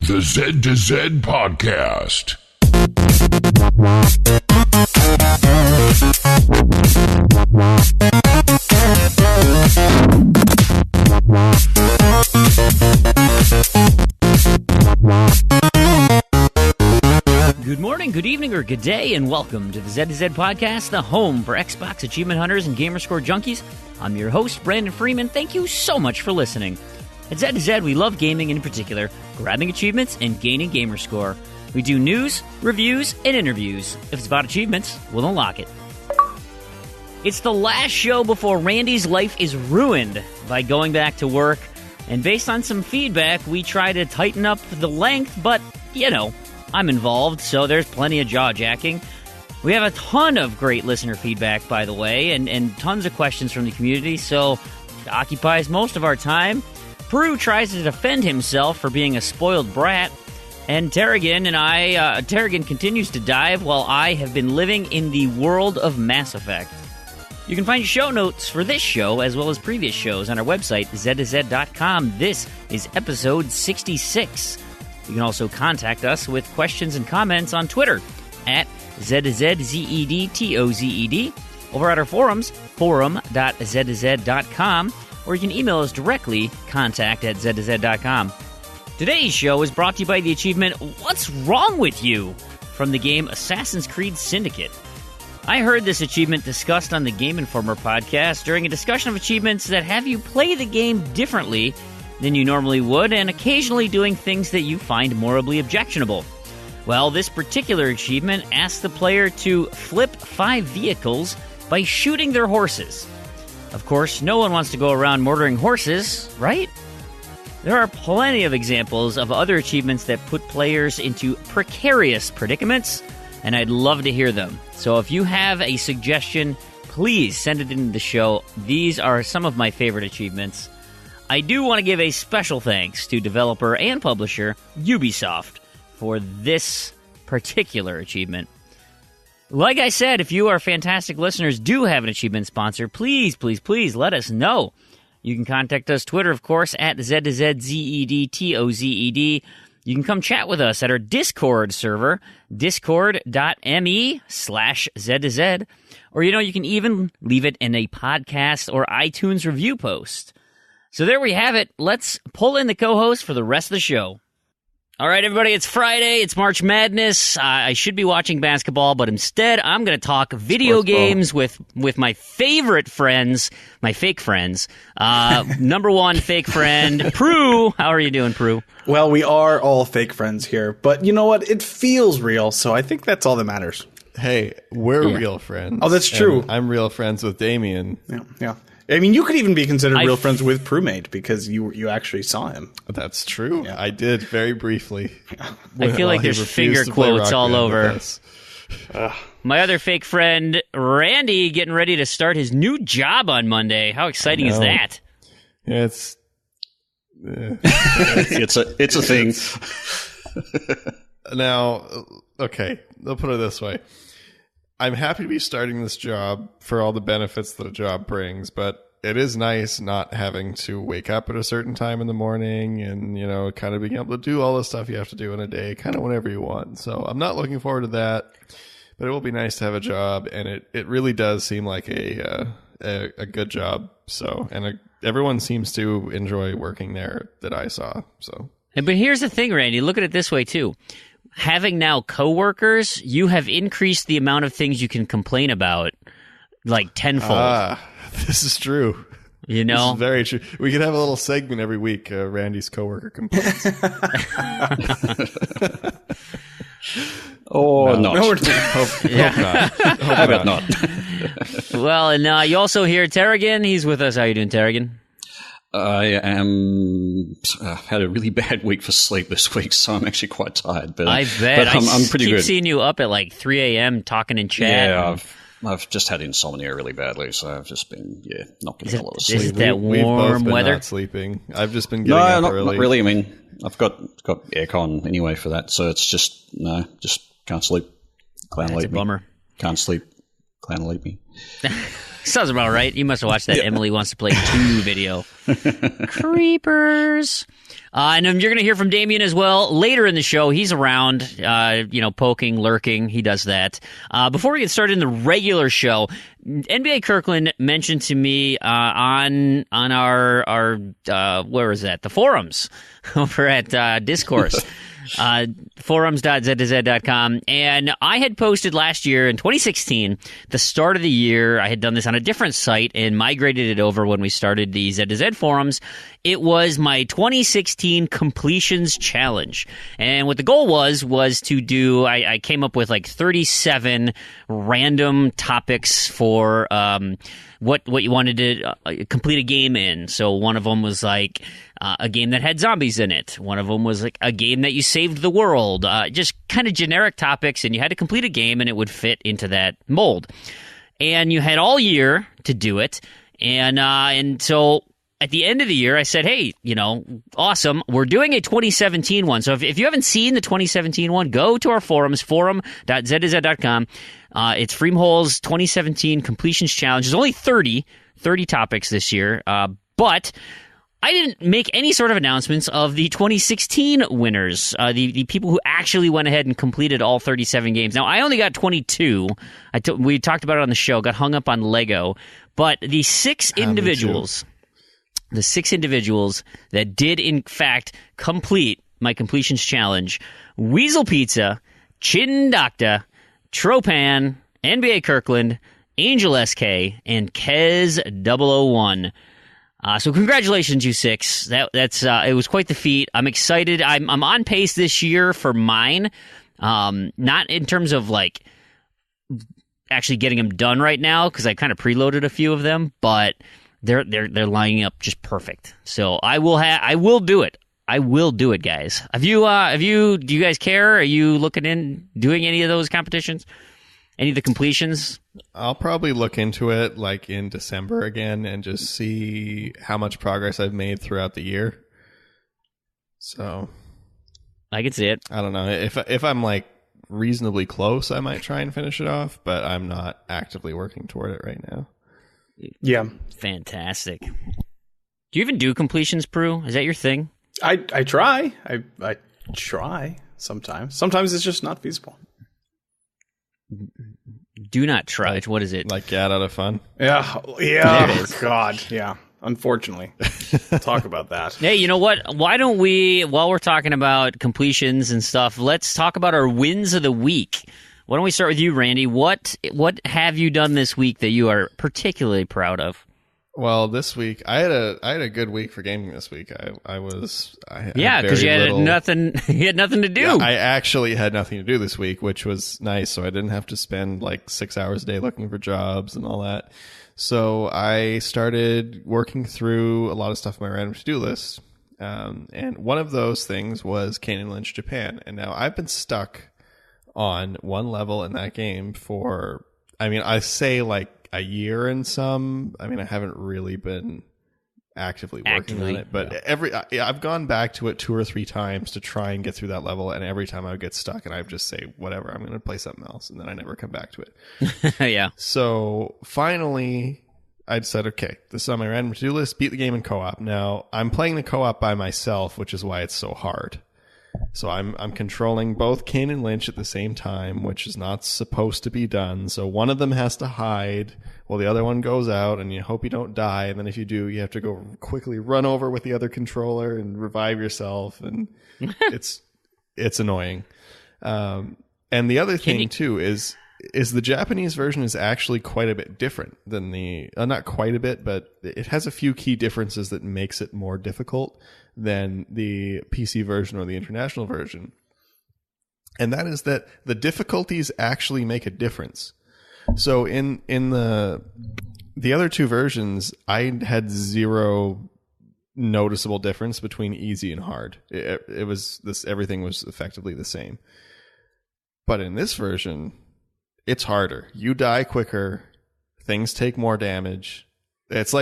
The Z to Z Podcast. Good morning, good evening, or good day, and welcome to the Z to Z Podcast, the home for Xbox achievement hunters and gamerscore junkies. I'm your host, Brandon Fream, and thank you so much for listening. At Z to Z, we love gaming, and in particular, grabbing achievements and gaining gamerscore. We do news, reviews, and interviews. If it's about achievements, we'll unlock it. It's the last show before Randy's life is ruined by going back to work, and based on some feedback, we try to tighten up the length, but, you know, I'm involved, so there's plenty of jaw-jacking. We have a ton of great listener feedback, by the way, and tons of questions from the community, so it occupies most of our time. Proulx tries to defend himself for being a spoiled brat, and Tarragon continues to dive while I have been living in the world of Mass Effect. You can find show notes for this show as well as previous shows on our website, z2z.com. This is episode 66. You can also contact us with questions and comments on Twitter at Z2ZZEDTOZED, over at our forums, forum.z2z.com, or you can email us directly, contact@z2z.com. Today's show is brought to you by the achievement, What's Wrong With You? From the game Assassin's Creed Syndicate. I heard this achievement discussed on the Game Informer podcast during a discussion of achievements that have you play the game differently than you normally would, and occasionally doing things that you find morally objectionable. Well, this particular achievement asks the player to flip 5 vehicles by shooting their horses. Of course, no one wants to go around murdering horses, right? There are plenty of examples of other achievements that put players into precarious predicaments, and I'd love to hear them. So if you have a suggestion, please send it into the show. These are some of my favorite achievements. I do want to give a special thanks to developer and publisher Ubisoft for this particular achievement. Like I said, if you, our fantastic listeners, do have an achievement sponsor, please, please, please let us know. You can contact us Twitter, of course, at Z2ZZEDTOZED. You can come chat with us at our Discord server, discord.me/Z2Z. Or, you can even leave it in a podcast or iTunes review post. So there we have it. Let's pull in the co-host for the rest of the show. All right, everybody, it's Friday. It's March Madness. I should be watching basketball, but instead I'm going to talk video games with my favorite friends, my fake friends. Number one fake friend, Proulx. How are you doing, Proulx? Well, we are all fake friends here, but you know what? It feels real, so I think that's all that matters. Hey, we're real friends. Oh, that's true. I'm real friends with Damien. Yeah. I mean, you could even be considered real friends with Proulx because you actually saw him. That's true. Yeah. I did very briefly. I feel like there's finger quotes all over. My other fake friend, Randy, getting ready to start his new job on Monday. How exciting is that? Yeah, it's a thing. Now, okay, I'll put it this way. I'm happy to be starting this job for all the benefits that a job brings, but it is nice not having to wake up at a certain time in the morning and, kind of being able to do all the stuff you have to do in a day, kind of whenever you want. So I'm not looking forward to that, but it will be nice to have a job, and it really does seem like a good job. So, and everyone seems to enjoy working there that I saw. So, but here's the thing, Randy. Look at it this way too. Having now coworkers, you have increased the amount of things you can complain about, like tenfold. This is true. This is very true. We could have a little segment every week, Randy's coworker complaints. Or not. No, hope not. How about not? Well, and you also hear Tarragon. He's with us. How you doing, Tarragon? I had a really bad week for sleep this week, so I'm actually quite tired. But I bet. I'm pretty good. I keep seeing you up at like 3 a.m. talking in chat. Yeah, I've just had insomnia really badly, so I've just been not getting a lot of sleep. Is it that We've both warm been weather? Not sleeping. I've just been getting up early. Not really. I mean, I've got aircon anyway for that, so it's just can't sleep. Clown That's a bummer. Can't sleep. Clan Elite me. Sounds about right. You must have watched that Emily Wants to Play 2 video. Creepers. And you're going to hear from Damien as well later in the show. He's around, poking, lurking. He does that. Before we get started in the regular show, NBA Kirkland mentioned to me on our where is that? The forums over at Discourse. Forums.zzz.com. And I had posted last year in 2016, the start of the year, I had done this on a different site and migrated it over when we started the Z2Z forums. It was my 2016 completions challenge. And what the goal was to do, I came up with like 37 random topics for what you wanted to complete a game in. So one of them was like a game that had zombies in it. One of them was like a game that you saved the world. Just kind of generic topics, and you had to complete a game, and it would fit into that mold. And you had all year to do it. And so at the end of the year, I said, hey, awesome. We're doing a 2017 one. So if you haven't seen the 2017 one, go to our forums, forum.zzz.com. It's Freamhole's 2017 completions challenge. There's only 30 topics this year. But I didn't make any sort of announcements of the 2016 winners, the people who actually went ahead and completed all 37 games. Now, I only got 22. We talked about it on the show, got hung up on Lego. But the six individuals that did, in fact, complete my completions challenge: Weasel Pizza, Chin Doctor, Tropan, NBA Kirkland, Angel SK, and Kez 001. So congratulations, you six. That's it was quite the feat. I'm excited. I'm on pace this year for mine. Not in terms of like actually getting them done right now, because I kind of preloaded a few of them, but they're lining up just perfect. So I will do it. I will do it, guys. Do you guys care? Are you looking in doing any of those competitions? Any of the completions? I'll probably look into it like in December again and just see how much progress I've made throughout the year. So I can see it. I don't know. If I'm like reasonably close, I might try and finish it off, but I'm not actively working toward it right now. Yeah. Fantastic. Do you even do completions, Proulx? Is that your thing? I try. I try sometimes. Sometimes it's just not feasible. Do not try. What is it? Like get out of fun? Yeah. Oh, God. Yeah. Unfortunately. Talk about that. Hey, you know what? Why don't we, while we're talking about completions and stuff, let's talk about our wins of the week. Why don't we start with you, Randy? What have you done this week that you are particularly proud of? Well, this week I had a good week for gaming this week. Because you had nothing. You had nothing to do. Yeah, I actually had nothing to do this week, which was nice. So I didn't have to spend like 6 hours a day looking for jobs and all that. So I started working through a lot of stuff on my random to-do list, and one of those things was Kane & Lynch Japan. And now I've been stuck on one level in that game for, I say like a year and some. I haven't really been actively working on it, but I've gone back to it 2 or 3 times to try and get through that level, and every time I would get stuck and I would just say, whatever, I'm going to play something else, and then I never come back to it. Yeah. So finally, I said, okay, this is on my random to-do list, beat the game in co-op. Now, I'm playing the co-op by myself, which is why it's so hard. So I'm controlling both Kane and Lynch at the same time, which is not supposed to be done. So one of them has to hide while the other one goes out, and you hope you don't die. And then if you do, you have to go quickly run over with the other controller and revive yourself. And it's annoying. And the other thing too is the Japanese version is actually quite a bit different than the not quite a bit, but it has a few key differences that makes it more difficult than the PC version or the international version. And that is that the difficulties actually make a difference. So in the other 2 versions, I had 0 noticeable difference between easy and hard. It was everything was effectively the same. But in this version, it's harder. You die quicker, things take more damage. It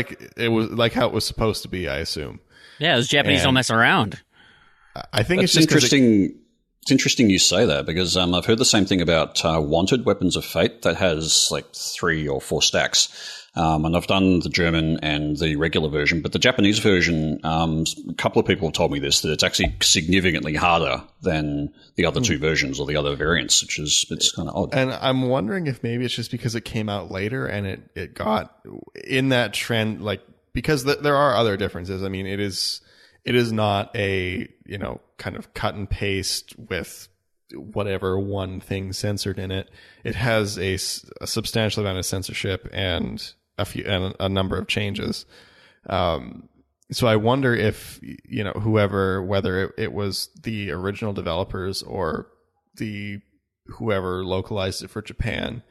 was like how it was supposed to be, I assume. Yeah, those Japanese don't mess around. I think It's just interesting. It's interesting you say that because I've heard the same thing about Wanted Weapons of Fate that has like 3 or 4 stacks. And I've done the German and the regular version, but the Japanese version, a couple of people have told me this, that it's actually significantly harder than the other 2 versions or the other variants, which is, it's kind of odd. And I'm wondering if maybe it's just because it came out later and it got in that trend, like, because there are other differences. I mean, it is not a, kind of cut and paste with whatever one thing censored in it. It has a substantial amount of censorship and a number of changes. So I wonder if, whether it was the original developers or whoever localized it for Japan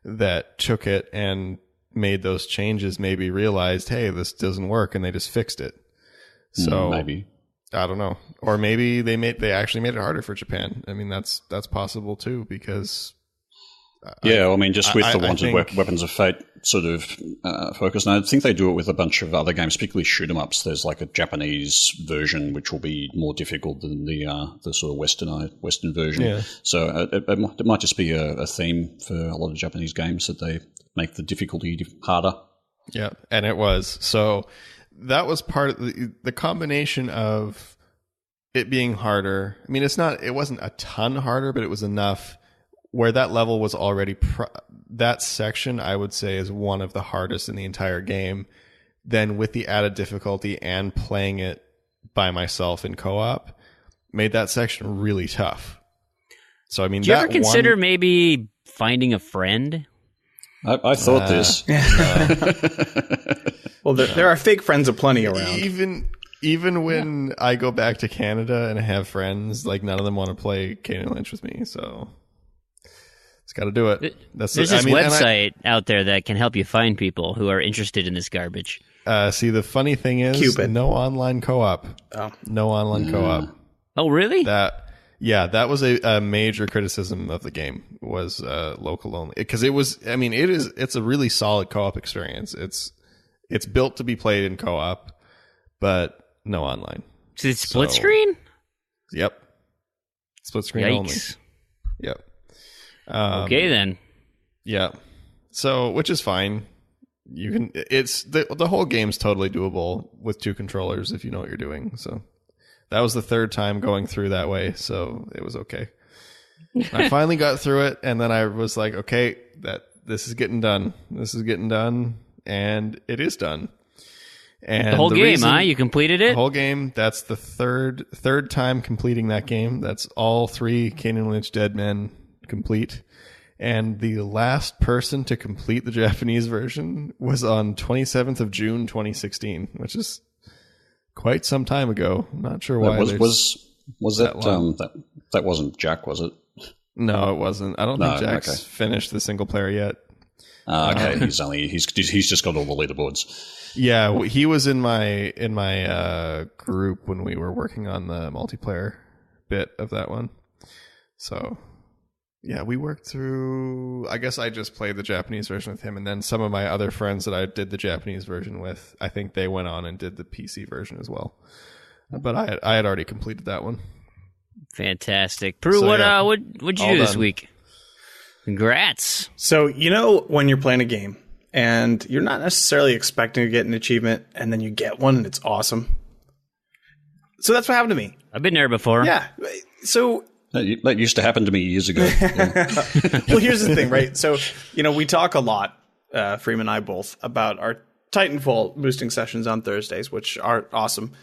that took it and made those changes, maybe realized, hey, this doesn't work, and they just fixed it. So maybe. I don't know. Or maybe they actually made it harder for Japan. I mean, that's possible too, because just with the Wanted Weapons of Fate sort of focus. And I think they do it with a bunch of other games, particularly shoot 'em ups. There's like a Japanese version which will be more difficult than the sort of Western version. Yeah. So it might just be a theme for a lot of Japanese games that they make the difficulty harder. Yeah, and it was. So that was part of the combination of it being harder. I mean, it wasn't a ton harder, but it was enough where that level was already that section, I would say, is one of the hardest in the entire game. Then with the added difficulty and playing it by myself in co-op made that section really tough. So I mean, do you ever consider maybe finding a friend? I thought this. Well, there are fake friends aplenty around. Even when I go back to Canada and I have friends, like none of them want to play Kane Lynch with me, so it's got to do it. There's this website out there that can help you find people who are interested in this garbage. See, the funny thing is, Cupid. No online co-op. Oh. No online co-op. Oh, really? That was a major criticism of the game, was local only, because it's a really solid co-op experience. It's built to be played in co-op, but no online. So it's split screen? Yep. Split screen only. Yep. Okay then. Yeah. So, which is fine. You can. It's the whole game's totally doable with 2 controllers if you know what you're doing. So that was the 3rd time going through that way, so it was okay. I finally got through it, and then I was like, okay, this is getting done. This is getting done, and it is done. And the whole game, huh? You completed it? The whole game. That's the third time completing that game. That's all 3 Kane and Lynch Dead Men complete. And the last person to complete the Japanese version was on 27th of June 2016, which is quite some time ago. I'm not sure why. Was that wasn't Jack, was it? No, it wasn't. I don't think Jack's finished the single player yet. Okay, he's just got all the leaderboards. Yeah, he was in my group when we were working on the multiplayer bit of that one. So yeah, we worked through. I guess I just played the Japanese version with him, and then some of my other friends that I did the Japanese version with, I think they went on and did the PC version as well. But I had already completed that one. Fantastic, Proulx. So, what'd you do this week? Congrats. So when you're playing a game and you're not necessarily expecting to get an achievement, and then you get one and it's awesome. So that's what happened to me. I've been there before. Yeah. So that used to happen to me years ago. Yeah. Well, here's the thing, right? So, we talk a lot, Fream and I both, about our Titanfall boosting sessions on Thursdays, which are awesome.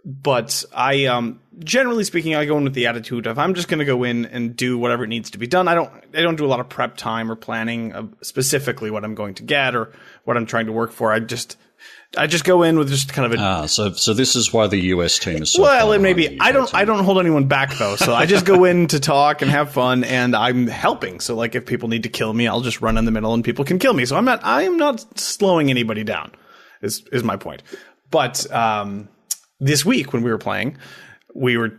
But I, generally speaking, I go in with the attitude of I'm just going to go in and do whatever needs to be done. I don't do a lot of prep time or planning of specifically what I'm going to get or what I'm trying to work for. I just go in with just kind of a so this is why the US team is so well, and maybe I don't hold anyone back though. So I just go in to talk and have fun, and I'm helping. So like if people need to kill me, I'll just run in the middle and people can kill me. So I am not slowing anybody down. Is my point. But this week when we were playing, we were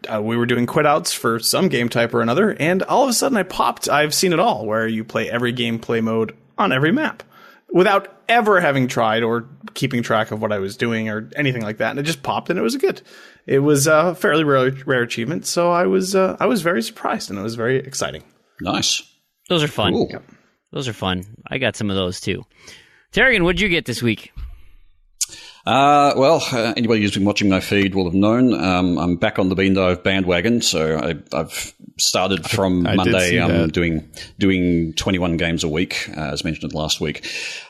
doing quit outs for some game type or another, and all of a sudden I've seen it all, where you play every gameplay mode on every map. without ever having tried or keeping track of what I was doing or anything like that. And it just popped, and it was good. It was a fairly rare achievement, so I was very surprised, and it was very exciting. Nice. Those are fun. Cool. Yep. Those are fun. I got some of those too. Tarragon, what'd you get this week? Anybody who's been watching my feed will have known I'm back on the Beandive bandwagon. So I've started from Monday doing 21 games a week, as mentioned last week.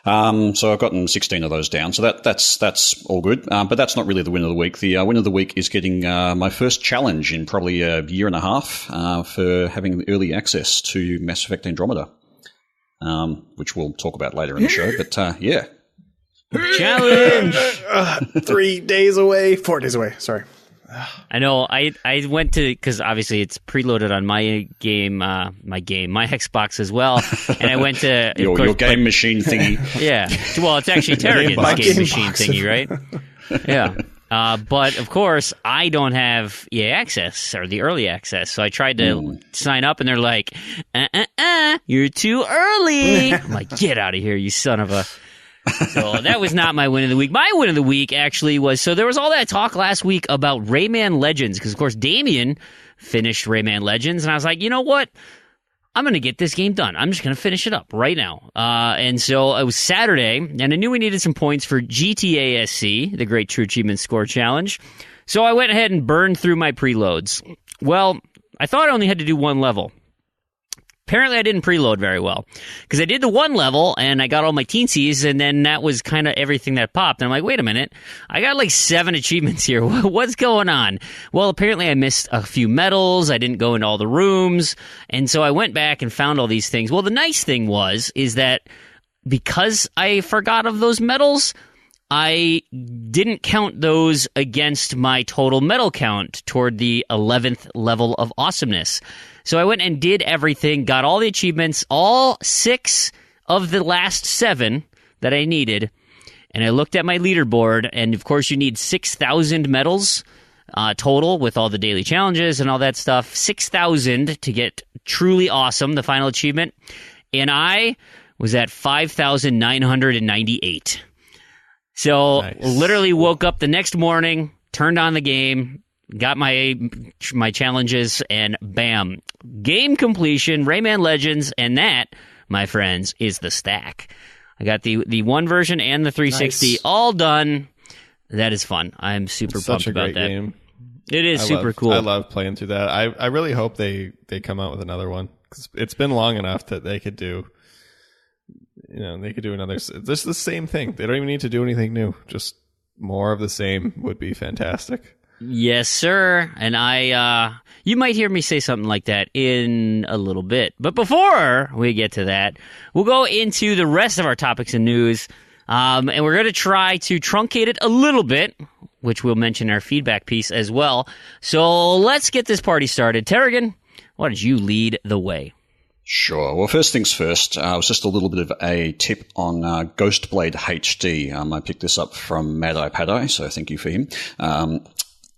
So I've gotten 16 of those down. So that's all good. But that's not really the win of the week. The win of the week is getting my first challenge in probably a year and a half for having early access to Mass Effect Andromeda, which we'll talk about later in the show. But yeah. Challenge! 3 days away, 4 days away. Sorry. I know. I went to, because obviously it's preloaded on my game, my Xbox as well. And I went to your game machine thingy. Yeah. Well, it's actually Tarragon's game machine thingy, right? Yeah. But of course, I don't have EA access or the early access. So I tried to sign up, and they're like, "You're too early." I'm like, "Get out of here, you son of a." So that was not my win of the week. My win of the week actually was, so there was all that talk last week about Rayman Legends, because of course Damien finished Rayman Legends, and I was like, you know what? I'm going to get this game done. I'm just going to finish it up right now. And so it was Saturday, and I knew we needed some points for GTA SC, the Great True Achievement Score Challenge. So I went ahead and burned through my preloads. Well, I thought I only had to do one level. Apparently, I didn't preload very well, because I did the one level, and I got all my teensies, and then that was kind of everything that popped. And I'm like, wait a minute, I got like 7 achievements here. What's going on? Well, apparently I missed a few medals. I didn't go into all the rooms. And so I went back and found all these things. Well, the nice thing is that because I forgot of those medals, I didn't count those against my total medal count toward the 11th level of awesomeness. So I went and did everything, got all the achievements, all 6 of the last 7 that I needed, and I looked at my leaderboard, and of course you need 6,000 medals total with all the daily challenges and all that stuff, 6,000 to get truly awesome, the final achievement, and I was at 5,998. So literally woke up the next morning, turned on the game, got my challenges, and bam, game completion, Rayman Legends, and that, my friends, is the stack. I got the one version and the 360 all done. That is fun. I'm super pumped about that. Such a great game. It is super cool. I love playing through that. I really hope they come out with another one, because it's been long enough that they could do. They could do another. Just the same thing. They don't even need to do anything new. Just more of the same would be fantastic. Yes, sir. And you might hear me say something like that in a little bit. But before we get to that, we'll go into the rest of our topics and news. And we're going to try to truncate it a little bit, which we'll mention in our feedback piece as well. So let's get this party started. Tarragon, why don't you lead the way? Sure. Well, first things first, it was just a little bit of a tip on Ghostblade HD. I picked this up from Mad Eye Padai, so thank you for him.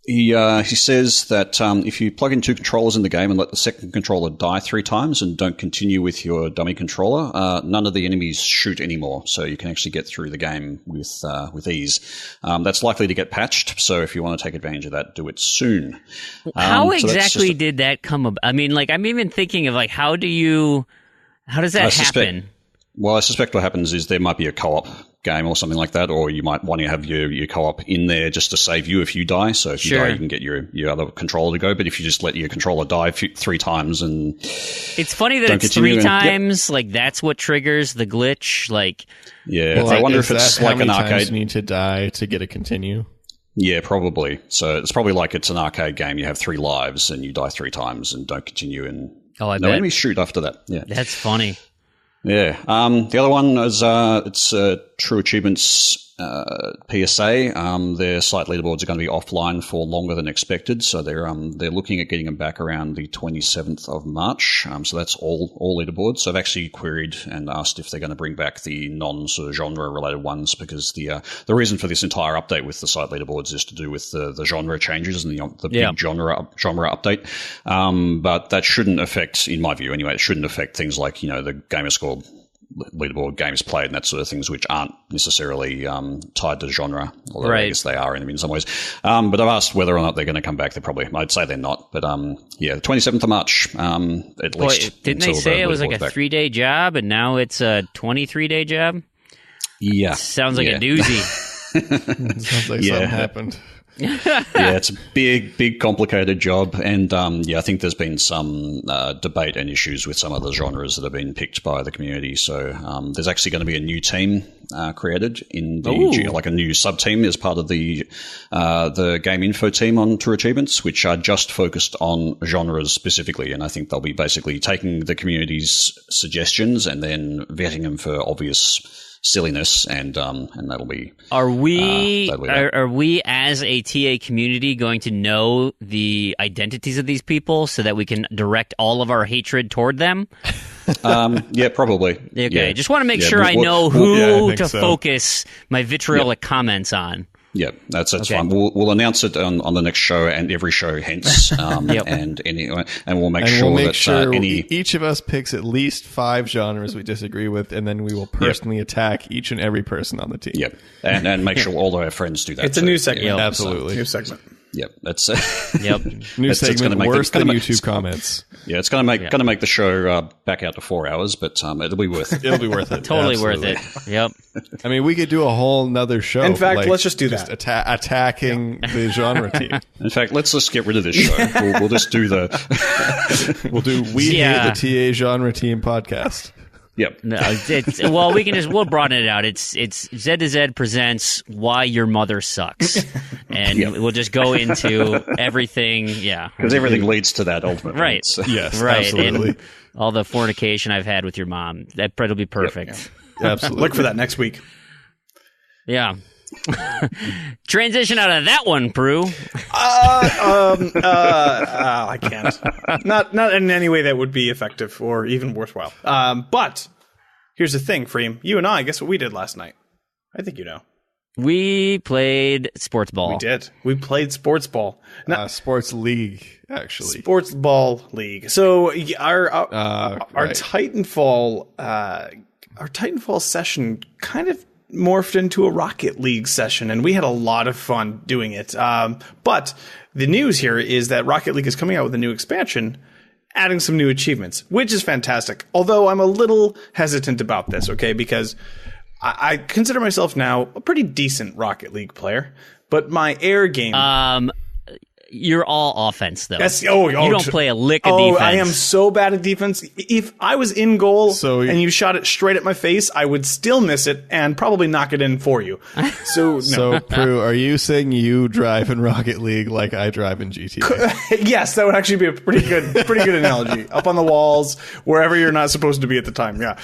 He says that if you plug in 2 controllers in the game and let the second controller die 3 times and don't continue with your dummy controller, none of the enemies shoot anymore, so you can actually get through the game with ease. That's likely to get patched, so if you want to take advantage of that, do it soon. How exactly did that come about? I mean, like, I'm even thinking of, like, how does that happen? Well, I suspect what happens is there might be a co-op game or something like that, or you might want to have your co-op in there just to save you if you die. So if you die, you can get your other controller to go. But if you just let your controller die 3 times and it's funny that it's 3 times, like that's what triggers the glitch. Like, yeah, well, I wonder if it's like an arcade. Times you need to die to get a continue. Yeah, probably. So it's probably like it's an arcade game. You have 3 lives and you die 3 times and don't continue, and no enemies shoot after that. Yeah, that's funny. Yeah. The other one is it's True Achievements PSA. Their site leaderboards are going to be offline for longer than expected, so they're looking at getting them back around the 27th of March. So that's all leaderboards. So I've actually queried and asked if they're going to bring back the non-sort of genre-related ones, because the reason for this entire update with the site leaderboards is to do with the genre changes and the big genre update. But that shouldn't affect, in my view anyway, it shouldn't affect things like, the gamer score leaderboard games played and that sort of things, which aren't necessarily tied to genre, although I guess they are in some ways. But I've asked whether or not they're going to come back. I'd say they're not. But the 27th of March, at least. Didn't they say it was like a 3-day job, and now it's a 23-day job? Yeah. Sounds like a doozy. Sounds like something happened. It's a big, complicated job, and I think there's been some debate and issues with some of the genres that have been picked by the community. So there's actually going to be a new team created in the like a new sub team as part of the game info team on True Achievements, which are just focused on genres specifically. And I think they'll be basically taking the community's suggestions and then vetting them for obvious silliness, and that'll be. Are we as a TA community going to know the identities of these people so that we can direct all of our hatred toward them? Yeah, probably. Okay, yeah. Just want to make sure I know who to so. Focus my vitriolic comments on. Yeah, that's fine. We'll announce it on the next show and every show hence, and we'll make sure each of us picks at least 5 genres we disagree with, and then we will personally attack each and every person on the team. Yep, and make sure all of our friends do that. It's a new segment. Yep. Absolutely, new segment. Yep, that's new segment. Worse than YouTube comments. Yeah, it's going to make the show back out to 4 hours, but it'll be worth it. It'll be worth it. Totally Absolutely. worth it. Yep. I mean, we could do a whole nother show. In fact, let's just do that. Attacking the genre team. In fact, let's just get rid of this show. We'll just do the. We'll do We Hate the TA Genre Team podcast. Yep. No, we'll broaden it out. It's Z to Z presents Why Your Mother Sucks, and we'll just go into everything. Yeah, because everything leads to that ultimately. Right. So. Yes. Right. Absolutely. And all the fornication I've had with your mom. That'll be perfect. Yep. Absolutely. Look for that next week. Yeah. Transition out of that one, Proulx. I can't. Not in any way that would be effective or even worthwhile. But here's the thing, Fream. You and I, guess what we did last night? I think you know. We played sports ball. We did. We played sports ball. Sports league, actually. Sports ball league. So our Titanfall session kind of morphed into a Rocket League session, and we had a lot of fun doing it. But the news here is that Rocket League is coming out with a new expansion, adding some new achievements, which is fantastic. Although I'm a little hesitant about this, okay, because I consider myself now a pretty decent Rocket League player, but my air game... You're all offense, though. Yes, you don't play a lick of defense. I am so bad at defense. If I was in goal and you shot it straight at my face, I would still miss it and probably knock it in for you. So, no. So, Proulx, are you saying you drive in Rocket League like I drive in GTA? Yes, that would actually be a pretty good analogy. Up on the walls, wherever you're not supposed to be at the time. Yeah.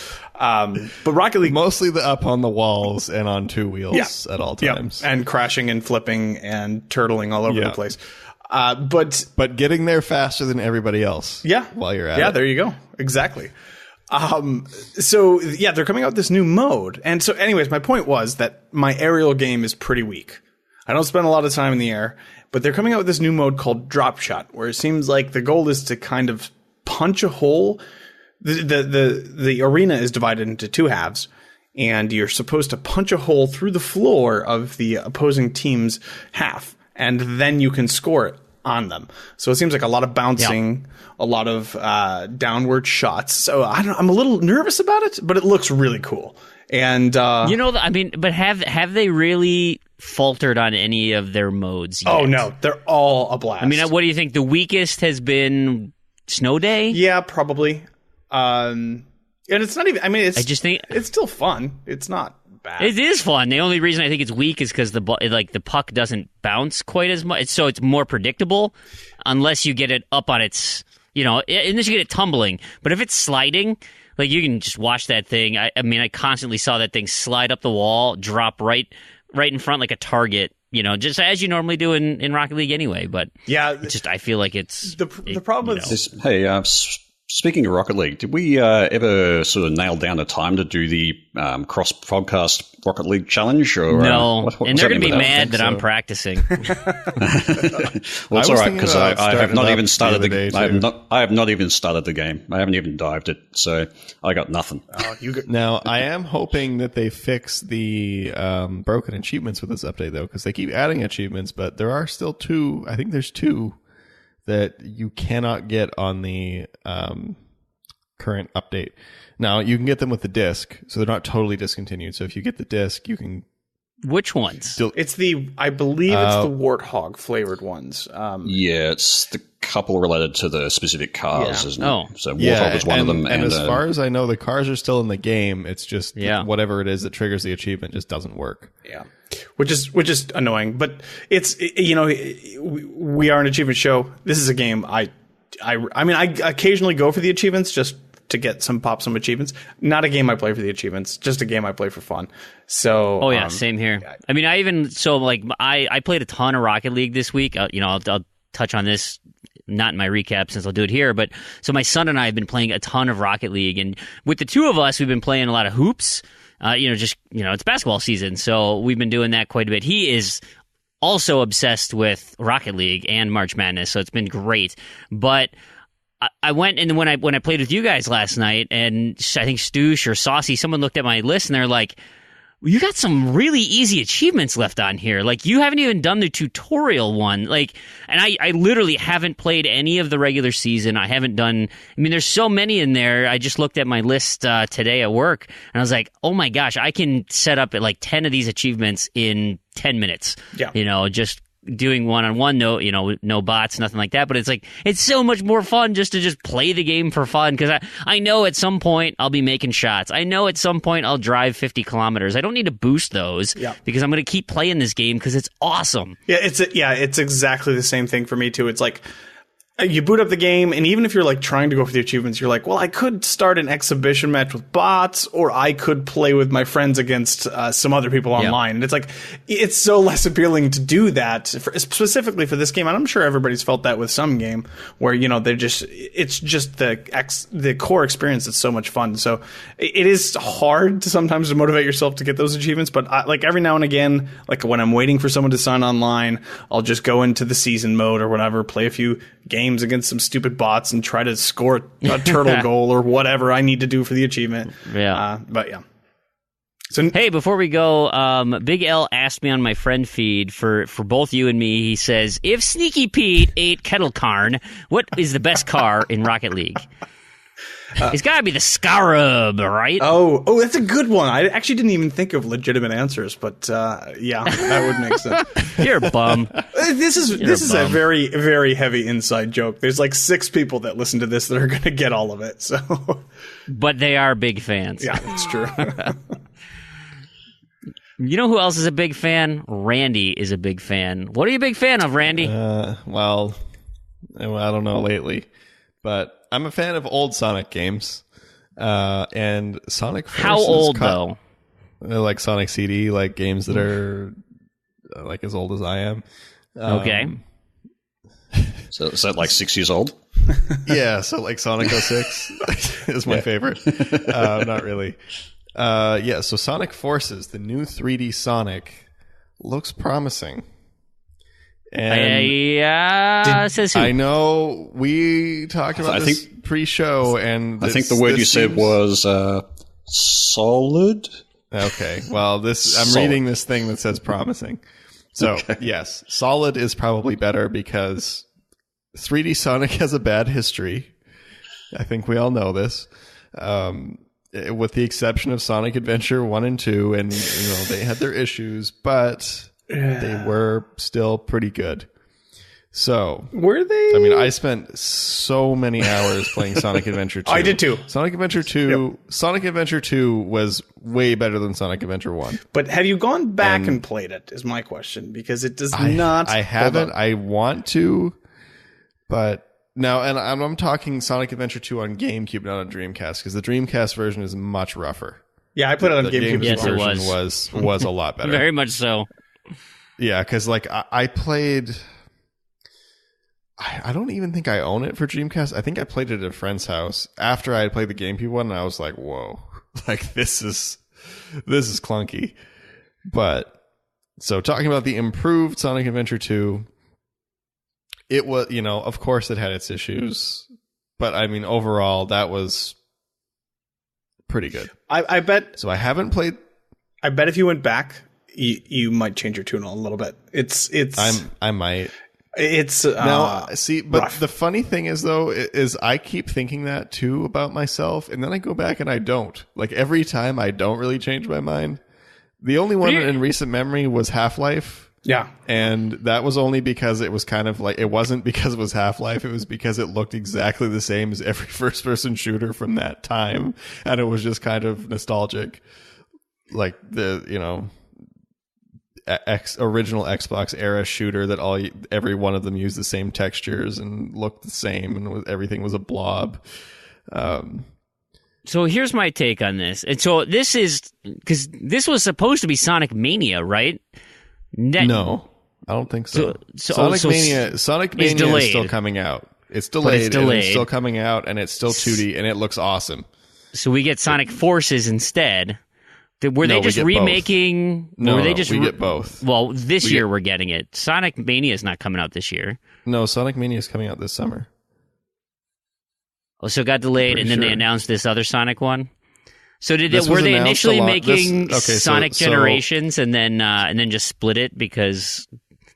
But Rocket League, mostly the up on the walls and on 2 wheels at all times, and crashing and flipping and turtling all over the place. But getting there faster than everybody else. Yeah. While you're at it. Yeah, there you go. Exactly. So they're coming out with this new mode. And so anyways, my point was that my aerial game is pretty weak. I don't spend a lot of time in the air, but they're coming out with this new mode called Drop Shot, where it seems like the goal is to kind of punch a hole. The arena is divided into 2 halves, and you're supposed to punch a hole through the floor of the opposing team's half, and then you can score it on them. So it seems like a lot of bouncing, a lot of downward shots. So I'm a little nervous about it, but it looks really cool. And but have they really faltered on any of their modes yet? Oh no, they're all a blast. I mean, what do you think? The weakest has been Snow Day? Yeah, probably. And it's not even. I mean, I just think it's still fun. It's not bad. It is fun. The only reason I think it's weak is because the puck doesn't bounce quite as much, so it's more predictable. Unless you get it up on its, unless you get it tumbling. But if it's sliding, like you can just watch that thing. I mean, I constantly saw that thing slide up the wall, drop right in front like a target. Just as you normally do in Rocket League anyway. But yeah, I feel like it's the problem is this. Hey, Speaking of Rocket League, did we ever sort of nail down a time to do the cross-podcast Rocket League challenge? Or, no, and they're going to be mad that I'm practicing. Well, it's all right because I have not even started I have not even started the game. I haven't even dived it, so I got nothing. Now, I am hoping that they fix the broken achievements with this update, though, because they keep adding achievements, but there are still two. I think there's two that you cannot get on the current update. Now, you can get them with the disc, so they're not totally discontinued. So if you get the disc, you can... Which ones? It's I believe it's the Warthog flavored ones. Yeah, it's the couple related to the specific cars, isn't it? So Warthog is one of them. And as far as I know, the cars are still in the game. It's just whatever it is that triggers the achievement just doesn't work. Yeah. Which is annoying, but it's, we are an achievement show. This is a game I mean, I occasionally go for the achievements just to get some achievements. Not a game I play for the achievements, just a game I play for fun. So, same here. I mean, I played a ton of Rocket League this week. I'll touch on this, not in my recap since I'll do it here, but so my son and I have been playing a ton of Rocket League, and with the two of us, we've been playing a lot of hoops. It's basketball season, so we've been doing that quite a bit. He is also obsessed with Rocket League and March Madness, so it's been great. But I went, and when I played with you guys last night, and I think Stoosh or Saucy, someone looked at my list, and they're like, you got some really easy achievements left on here. Like, you haven't even done the tutorial one. Like, and I literally haven't played any of the regular season. I haven't done, there's so many in there. I just looked at my list today at work, and I was like, oh my gosh, I can set up like 10 of these achievements in 10 minutes. Yeah. Just doing one-on-one, no bots, nothing like that. But it's like, it's so much more fun just to just play the game for fun, because I know at some point I'll be making shots. I know at some point I'll drive 50 kilometers. I don't need to boost those because I'm going to keep playing this game because it's awesome. Yeah, it's exactly the same thing for me too. It's like, you boot up the game, and even if you're like trying to go for the achievements, you're like, well, I could start an exhibition match with bots, or I could play with my friends against some other people online. And it's like, it's so less appealing to do that specifically for this game. And I'm sure everybody's felt that with some game where, it's just the core experience that's so much fun. So it is hard sometimes to motivate yourself to get those achievements. But like every now and again, like when I'm waiting for someone to sign online, I'll just go into the season mode or whatever, play a few games against some stupid bots and try to score a turtle goal or whatever I need to do for the achievement. But yeah. So hey, before we go, Big L asked me on my friend feed for both you and me. He says, if Sneaky Pete ate Kettle Karn, what is the best car in Rocket League? It's got to be the Scarab, right? Oh, that's a good one. I actually didn't even think of legitimate answers, but yeah, that would make sense. You're a bum. This is a very, very heavy inside joke. There's like 6 people that listen to this that are going to get all of it. So, but they are big fans. Yeah, that's true. You know who else is a big fan? Randy is a big fan. What are you a big fan of, Randy? Well, I don't know lately, but I'm a fan of old Sonic games, and Sonic Forces. How old, though? Like Sonic CD, like games that are like as old as I am. Okay. So is that like 6 years old? Yeah, so like Sonic 06 is my favorite. Not really. So Sonic Forces, the new 3D Sonic, looks promising. And says who? I know we talked about this pre-show, and I think the word you said was solid. Okay, well, I'm reading this thing that says promising. So yes, solid is probably better because 3D Sonic has a bad history. I think we all know this. With the exception of Sonic Adventure 1 and 2, and they had their issues, but they were still pretty good. So were they? I mean, I spent so many hours playing Sonic Adventure 2. I did too. Sonic Adventure 2. Yep. Sonic Adventure 2 was way better than Sonic Adventure 1. But have you gone back and played it? Is my question, because it does not. I haven't. I want to, but now, and I'm talking Sonic Adventure 2 on GameCube, not on Dreamcast, because the Dreamcast version is much rougher. Yeah, I put it on GameCube. Yes, it was a lot better. Very much so. Yeah, because like I played I don't even think I own it for Dreamcast. I think I played it at a friend's house after I had played the GameCube one, and I was like, whoa, like this is clunky. But so talking about the improved Sonic Adventure 2, it was, of course it had its issues, but I mean, overall, that was pretty good. I bet. So I haven't played. I bet if you went back, you might change your tune a little bit. I might. It's now see, but rough. The funny thing is though, is I keep thinking that too about myself, and then I go back and I don't. Like every time, I don't really change my mind. The only one in recent memory was Half-Life. Yeah, and that was only because it was kind of like, it wasn't because it was Half-Life. It was because it looked exactly the same as every first-person shooter from that time, and it was just kind of nostalgic, like the original Xbox era shooter that every one of them used the same textures and looked the same, and everything was a blob. So here's my take on this. And so this is because this was supposed to be Sonic Mania, right? No, I don't think so. Sonic Mania is still coming out. It's delayed. And it's still coming out, and it's still 2D, and it looks awesome. So we get Sonic Forces instead. Were they just remaking? No, we get both. Well, this year we're getting it. Sonic Mania is not coming out this year. No, Sonic Mania is coming out this summer. Oh, so it got delayed, and then they announced this other Sonic one. So were they initially making Sonic Generations and then just split it because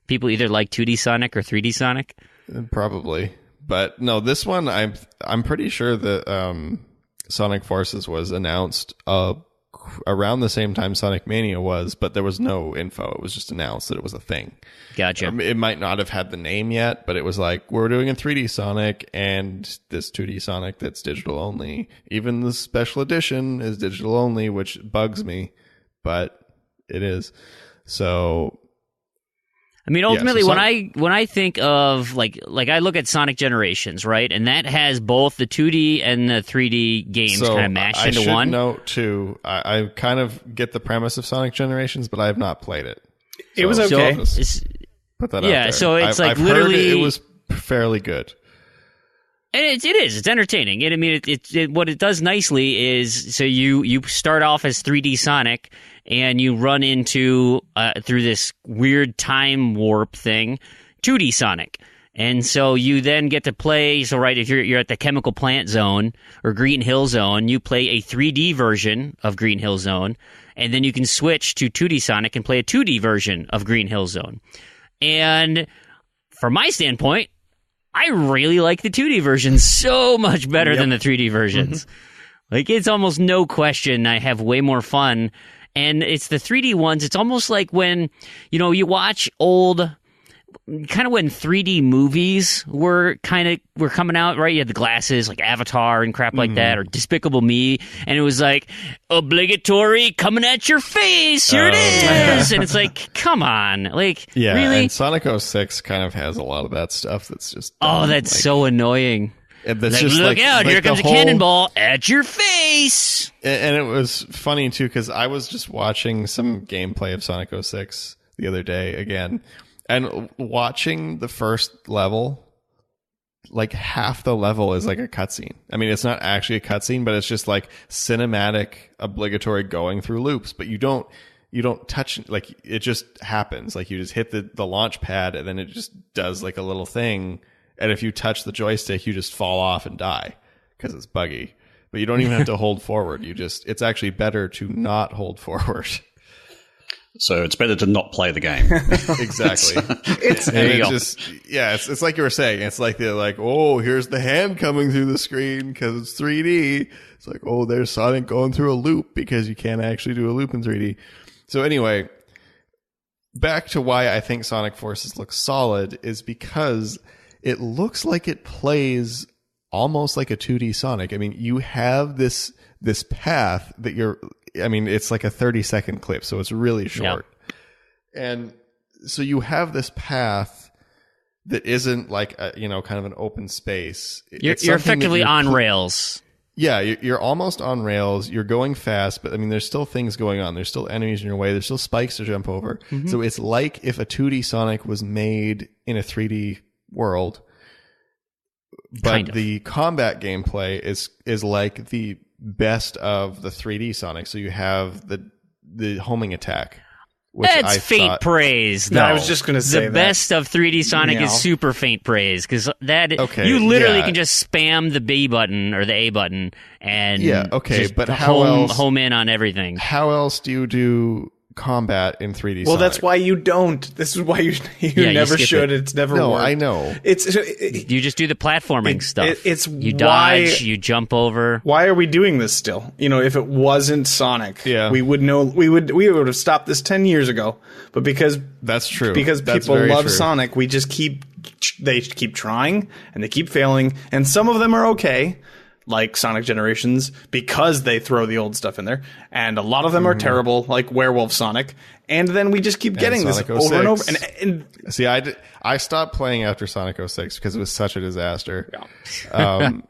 people either like 2D Sonic or 3D Sonic? Probably, but no, this one I'm pretty sure that Sonic Forces was announced around the same time Sonic Mania was, but there was no info. It was just announced that it was a thing. Gotcha. It might not have had the name yet, but it was like, we're doing a 3D Sonic and this 2D Sonic that's digital only. Even the special edition is digital only, which bugs me, but it is. So I mean, ultimately, when I think of like I look at Sonic Generations, right, and that has both the 2D and the 3D games kind of mashed into one. Note too, I kind of get the premise of Sonic Generations, but I have not played it. It was okay. Put that out there. So it's I've literally heard it was fairly good. And it is. It's entertaining. I mean, what it does nicely is, so you start off as 3D Sonic, and you run into through this weird time warp thing, 2D Sonic, and so you then get to play. So right, if you're at the Chemical Plant Zone or Green Hill Zone, you play a 3D version of Green Hill Zone, and then you can switch to 2D Sonic and play a 2D version of Green Hill Zone. And from my standpoint, I really like the 2D versions so much better than the 3D versions. Like, it's almost no question I have way more fun. And it's the 3D ones. It's almost like when, you watch old, kind of when 3D movies were coming out, right? You had the glasses, like Avatar and crap like that, or Despicable Me. And it was like, obligatory coming at your face. Here it is. And it's like, come on. Like, really? And Sonic 06 kind of has a lot of that stuff that's just... that's so annoying. That's just look out, here comes a cannonball at your face. And it was funny, too, because I was just watching some gameplay of Sonic 06 the other day again. And watching the first level, like half the level is like a cutscene. I mean, it's not actually a cutscene, but it's just like cinematic, obligatory going through loops. But you don't touch, like, it just happens. Like, you just hit the launch pad, and then it just does like a little thing. And if you touch the joystick, you just fall off and die because it's buggy. But you don't even have to hold forward. It's actually better to not hold forward. So it's better to not play the game. Exactly. It's like you were saying. It's like they're like, oh, here's the hand coming through the screen because it's 3D. It's like, oh, there's Sonic going through a loop because you can't actually do a loop in 3D. So anyway, back to why I think Sonic Forces looks solid is because it looks like it plays almost like a 2D Sonic. I mean, you have this path that it's like a 30-second clip, so it's really short. Yep. And so you have this path that isn't like kind of an open space. You're effectively on rails. Yeah, you're almost on rails. You're going fast, but I mean, there's still things going on. There's still enemies in your way. There's still spikes to jump over. Mm-hmm. So it's like if a 2D Sonic was made in a 3D world, But the combat gameplay is like the best of the 3D Sonic. So you have the homing attack. That's faint praise. No, I was just going to say the best of 3D Sonic is super faint praise because you literally can just spam the B button or the A button and but home in on everything. How else do you do combat in 3D? Well, that's why you don't. This is why you never should. It's never. No, worked. I know. You just do the platforming stuff. You dodge, you jump over. Why are we doing this still? If it wasn't Sonic, we would know. We would have stopped this 10 years ago. But because that's true, because people love Sonic, we just keep trying and they keep failing, and some of them are okay. Like Sonic Generations, because they throw the old stuff in there, and a lot of them are terrible, like Werewolf Sonic. And then we just keep getting this over and over. And see, I stopped playing after Sonic 06 because it was such a disaster. Yeah.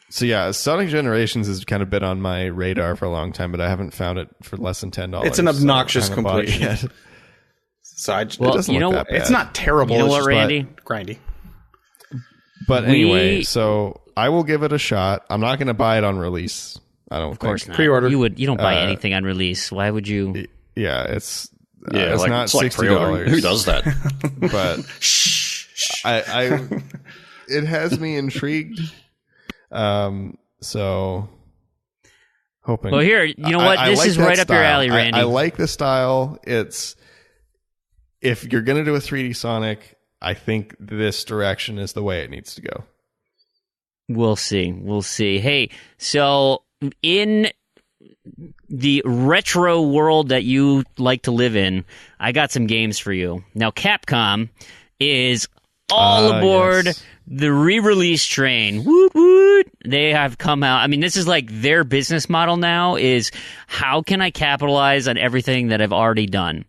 So yeah, Sonic Generations has kind of been on my radar for a long time, but I haven't found it for less than $10. It's an obnoxious completion. So it doesn't look that bad. It's not terrible. You know what, Randy? Grindy. But anyway, so I will give it a shot. I'm not going to buy it on release. I don't. Of course not. Pre-order. You don't buy anything on release. Why would you? Yeah, it's like not $60. Who does that? But I it has me intrigued. So hoping. Well, here, you know what? This is right up your alley, Randy. I like the style. It's if you're going to do a 3D Sonic, I think this direction is the way it needs to go. We'll see. Hey, so in the retro world that you like to live in, I got some games for you. Now, Capcom is all aboard the re-release train. Woot woot! They have come out. I mean, this is like their business model now is how can I capitalize on everything that I've already done?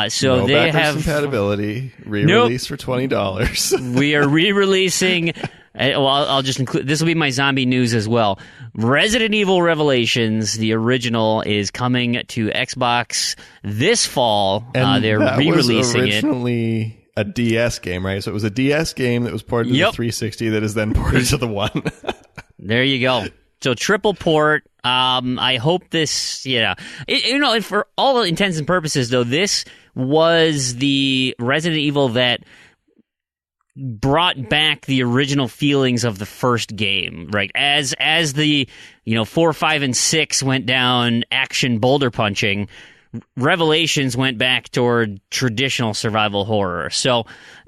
So no they have compatibility re-release for $20. We are re-releasing. Well, I'll just include. This will be my zombie news as well. Resident Evil Revelations, the original, is coming to Xbox this fall. And they're that re-releasing was originally a DS game, right? So it was a DS game that was ported to the 360 that is then ported to the One. There you go. So triple port. I hope this, for all intents and purposes, though, this was the Resident Evil that brought back the original feelings of the first game, right? As the 4, 5, and 6 went down action boulder punching, Revelations went back toward traditional survival horror. So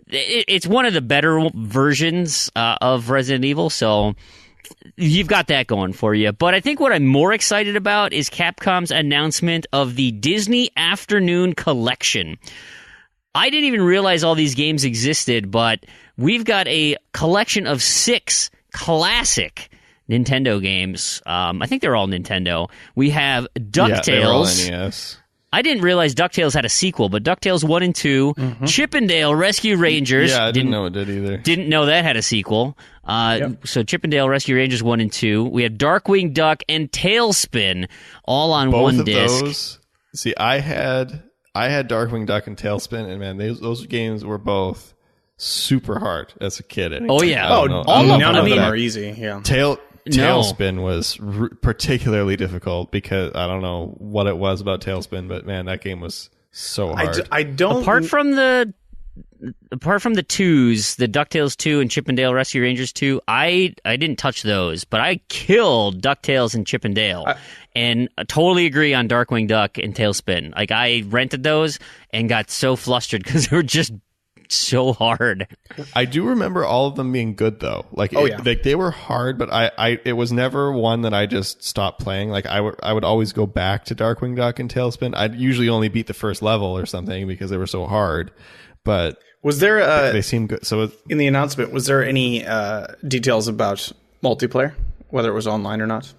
it's one of the better versions of Resident Evil. So you've got that going for you. But I think what I'm more excited about is Capcom's announcement of the Disney Afternoon Collection. I didn't even realize all these games existed, but we've got a collection of 6 classic Nintendo games. I think they're all Nintendo. We have DuckTales. Yeah, they were all NES. I didn't realize DuckTales had a sequel, but DuckTales 1 and 2, Chip 'n Dale Rescue Rangers. Yeah, I didn't know it did either. Didn't know that had a sequel. So Chip 'n Dale Rescue Rangers 1 and 2. We have Darkwing Duck and Tailspin all on one disc. Those, see, I had Darkwing Duck and Tailspin, and man, those games were both super hard as a kid. Oh yeah, none of them are easy. Yeah, Tailspin was particularly difficult because I don't know what it was about Tailspin, but man, that game was so hard. I don't. Apart from the 2s, the DuckTales 2 and Chip 'n Dale Rescue Rangers 2, I didn't touch those, but I killed DuckTales and Chip 'n Dale. And I totally agree on Darkwing Duck and Tailspin. Like, I rented those and got so flustered because they were just so hard. I do remember all of them being good, though. Like, like they were hard, but it was never one that I just stopped playing. Like, I would always go back to Darkwing Duck and Tailspin. I'd usually only beat the first level or something because they were so hard. But was there they seem good. So in the announcement, was there any details about multiplayer, whether it was online or not?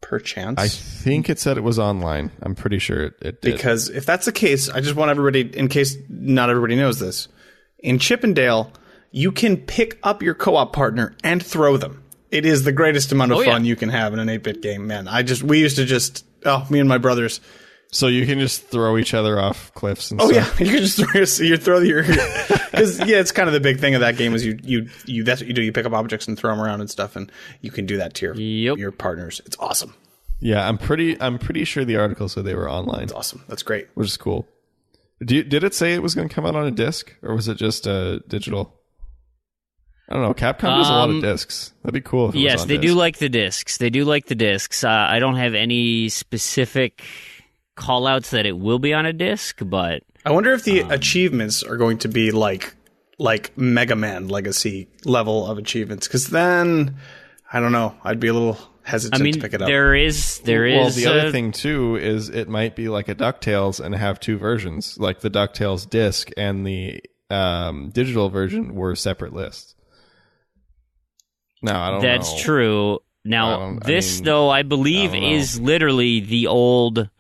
Perchance, I think it said it was online. I'm pretty sure it did. Because if that's the case, I just want everybody, in case not everybody knows this, in Chip 'n Dale, you can pick up your co-op partner and throw them. It is the greatest amount of fun you can have in an 8-bit game, man. Me and my brothers, So you can just throw each other off cliffs and Oh stuff. yeah, you can just throw your because it's kind of the big thing of that game is you that's what you do. You pick up objects and throw them around and stuff, and you can do that to your partners. It's awesome. Yeah, I'm pretty sure the article said they were online. It's awesome. That's great. Which is cool. Did it say it was going to come out on a disc, or was it just digital? I don't know. Capcom does a lot of discs. That'd be cool if it was Yes, on they disc. do like the discs. They do like the discs. I don't have any specific call-outs that it will be on a disc, but I wonder if the achievements are going to be like Mega Man Legacy level of achievements, because then I don't know. I'd be a little hesitant to pick it up. There is. Well, the other thing too is it might be like a DuckTales and have two versions, like the DuckTales disc and the digital version were separate lists. No, I don't know. That's true. Now, though, I believe, is literally the old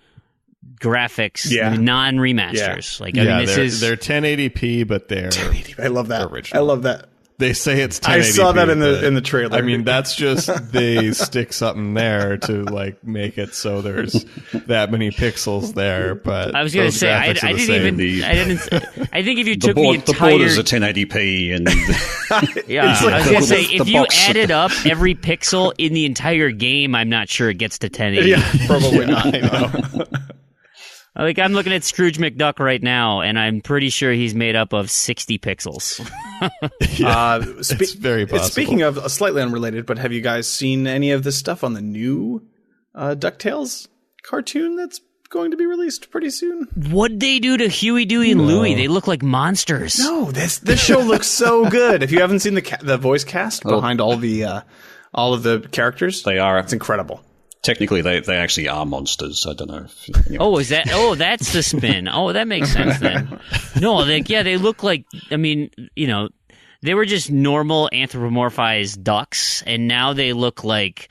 graphics, non-remasters. Yeah. They're 1080p, but they're 1080p. I love that. Original. I love that. They say it's 1080p. I saw that in the trailer. I mean, that's just they stick something there to like make it so there's that many pixels there. But I was going to say I think if you took the borders are 1080p and I was going to say if you added up every pixel in the entire game, I'm not sure it gets to 1080. Yeah, probably not. I know. Like, I'm looking at Scrooge McDuck right now, and I'm pretty sure he's made up of 60 pixels. It's very possible. Speaking of slightly unrelated, but have you guys seen any of this stuff on the new DuckTales cartoon that's going to be released pretty soon? What'd they do to Huey, Dewey, and Louie? They look like monsters. No, this show looks so good. If you haven't seen the voice cast behind all of the characters, it's incredible. Technically, they actually are monsters. I don't know. Oh, is that? Oh, that's the spin. Oh, that makes sense then. No, they look like. I mean, they were just normal anthropomorphized ducks, and now they look like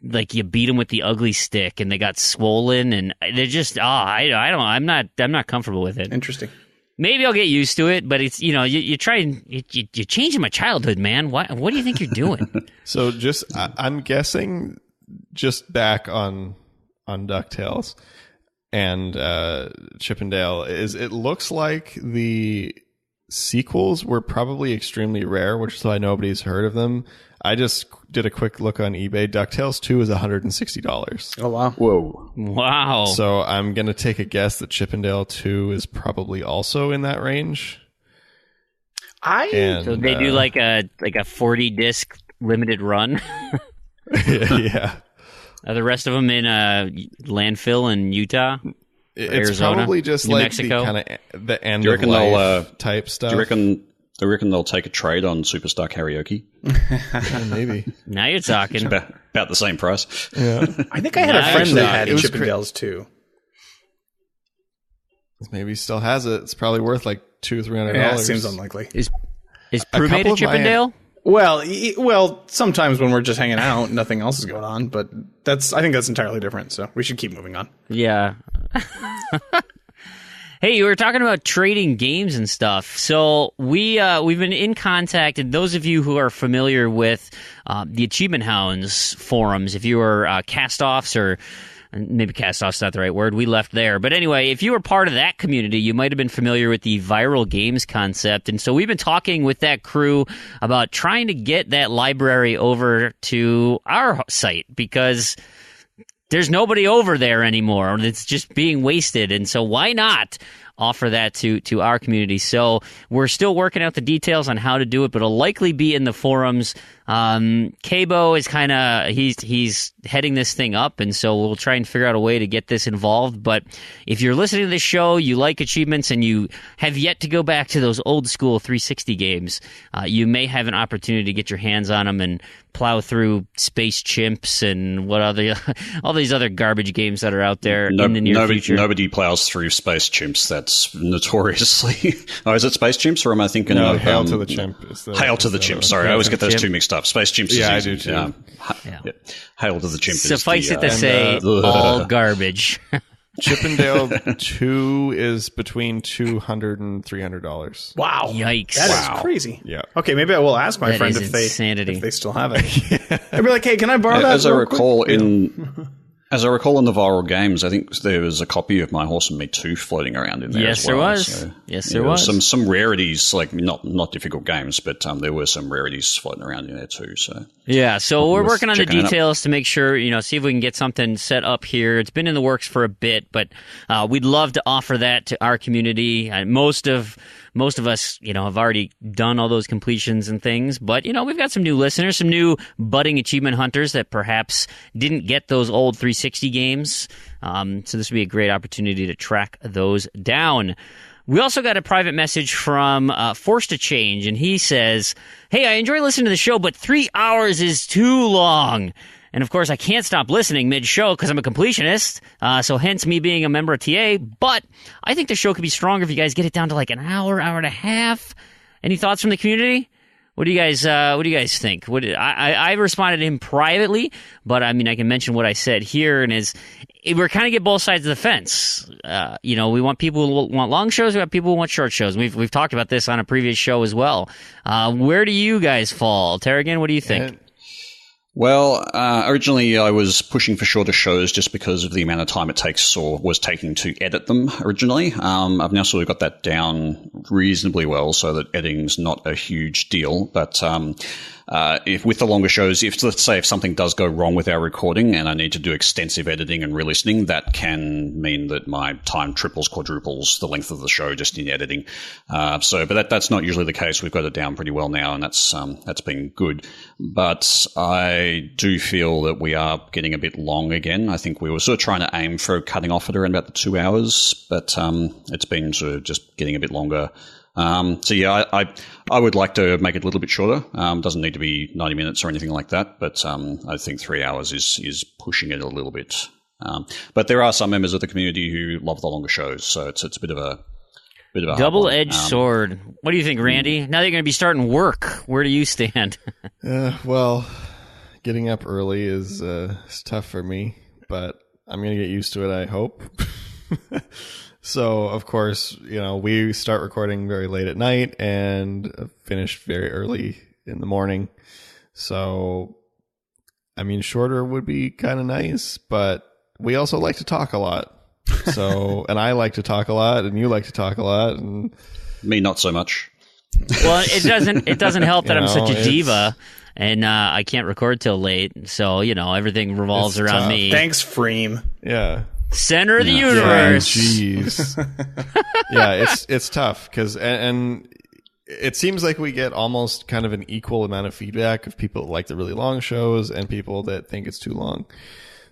you beat them with the ugly stick, and they got swollen, and they're just. I'm not comfortable with it. Interesting. Maybe I'll get used to it, but it's you try and you're changing my childhood, man. What do you think you're doing? So I'm guessing. Just back on DuckTales and Chip and Dale, it looks like the sequels were probably extremely rare, which is why nobody's heard of them. I just did a quick look on eBay. DuckTales 2 is $160. Oh, wow. Whoa. Wow. So I'm going to take a guess that Chip and Dale 2 is probably also in that range. So they do like a 40 disc limited run. Yeah. Are the rest of them in landfill in Utah? It's Arizona, probably just New like Mexico? the kind of the end Do you of reckon life type stuff. Do you reckon they'll take a trade on Superstar Karaoke? Yeah, maybe. Now you're talking. About the same price. Yeah. I think I had a friend that had Chip and Dale's too. Maybe he still has it. It's probably worth like $200-$300. Yeah, seems unlikely. Is Proulx made a Chip and Dale? Well, sometimes when we're just hanging out, nothing else is going on, but I think that's entirely different, so we should keep moving on. Yeah. Hey, you were talking about trading games and stuff. So we've been in contact, and those of you who are familiar with the Achievement Hounds forums, if you were cast-offs or maybe cast-off's not the right word. We left there. But anyway, if you were part of that community, you might have been familiar with the viral games concept. And so we've been talking with that crew about trying to get that library over to our site because there's nobody over there anymore. It's just being wasted. And so why not offer that to our community? So we're still working out the details on how to do it, but it'll likely be in the forums. Cabo is kind of he's heading this thing up, and so we'll try and figure out a way to get this involved. But if you're listening to this show, you like achievements, and you have yet to go back to those old school 360 games, you may have an opportunity to get your hands on them and plow through Space Chimps and all these other garbage games that are out there in the near future. Nobody plows through Space Chimps. That's notoriously. Oh, is it Space Chimps, or am I thinking of Hail to the Chimp? Hail to the Chimp. Sorry, I always get those two mixed up. Space Chimps. Yeah, is I do too. Hail to the Chimp. Suffice it to say, all garbage. Chip and Dale 2 is between $200 and $300. Wow. Yikes. That is crazy. Yeah. Okay, maybe I will ask my That friend is if insanity. they still have it. I'd be like, hey, can I borrow that? As I recall, in As I recall in the viral games, I think there was a copy of My Horse and Me 2 floating around in there as well. Yes, there was. Some rarities, like not difficult games, but there were some rarities floating around in there too. So yeah, so we're working on the details to make sure, see if we can get something set up here. It's been in the works for a bit, but we'd love to offer that to our community. Most of us, have already done all those completions and things, but, we've got some new listeners, some new budding achievement hunters that perhaps didn't get those old 360 games. So this would be a great opportunity to track those down. We also got a private message from Forced to Change, and he says, "Hey, I enjoy listening to the show, but 3 hours is too long. And, of course, I can't stop listening mid-show because I'm a completionist, so hence me being a member of TA. But I think the show could be stronger if you guys get it down to like an hour and a half. Any thoughts from the community? What do you guys think? I responded to him privately, but I can mention what I said here, and we're kind of get both sides of the fence. We want people who want long shows, we have people who want short shows. We've talked about this on a previous show as well. Where do you guys fall? Tarragon, what do you think? Well, originally I was pushing for shorter shows just because of the amount of time it takes or was taking to edit them originally. I've now sort of got that down reasonably well so that editing's not a huge deal. But if with the longer shows, let's say if something does go wrong with our recording and I need to do extensive editing and re-listening, that can mean that my time triples, quadruples the length of the show just in editing. But that's not usually the case. We've got it down pretty well now, and that's been good. But I do feel that we are getting a bit long again. I think we were sort of trying to aim for cutting off at around about the 2 hours, but it's been sort of just getting a bit longer. I would like to make it a little bit shorter. Doesn't need to be 90 minutes or anything like that, but I think 3 hours is pushing it a little bit. But there are some members of the community who love the longer shows, so it's a bit of a double-edged sword. What do you think, Randy? Now that you're going to be starting work, where do you stand? Well, getting up early is tough for me, but I'm going to get used to it, I hope. So, of course, we start recording very late at night and finish very early in the morning. So, shorter would be kind of nice, but we also like to talk a lot. So, and I like to talk a lot, and you like to talk a lot, and me not so much. Well, it doesn't help that I'm such a diva, and I can't record till late. So everything revolves around me. Thanks, Fream. Yeah. Center of the universe. Jeez. Yeah, it's tough because and it seems like we get almost kind of an equal amount of feedback of people that like the really long shows and people that think it's too long.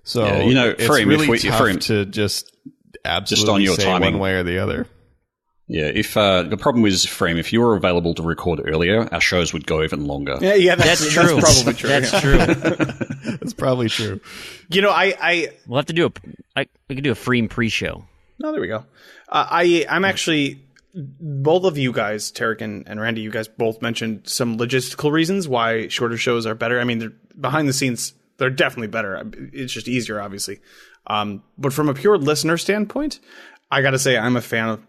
So it's Fream, really tough to just absolutely just on your say timing. One way or the other. Yeah, if the problem is, Fream, if you were available to record earlier, our shows would go even longer. Yeah, that's true. That's probably true. That's true. That's probably true. We'll have to do we could do a Fream pre-show. Oh, there we go. I'm actually, both of you guys, Tarragon and Randy, you guys both mentioned some logistical reasons why shorter shows are better. They're behind the scenes, they're definitely better. It's just easier, obviously. But from a pure listener standpoint, I gotta say, I'm a fan of,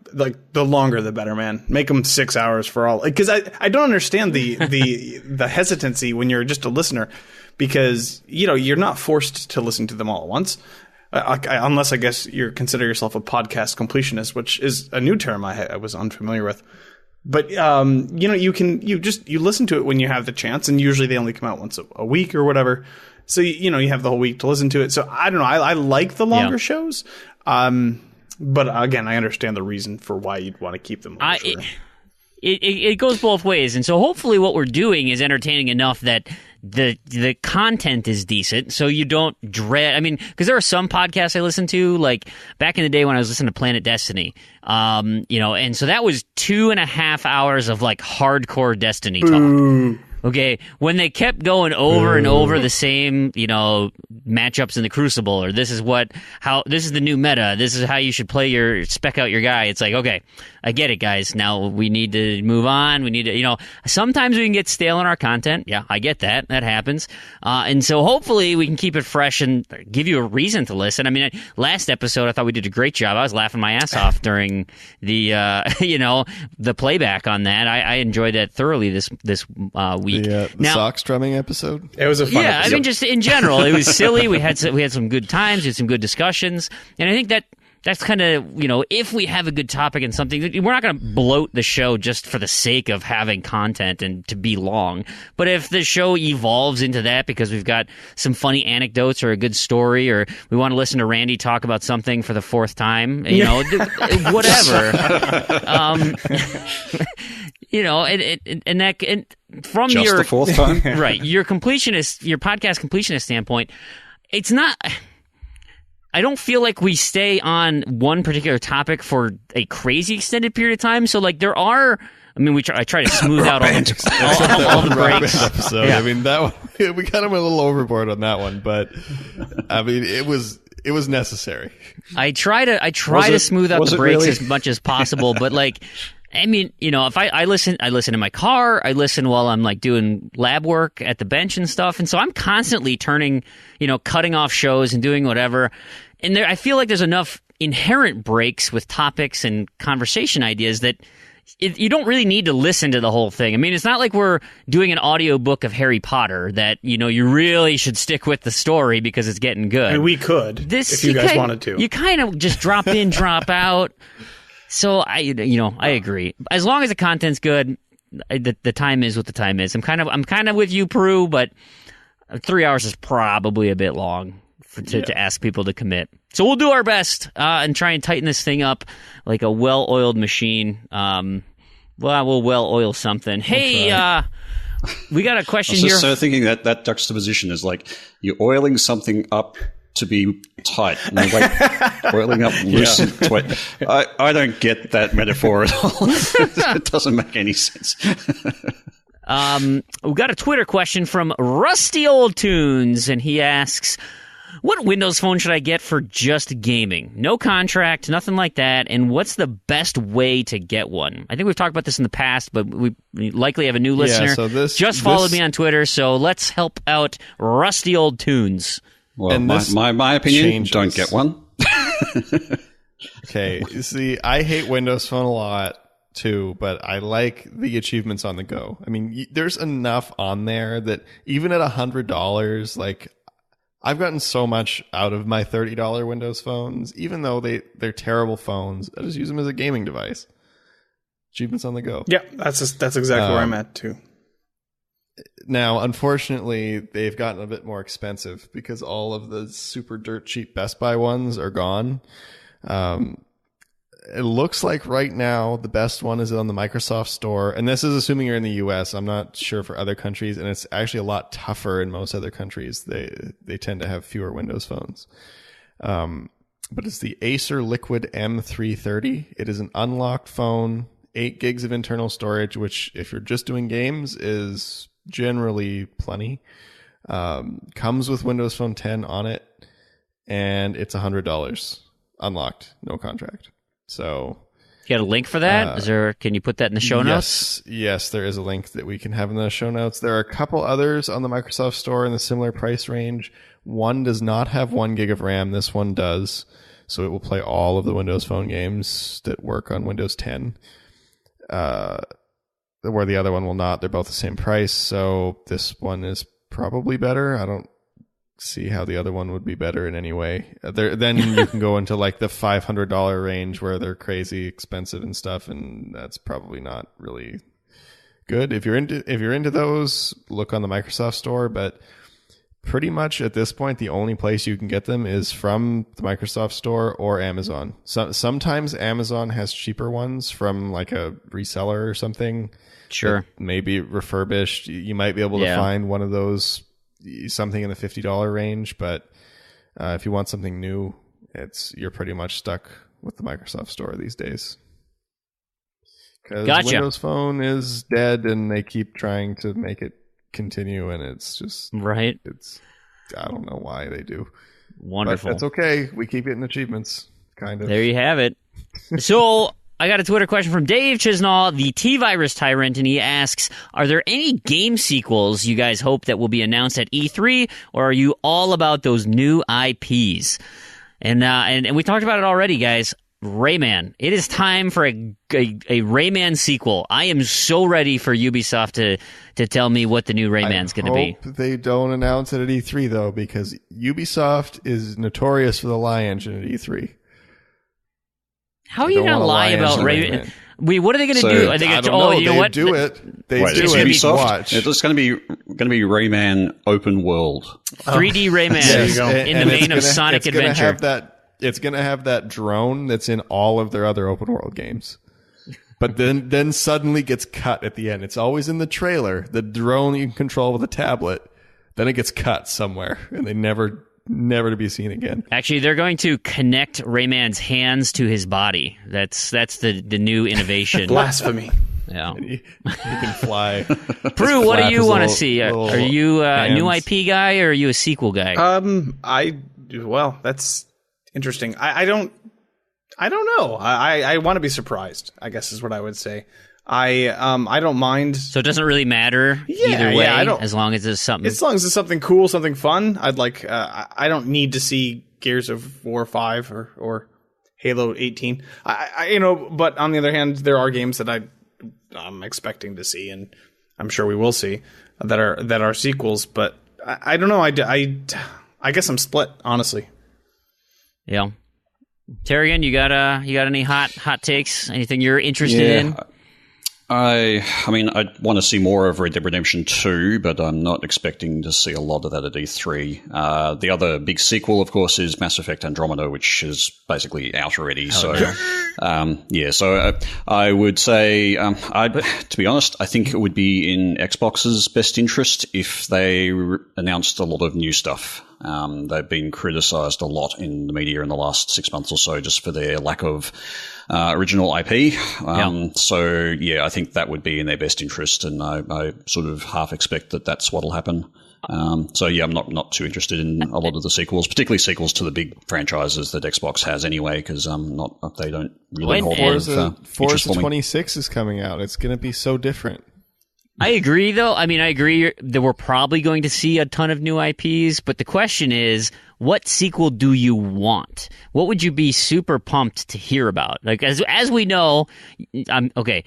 the longer the better, man. Make them 6 hours for all. Because I don't understand the hesitancy when you're just a listener, because, you're not forced to listen to them all at once. Unless, I guess, you consider yourself a podcast completionist, which is a new term I was unfamiliar with. But, you listen to it when you have the chance, and usually they only come out once a week or whatever. So, you have the whole week to listen to it. So, I don't know. I like the longer shows. But again, I understand the reason for why you'd want to keep them shorter. It goes both ways, and so hopefully what we're doing is entertaining enough that the content is decent, so you don't dread. Because there are some podcasts I listen to, like back in the day when I was listening to Planet Destiny, and so that was 2.5 hours of hardcore Destiny talk. Okay, when they kept going over and over the same, matchups in the Crucible, or this is the new meta, this is how you should spec out your guy. It's like, okay, I get it, guys. Now we need to move on. We need to, sometimes we can get stale in our content. Yeah, I get that. That happens. And so hopefully we can keep it fresh and give you a reason to listen. Last episode, I thought we did a great job. I was laughing my ass off during the, the playback on that. I enjoyed that thoroughly this week. The sock strumming episode? It was a fun episode. Just in general, it was silly. early. We had some good times. We had some good discussions, and I think that's kind of, if we have a good topic and something, we're not going to bloat the show just for the sake of having content and to be long. But if the show evolves into that because we've got some funny anecdotes or a good story, or we want to listen to Randy talk about something for the fourth time, whatever. And from just your the fourth time, right? Your podcast completionist standpoint, it's not. I don't feel like we stay on one particular topic for a crazy extended period of time. So, there are. I mean, I try to smooth out all the breaks. Episode. Yeah. I mean, that one, we kind of went a little overboard on that one, but I mean, it was necessary. I try to smooth out the breaks as much as possible, but I mean, if I listen in my car, I listen while I'm doing lab work at the bench and stuff. And so I'm constantly cutting off shows and doing whatever. And I feel like there's enough inherent breaks with topics and conversation ideas that you don't really need to listen to the whole thing. I mean, it's not like we're doing an audiobook of Harry Potter that, you really should stick with the story because it's getting good. I mean, we could, if you guys wanted to. You kind of just drop in, drop out. So I agree. As long as the content's good, the time is what the time is. I'm kind of with you, Proulx, but 3 hours is probably a bit long to ask people to commit. So we'll do our best and try and tighten this thing up like a well-oiled machine. We'll well-oil something. Hey, we got a question here. So thinking that juxtaposition is you're oiling something up to be tight. Oiling up loose and tight. I don't get that metaphor at all. It doesn't make any sense. We got a Twitter question from Rusty Old Tunes, and he asks, what Windows phone should I get for just gaming? No contract, nothing like that, and what's the best way to get one? I think we've talked about this in the past, but we likely have a new listener. So this followed me on Twitter, so let's help out Rusty Old Tunes. Well, my opinion, changes. Don't get one. Okay, see, I hate Windows Phone a lot too, but I like the achievements on the go. I mean, there's enough on there that even at $100, I've gotten so much out of my $30 Windows phones, even though they're terrible phones. I just use them as a gaming device. Achievements on the go. Yeah, that's exactly where I'm at too. Now, unfortunately, they've gotten a bit more expensive because all of the super dirt cheap Best Buy ones are gone. It looks like right now the best one is on the Microsoft Store, and this is assuming you're in the US. I'm not sure for other countries, and it's actually a lot tougher in most other countries. They tend to have fewer Windows phones. But it's the Acer Liquid M330. It is an unlocked phone, 8 gigs of internal storage, which if you're just doing games is generally plenty. Comes with Windows Phone 10 on it, and it's $100 unlocked, no contract. So you got a link for that? Can you put that in the show notes? Yes, there is a link that we can have in the show notes. There are a couple others on the Microsoft Store in the similar price range. One does not have 1 gig of RAM. This one does. So it will play all of the Windows Phone games that work on Windows 10. Where the other one will not. They're both the same price. So this one is probably better. I don't see how the other one would be better in any way. Then you can go into the $500 range where they're crazy expensive and stuff, and that's probably not really good. If you're into those, look on the Microsoft Store, but pretty much at this point the only place you can get them is from the Microsoft Store or Amazon. Sometimes Amazon has cheaper ones from a reseller or something. Sure. Maybe refurbished. You might be able to find one of those, something in the $50 range, but if you want something new, you're pretty much stuck with the Microsoft Store these days. Because Windows Phone is dead, and they keep trying to make it continue, and it's just right. I don't know why they do. Wonderful. But that's okay. We keep getting achievements, kind of. There you have it. So I got a Twitter question from Dave Chisnall, the T-Virus Tyrant, and he asks, are there any game sequels you guys hope that will be announced at E3, or are you all about those new IPs? And we talked about it already, guys. Rayman. It is time for a Rayman sequel. I am so ready for Ubisoft to tell me what the new Rayman's going to be. I hope they don't announce it at E3, though, because Ubisoft is notorious for the lie engine at E3. How are you going to lie about Rayman? What are they going to do? Are they going to? Oh, you know what? Do it. They Wait, do it. Ubisoft? Watch. It's going to be Rayman open world. 3D Rayman in the vein of Sonic Adventure. It's going to have that drone that's in all of their other open world games. But then suddenly gets cut at the end. It's always in the trailer. The drone you can control with a tablet. Then it gets cut somewhere, and they never to be seen again. Actually, they're going to connect Rayman's hands to his body. That's the new innovation. Blasphemy. Yeah. You can fly. Proulx, what do you want to see? Are you a new IP guy or are you a sequel guy? Well, that's interesting. I don't know. I want to be surprised, I guess is what I would say. I don't mind. So it doesn't really matter either way, as long as it's something. As long as it's something cool, something fun. I'd like. I don't need to see Gears of War 5 or Halo 18. But on the other hand, there are games that I'm expecting to see, and I'm sure we will see that are sequels. But I don't know. I guess I'm split, honestly. Yeah. Tarragon, you got any hot takes? Anything you're interested in? I mean, I want to see more of Red Dead Redemption 2, but I'm not expecting to see a lot of that at E3. The other big sequel, of course, is Mass Effect Andromeda, which is basically out already. So I would say, to be honest, I think it would be in Xbox's best interest if they announced a lot of new stuff. They've been criticized a lot in the media in the last 6 months or so just for their lack of original IP. So, I think that would be in their best interest, and I sort of half expect that that's what will happen. I'm not too interested in a lot of the sequels, particularly sequels to the big franchises that Xbox has anyway, because they don't really hold on. Forza 26 is coming out. It's going to be so different. I agree, though. I mean, I agree that we're probably going to see a ton of new IPs, but the question is, what sequel do you want? What would you be super pumped to hear about? Like, as we know, okay,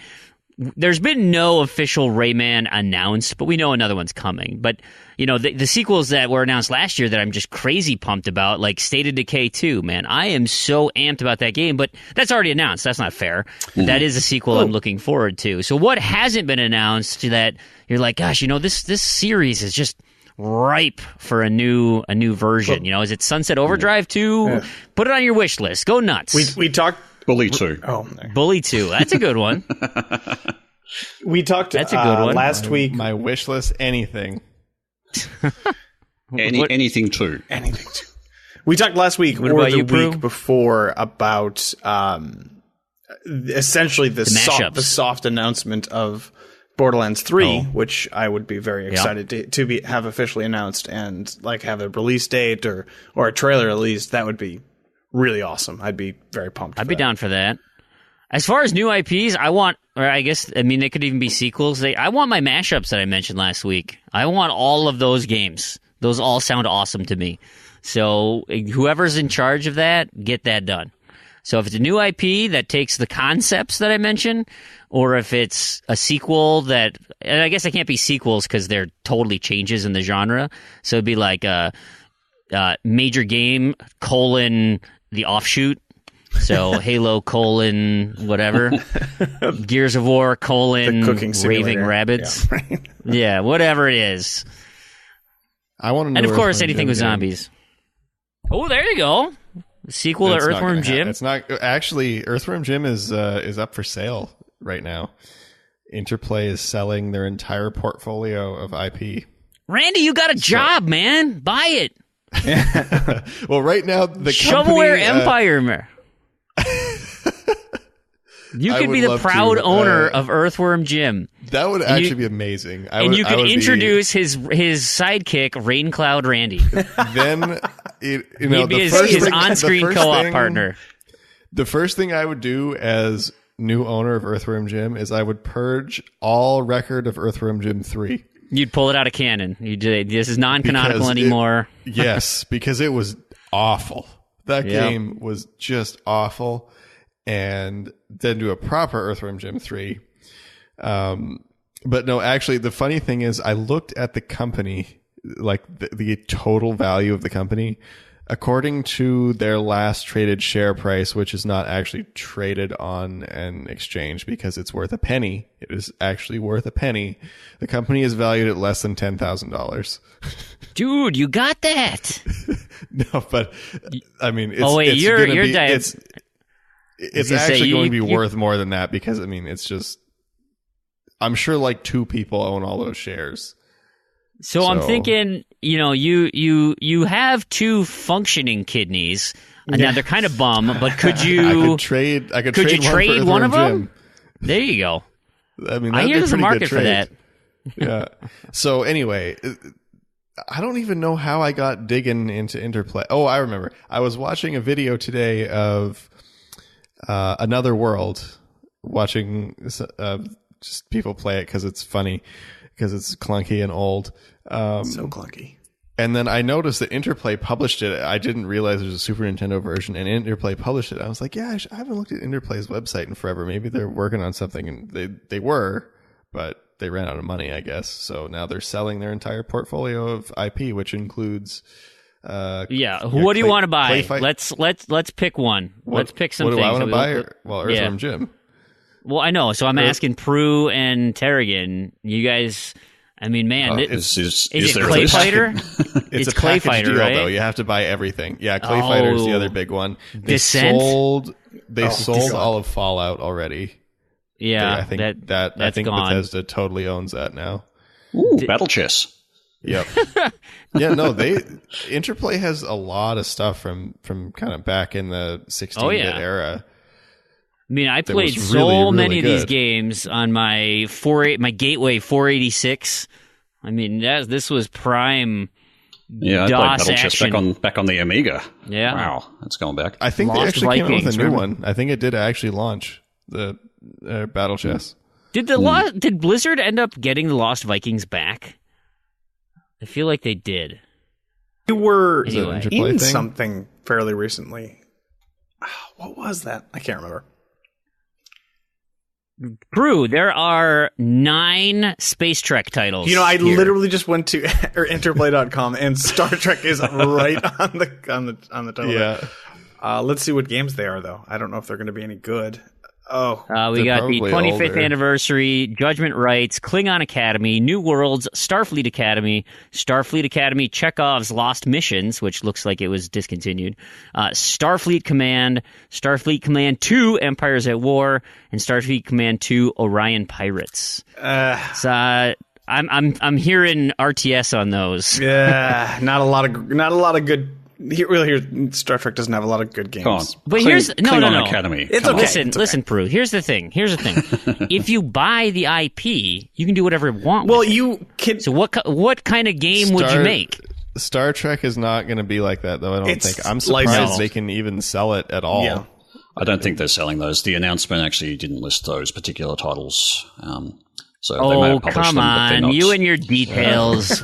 there's been no official Rayman announced, but we know another one's coming. But, the sequels that were announced last year that I'm just crazy pumped about, like State of Decay 2, man, I am so amped about that game, but that's already announced. That's not fair. That is a sequel I'm looking forward to. So what hasn't been announced that you're like, gosh, this series is just ripe for a new version? Is it Sunset Overdrive 2? Yeah. Put it on your wish list. Go nuts. We talked Bully 2. Oh, Bully 2. That's a good one. We talked That's a good one. Last week. My wish list, anything. Anything 2. Anything 2. We talked last week or the week before about essentially the soft announcement of Borderlands 3, which I would be very excited to have officially announced and have a release date or a trailer at least. That would be really awesome. I'd be very pumped. I'd be down for that. As far as new IPs, they could even be sequels. I want my mashups that I mentioned last week. I want all of those games. Those all sound awesome to me. So whoever's in charge of that, get that done. So if it's a new IP that takes the concepts that I mentioned, or if it's a sequel and I guess they can't be sequels because they're totally changes in the genre. So it'd be like a major game, the offshoot. So Halo, whatever. Gears of War, the cooking Raving Rabbids. Yeah, right. Yeah, whatever it is. I want to know. And of course, anything with zombies. Oh, there you go. Sequel to Earthworm Jim. It's not actually. Earthworm Jim is up for sale right now. Interplay is selling their entire portfolio of IP. Randy, you got a job, man. Buy it. Well, right now the Shovelware Empire. You could be the proud owner of Earthworm Jim. That would actually be amazing. You could introduce his sidekick, Raincloud Randy. Then, he'd be his on-screen co-op partner. The first thing I would do as new owner of Earthworm Jim is I would purge all record of Earthworm Jim 3. You'd pull it out of canon. This is non-canonical anymore. Yes, because it was awful. That game was just awful. and then do a proper Earthworm Jim 3. But no, actually, the funny thing is I looked at the company, like the total value of the company, according to their last traded share price, which is not actually traded on an exchange because it's worth a penny. It is actually worth a penny. The company is valued at less than $10,000. Dude, you got that. No, but I mean, it's, it's actually going to be worth more than that because I mean, it's just, I'm sure like 2 people own all those shares. So I'm thinking, you know, you have 2 functioning kidneys. And now they're kind of bum, but could you trade one of them? There you go. I mean, I hear there's a market for that. Yeah. So anyway, I don't even know how I got digging into Interplay. Oh, I remember. I was watching a video today of Another World, watching just people play it because it's funny. Because it's clunky and old. So clunky. And then I noticed that Interplay published it. I didn't realize there's a Super Nintendo version, and Interplay published it. I was like, yeah, I haven't looked at Interplay's website in forever. Maybe they're working on something. And they were, but they ran out of money, I guess. So now they're selling their entire portfolio of IP, which includes... what do you want to buy? Let's pick one. Let's pick some things. What do I want to buy? Well, Earthworm Jim. Well, I know. So I'm asking Proulx and Tarragon. You guys, I mean, man, is it Clay Fighter? It's a Clay Fighter, deal, right? Though. You have to buy everything. Yeah, Clay Fighter is the other big one. They Descent? sold all of Fallout already. Yeah, I think gone. Bethesda totally owns that now. Ooh, Battle Chess. Yep. Yeah, no, Interplay has a lot of stuff from kind of back in the 16-bit era. I mean, I played so many of these games on my Gateway 486. I mean, this was prime. Yeah, I DOS played Battle Chess action. back on the Amiga. Yeah, wow, that's going back. I think Lost they actually came out Vikings, with a new one. I think it did actually launch the Battle Chess. Did Blizzard end up getting the Lost Vikings back? I feel like they did. We were Anyway. in something fairly recently. What was that? I can't remember. Proulx, there are 9 Space Trek titles. You know, I here. literally just went to interplay.com and Star Trek is right on the title. Yeah. Let's see what games they are, though. I don't know if they're going to be any good. We got the 25th anniversary, Judgment Rights, Klingon Academy, New Worlds, Starfleet Academy, Chekhov's Lost Missions, which looks like it was discontinued, Starfleet Command 2, Empires at War, and Starfleet Command 2, Orion Pirates. I'm hearing RTS on those. Yeah, not a lot of good. Here, Star Trek doesn't have a lot of good games. Come on. But Klingon Academy. It's okay. Listen, Proulx. Here's the thing. If you buy the IP, you can do whatever you want. Well, with it. you can. So what kind of game would you make? Star Trek is not going to be like that, though. I don't think. I'm surprised they can even sell it at all. Yeah. I don't think they're selling those. The announcement actually didn't list those particular titles. So they may have published come them, but they're on, not. you and your details.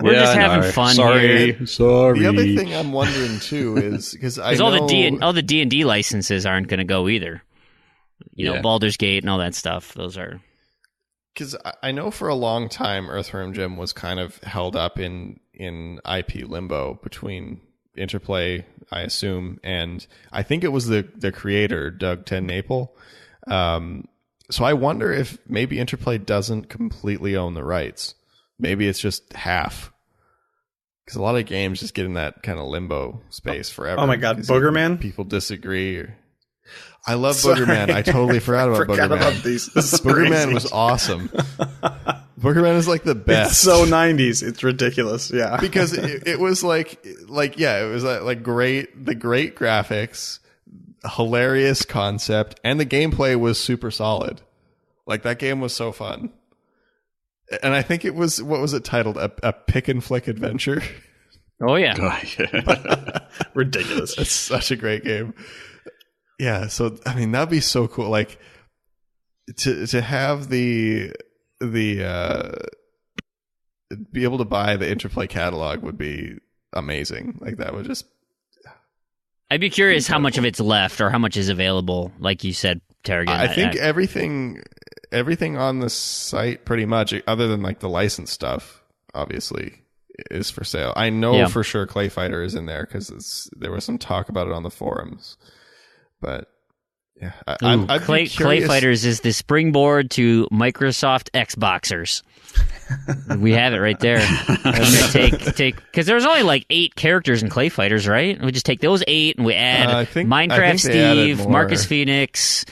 We're just having fun here. Sorry. The other thing I'm wondering too is because all the D&D licenses aren't going to go either. You know, Baldur's Gate and all that stuff. Those are because I know for a long time Earthworm Jim was kind of held up in IP limbo between Interplay, I assume, and I think it was the creator Doug TenNapel. So I wonder if maybe Interplay doesn't completely own the rights. Maybe it's just half. Because a lot of games just get in that kind of limbo space forever. Oh my God, Boogerman? People disagree. I love Boogerman. I totally forgot about Boogerman. About these. Boogerman was awesome. Boogerman is like the best. It's so 90s. It's ridiculous. Yeah. Because it was it was like great graphics, hilarious concept, and the gameplay was super solid. Like that game was so fun. And I think it was, what was it titled? A pick and flick adventure. Oh yeah. Ridiculous. It's such a great game. Yeah, so I mean that'd be so cool. Like to have the be able to buy the Interplay catalog would be amazing. Like that would just I'd be curious how much of it's left or how much is available, like you said, Tarragon. I think everything on the site, pretty much, other than like the licensed stuff, obviously, is for sale. I know for sure Clay Fighter is in there because there was some talk about it on the forums. But yeah, Clay Fighters is the springboard to Microsoft Xboxers. We have it right there. Take because there's only like 8 characters in Clay Fighters, right? We just take those 8 and we add Minecraft Steve, Marcus Phoenix.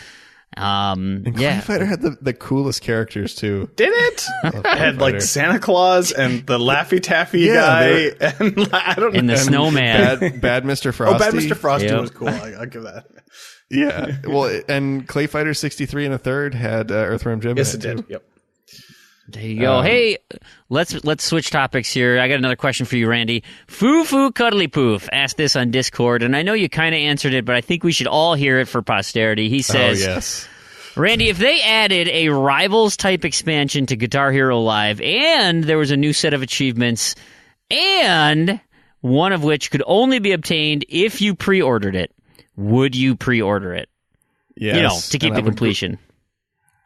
Clay Fighter had the coolest characters too. Did it? It had like Santa Claus and the Laffy Taffy guy, and I don't know, and the snowman, Bad Mr. Frosty. Oh, Bad Mr. Frosty was cool. I'll give that. Yeah, well, and Clay Fighter 63 and a third had Earthworm Jim. Yes, it did. Yep. There you go. Hey, let's switch topics here. I got another question for you, Randy. Foo Cuddly Poof asked this on Discord, and I know you kind of answered it, but I think we should all hear it for posterity. He says, yes. Randy, if they added a Rivals-type expansion to Guitar Hero Live, and there was a new set of achievements, and one of which could only be obtained if you pre-ordered it, would you pre-order it? Yes. To keep the completion.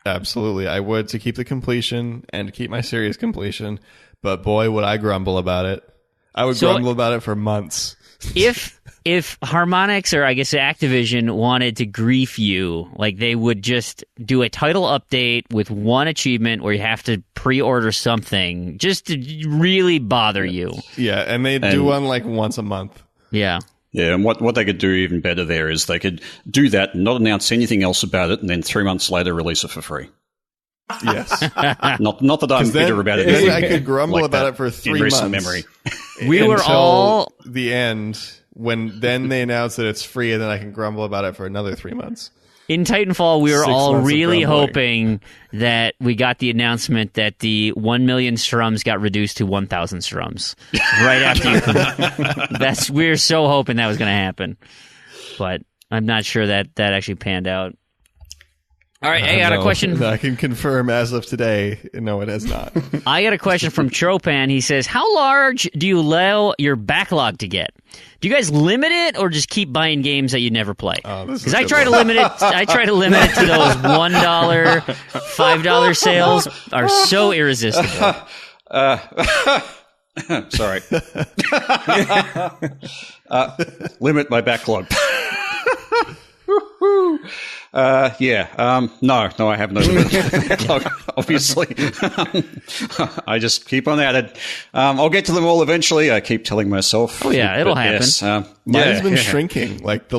Absolutely, I would, to keep the completion and to keep my serious completion. But boy, would I grumble about it. I would grumble about it for months. If Harmonix, or I guess Activision, wanted to grief you, like they would just do a title update with one achievement where you have to pre-order something just to really bother you. Yeah, and they do one like once a month. Yeah. Yeah, and what they could do even better there is they could do that, not announce anything else about it, and then 3 months later release it for free. Yes. Not that I'm bitter about it. Then I could grumble like about it for 3 months. In recent memory. We were all the end, when then they announce that it's free, and then I can grumble about it for another 3 months. In Titanfall, we were 6 all months of really grumbling. hoping that we got the announcement that the 1 million strums got reduced to 1,000 strums right after we were so hoping that was going to happen. But I'm not sure that actually panned out. All right, I got a question. I can confirm as of today, no, it has not. I got a question from Tropan. He says, how large do you allow your backlog to get? Do you guys limit it or just keep buying games that you never play? Because I try to limit it. I try to limit it to those $1, $5 sales are so irresistible. Sorry. Limit my backlog. No, I have no backlog, obviously. I just keep on at it. I'll get to them all eventually, I keep telling myself. Oh, yeah, it'll happen. Yes, Mine's been shrinking. Like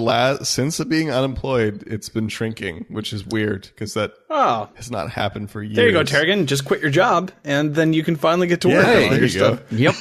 since being unemployed, it's been shrinking, which is weird because that has not happened for years. There you go, Tarragon. Just quit your job, and then you can finally get to work on all your stuff. Yep.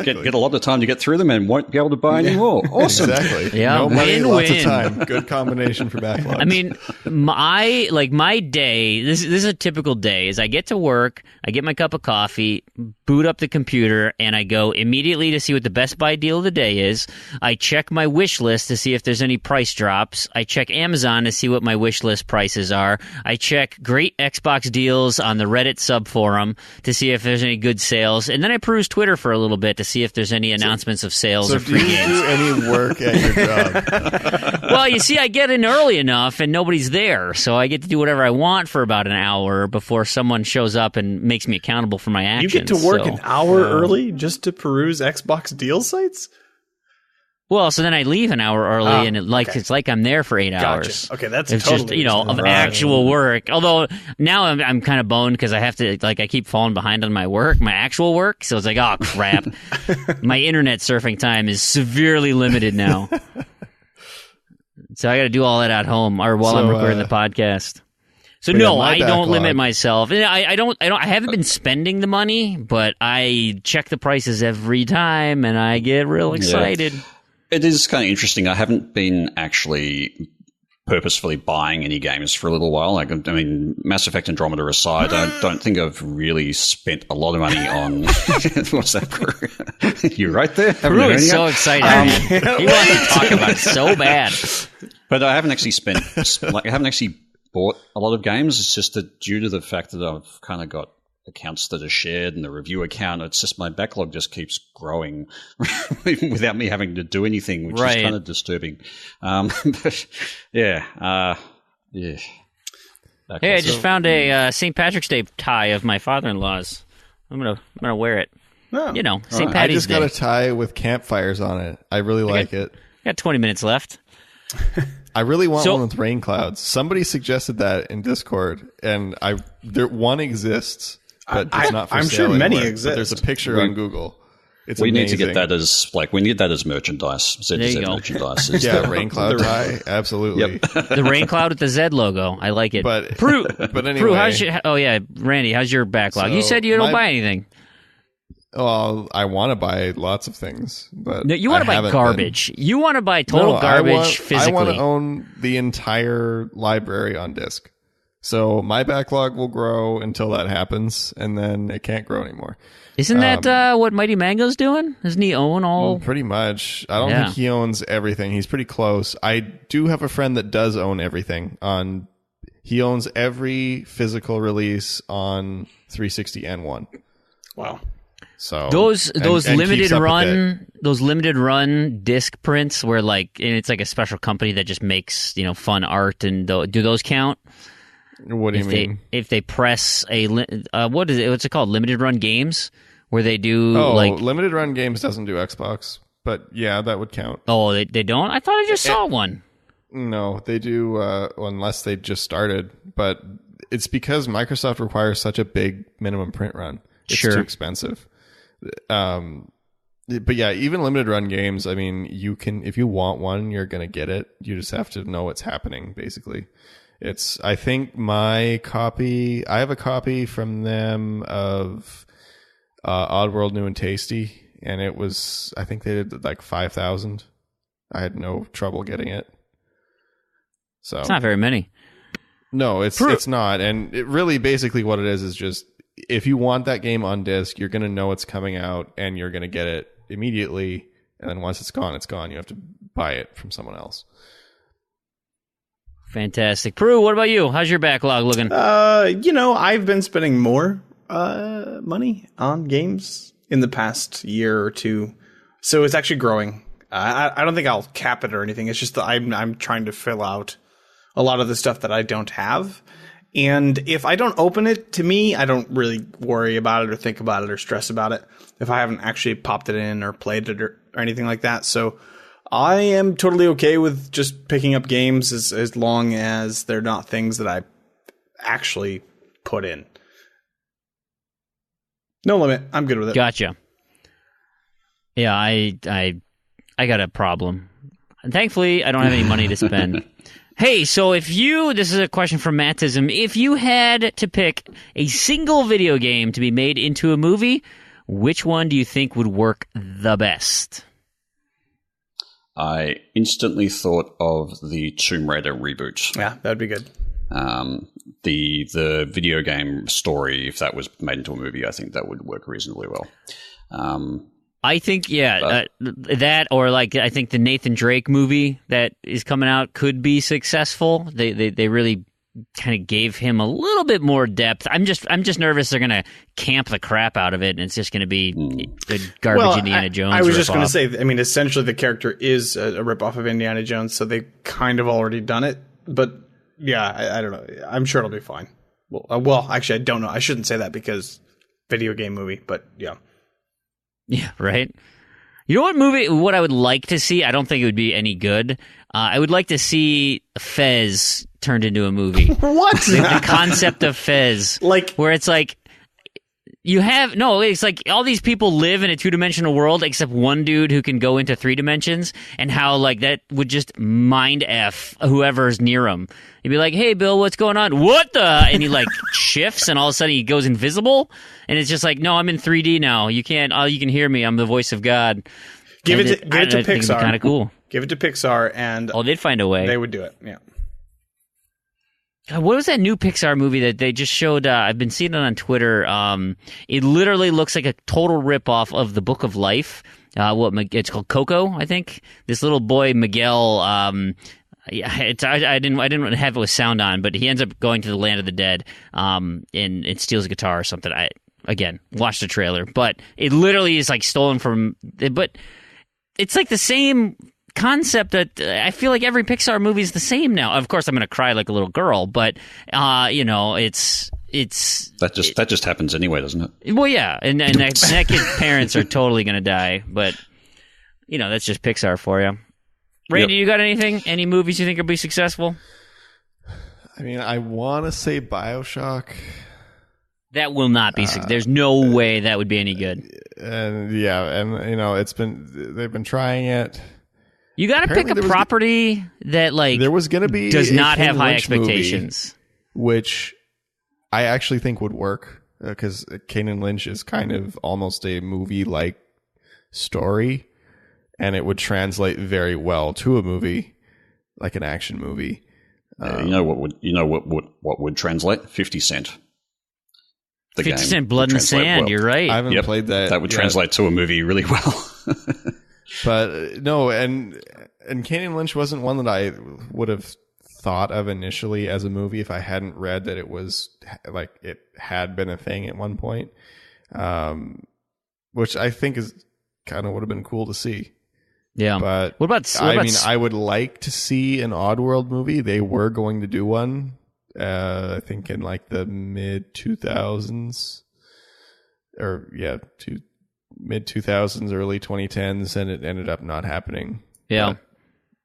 get a lot of time to get through them and won't be able to buy any more. Awesome. Exactly. Yeah, no money, lots of win-win. time. Good combination for backlogs. I mean, my day, this is a typical day, is I get to work, I get my cup of coffee, boot up the computer, and I go immediately to see what the Best Buy deal of the day is. I check my wish list to see if there's any price drops. I check Amazon to see what my wish list prices are. I check great Xbox deals on the Reddit subforum to see if there's any good sales. And then I peruse Twitter for a little bit to see if there's any announcements of sales or free games. Do you do any work at your job? Well, you see, I get in early enough and nobody's there, so I get to do whatever I want for about an hour before someone shows up and makes me accountable for my actions. You get to work an hour early just to peruse Xbox deal sites? Well, so then I leave an hour early, and it's like I'm there for 8 hours. Okay, that's it's totally just of actual work. Although now I'm kind of boned because I have to I keep falling behind on my actual work. So it's like, oh crap, my internet surfing time is severely limited now. So I got to do all that at home or while I'm recording the podcast. So no, I don't limit myself. I haven't been spending the money, but I check the prices every time, and I get real excited. Yeah. It is kind of interesting. I haven't been actually purposefully buying any games for a little while. I mean, Mass Effect Andromeda aside, I don't think I've really spent a lot of money on. What's that, Proulx? You right there? Proulx is so excited. He wants to talk about it so bad. But I haven't actually I haven't actually bought a lot of games. It's just that due to the fact that I've kind of got accounts that are shared and the review account. It's just my backlog just keeps growing without me having to do anything, which is kind of disturbing. But yeah. Hey, I just found a St. Patrick's Day tie of my father-in-law's. I'm gonna wear it. Oh. You know, St. Patty's Day. I just got a tie with campfires on it. I really like it. Got 20 minutes left. I really want one with rain clouds. Somebody suggested that in Discord, and one exists, but it's not for sale. I'm sure many exist. But there's a picture on Google. It's we amazing. need to get that as merchandise. ZZ merchandise. Yeah, rain cloud tie, absolutely. Yep. The rain cloud with the Z logo. I like it. But anyway, Randy, how's your backlog? So you said you don't buy anything. Well, I want to buy lots of things, but no, you want to buy garbage. You want to buy total garbage physically. I want to own the entire library on disc. So my backlog will grow until that happens, and then it can't grow anymore. Isn't that what Mighty Mango's doing? Doesn't he own all? Well, pretty much. I don't think he owns everything. He's pretty close. I do have a friend that does own everything. He owns every physical release on 360 N1. Wow. So those limited run disc prints where and it's like a special company that just makes fun art, and do those count? What do you mean? If they press what's it called? Limited run games where they do limited run games doesn't do Xbox, but yeah, that would count. Oh, they don't? I thought I just saw one. No, they do unless they just started, but it's because Microsoft requires such a big minimum print run. It's too expensive. But yeah, even limited run games, I mean, you can, if you want one, you're going to get it. You just have to know what's happening, basically. I think I have a copy from them of Oddworld New and Tasty, and I think they did like 5,000. I had no trouble getting it. So it's not very many. No, it's not. And it really, basically what it is just, if you want that game on disc, you're going to know it's coming out, and you're going to get it immediately. And then once it's gone, it's gone. You have to buy it from someone else. Fantastic. Proulx, what about you? How's your backlog looking? I've been spending more money on games in the past year or two, so it's actually growing. I don't think I'll cap it or anything. It's just that I'm trying to fill out a lot of the stuff that I don't have. And if I don't open it, to me, I don't really worry about it or think about it or stress about it if I haven't actually popped it in or played it or anything like that. So I am totally okay with just picking up games as long as they're not things that I actually put in. No limit. I'm good with it. Gotcha. Yeah, I got a problem. And thankfully, I don't have any money to spend. Hey, so this is a question from Mattism. If you had to pick a single video game to be made into a movie, which one do you think would work the best? I instantly thought of the Tomb Raider reboot. Yeah, that'd be good. The video game story, if that was made into a movie, I think that would work reasonably well. I think, that or I think the Nathan Drake movie that is coming out could be successful. They really kind of gave him a little bit more depth. I'm just nervous they're going to camp the crap out of it, and it's just going to be the garbage Indiana Jones. I was just going to say, I mean, essentially the character is a ripoff of Indiana Jones, so they've kind of already done it. But yeah, I don't know. I'm sure it'll be fine. Well, actually, I don't know. I shouldn't say that because video game movie, but yeah. Yeah, right. You know what I would like to see? I don't think it would be any good. I would like to see Fez turned into a movie. What? The concept of Fez. Where it's like, it's like all these people live in a two-dimensional world except one dude who can go into 3 dimensions, and how that would just mind F whoever's near him. He'd be like, "Hey, Bill, what's going on?" "What the?" And he shifts, and all of a sudden he goes invisible, and it's just like, "No, I'm in 3D now. You can't. You can hear me. I'm the voice of God." Give it to Pixar. Kind of cool. Give it to Pixar, and they'd find a way. They would do it. Yeah. God, what was that new Pixar movie that they just showed? I've been seeing it on Twitter. It literally looks like a total ripoff of The Book of Life. It's called Coco, I think. This little boy Miguel. I didn't have it with sound on, but he ends up going to the land of the dead, and steals a guitar or something. I again watched the trailer, but it literally is like stolen from. But it's like the same concept that I feel like every Pixar movie is the same now. Of course, I'm going to cry like a little girl, but it's that just happens anyway, doesn't it? Well, yeah, and that kid's parents are totally going to die, but that's just Pixar for you. Randy, you got anything? Any movies you think will be successful? I mean, I want to say BioShock. That will not be. There's no way that would be any good. And they've been trying it. You got to pick a property that there was going to be does not have high expectations, which I actually think would work because Kane and Lynch is kind of almost a movie-like story, and it would translate very well to a movie, like an action movie. What would translate? 50 Cent. 50 Cent Blood in the Sand. Well. You're right. I haven't played that. That would translate to a movie really well. But no, and Kane and Lynch wasn't one that I would have thought of initially as a movie if I hadn't read that it was like it had been a thing at one point, which I think is kind of would have been cool to see. Yeah, but I would like to see an Oddworld movie. They were going to do one, I think in like the mid 2000s, mid 2000s, early 2010s, and it ended up not happening. Yeah.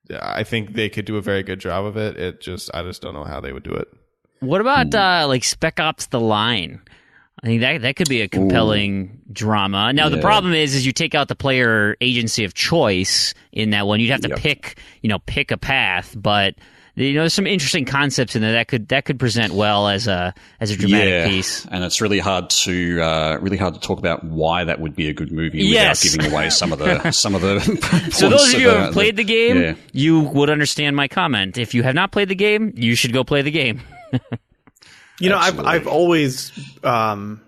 But I think they could do a very good job of it. I just don't know how they would do it. What about like Spec Ops: The Line? I think that could be a compelling drama. Now the problem is you take out the player agency of choice in that one. You'd have to pick a path, but there's some interesting concepts in there that could present well as a dramatic piece. And it's really hard to talk about why that would be a good movie without giving away some of the. So those of you who have played the game, you would understand my comment. If you have not played the game, you should go play the game. I've always I'm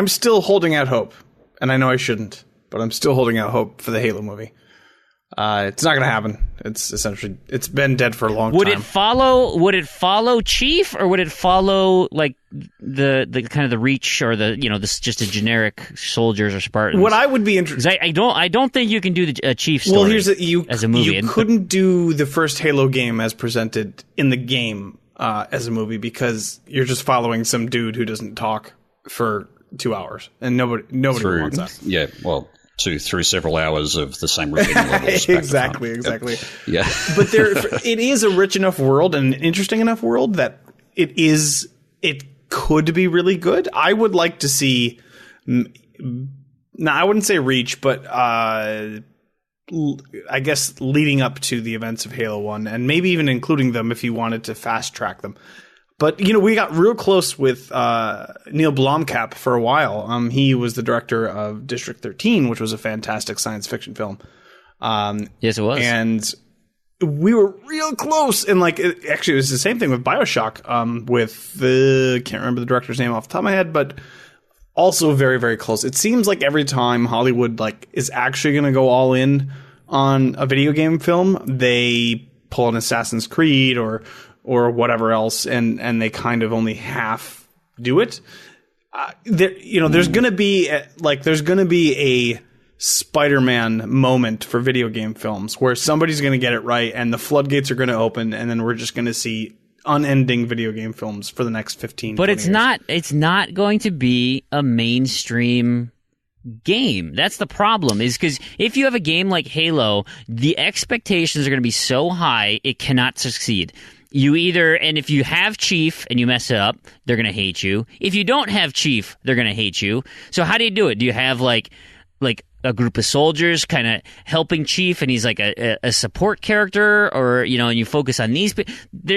still holding out hope, and I know I shouldn't, but I'm still holding out hope for the Halo movie. It's not going to happen. It's been dead for a long time. Would it follow Chief, or would it follow like the kind of the Reach, or this just a generic soldiers or Spartans? What I would be interested, I don't think you can do the Chief story. Well, as a movie. You couldn't do the first Halo game as presented in the game as a movie because you're just following some dude who doesn't talk for 2 hours, and nobody wants that. Yeah, well. Through several hours of the same routine levels. Exactly. Yeah. But it is a rich enough world and an interesting enough world that it could be really good. I would like to see, I wouldn't say Reach, but I guess leading up to the events of Halo 1, and maybe even including them if you wanted to fast track them. But, we got real close with Neil Blomkamp for a while. He was the director of District 13, which was a fantastic science fiction film. Yes, it was. And we were real close. And, actually, it was the same thing with BioShock can't remember the director's name off the top of my head, but also very, very close. It seems like every time Hollywood, is actually going to go all in on a video game film, they pull an Assassin's Creed or whatever else, and they kind of only half do it. There's going to be a Spider-Man moment for video game films where somebody's going to get it right, and the floodgates are going to open, and then we're just going to see unending video game films for the next 15. But it's years. It's not going to be a mainstream game. That's the problem, is because if you have a game like Halo, the expectations are going to be so high it cannot succeed. And if you have Chief and you mess it up, they're going to hate you. If you don't have Chief, they're going to hate you. So how do you do it? Do you have like a group of soldiers kind of helping Chief, and he's like a support character, or and you focus on these?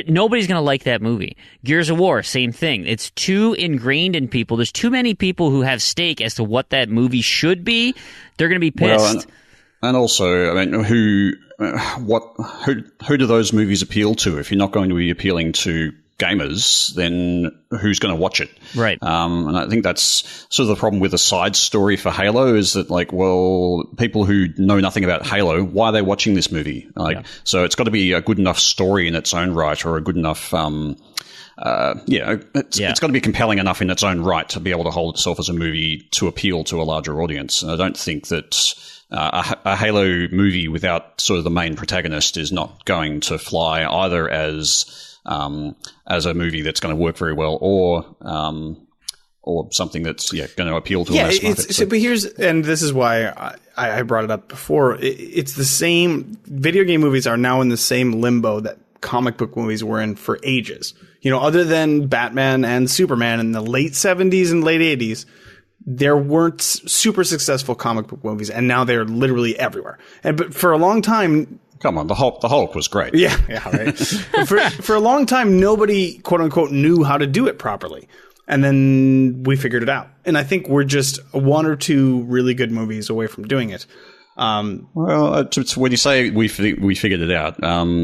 Nobody's going to like that movie. Gears of War, same thing. It's too ingrained in people. There's too many people who have stake as to what that movie should be. They're going to be pissed. And also, I mean, who do those movies appeal to if you're not going to be appealing to gamers, then who's going to watch it? Right. And I think that's sort of the problem with a side story for Halo is that, like, well, people who know nothing about Halo, why are they watching this movie? Like, so it's got to be a good enough story in its own right, or a good enough, it's got to be compelling enough in its own right to be able to hold itself as a movie to appeal to a larger audience. And I don't think that a Halo movie without sort of the main protagonist is not going to fly either as a movie that's going to work very well, or something that's going to appeal to a mass market. But and this is why I brought it up before. It's the same. Video game movies are now in the same limbo that comic book movies were in for ages. You know, other than Batman and Superman in the late 70s and late 80s, there weren't super successful comic book movies, and now they're literally everywhere. But for a long time, come on, the Hulk was great. Yeah, right. for a long time, nobody, quote unquote, knew how to do it properly. And then we figured it out. And I think we're just one or two really good movies away from doing it. When you say we figured it out,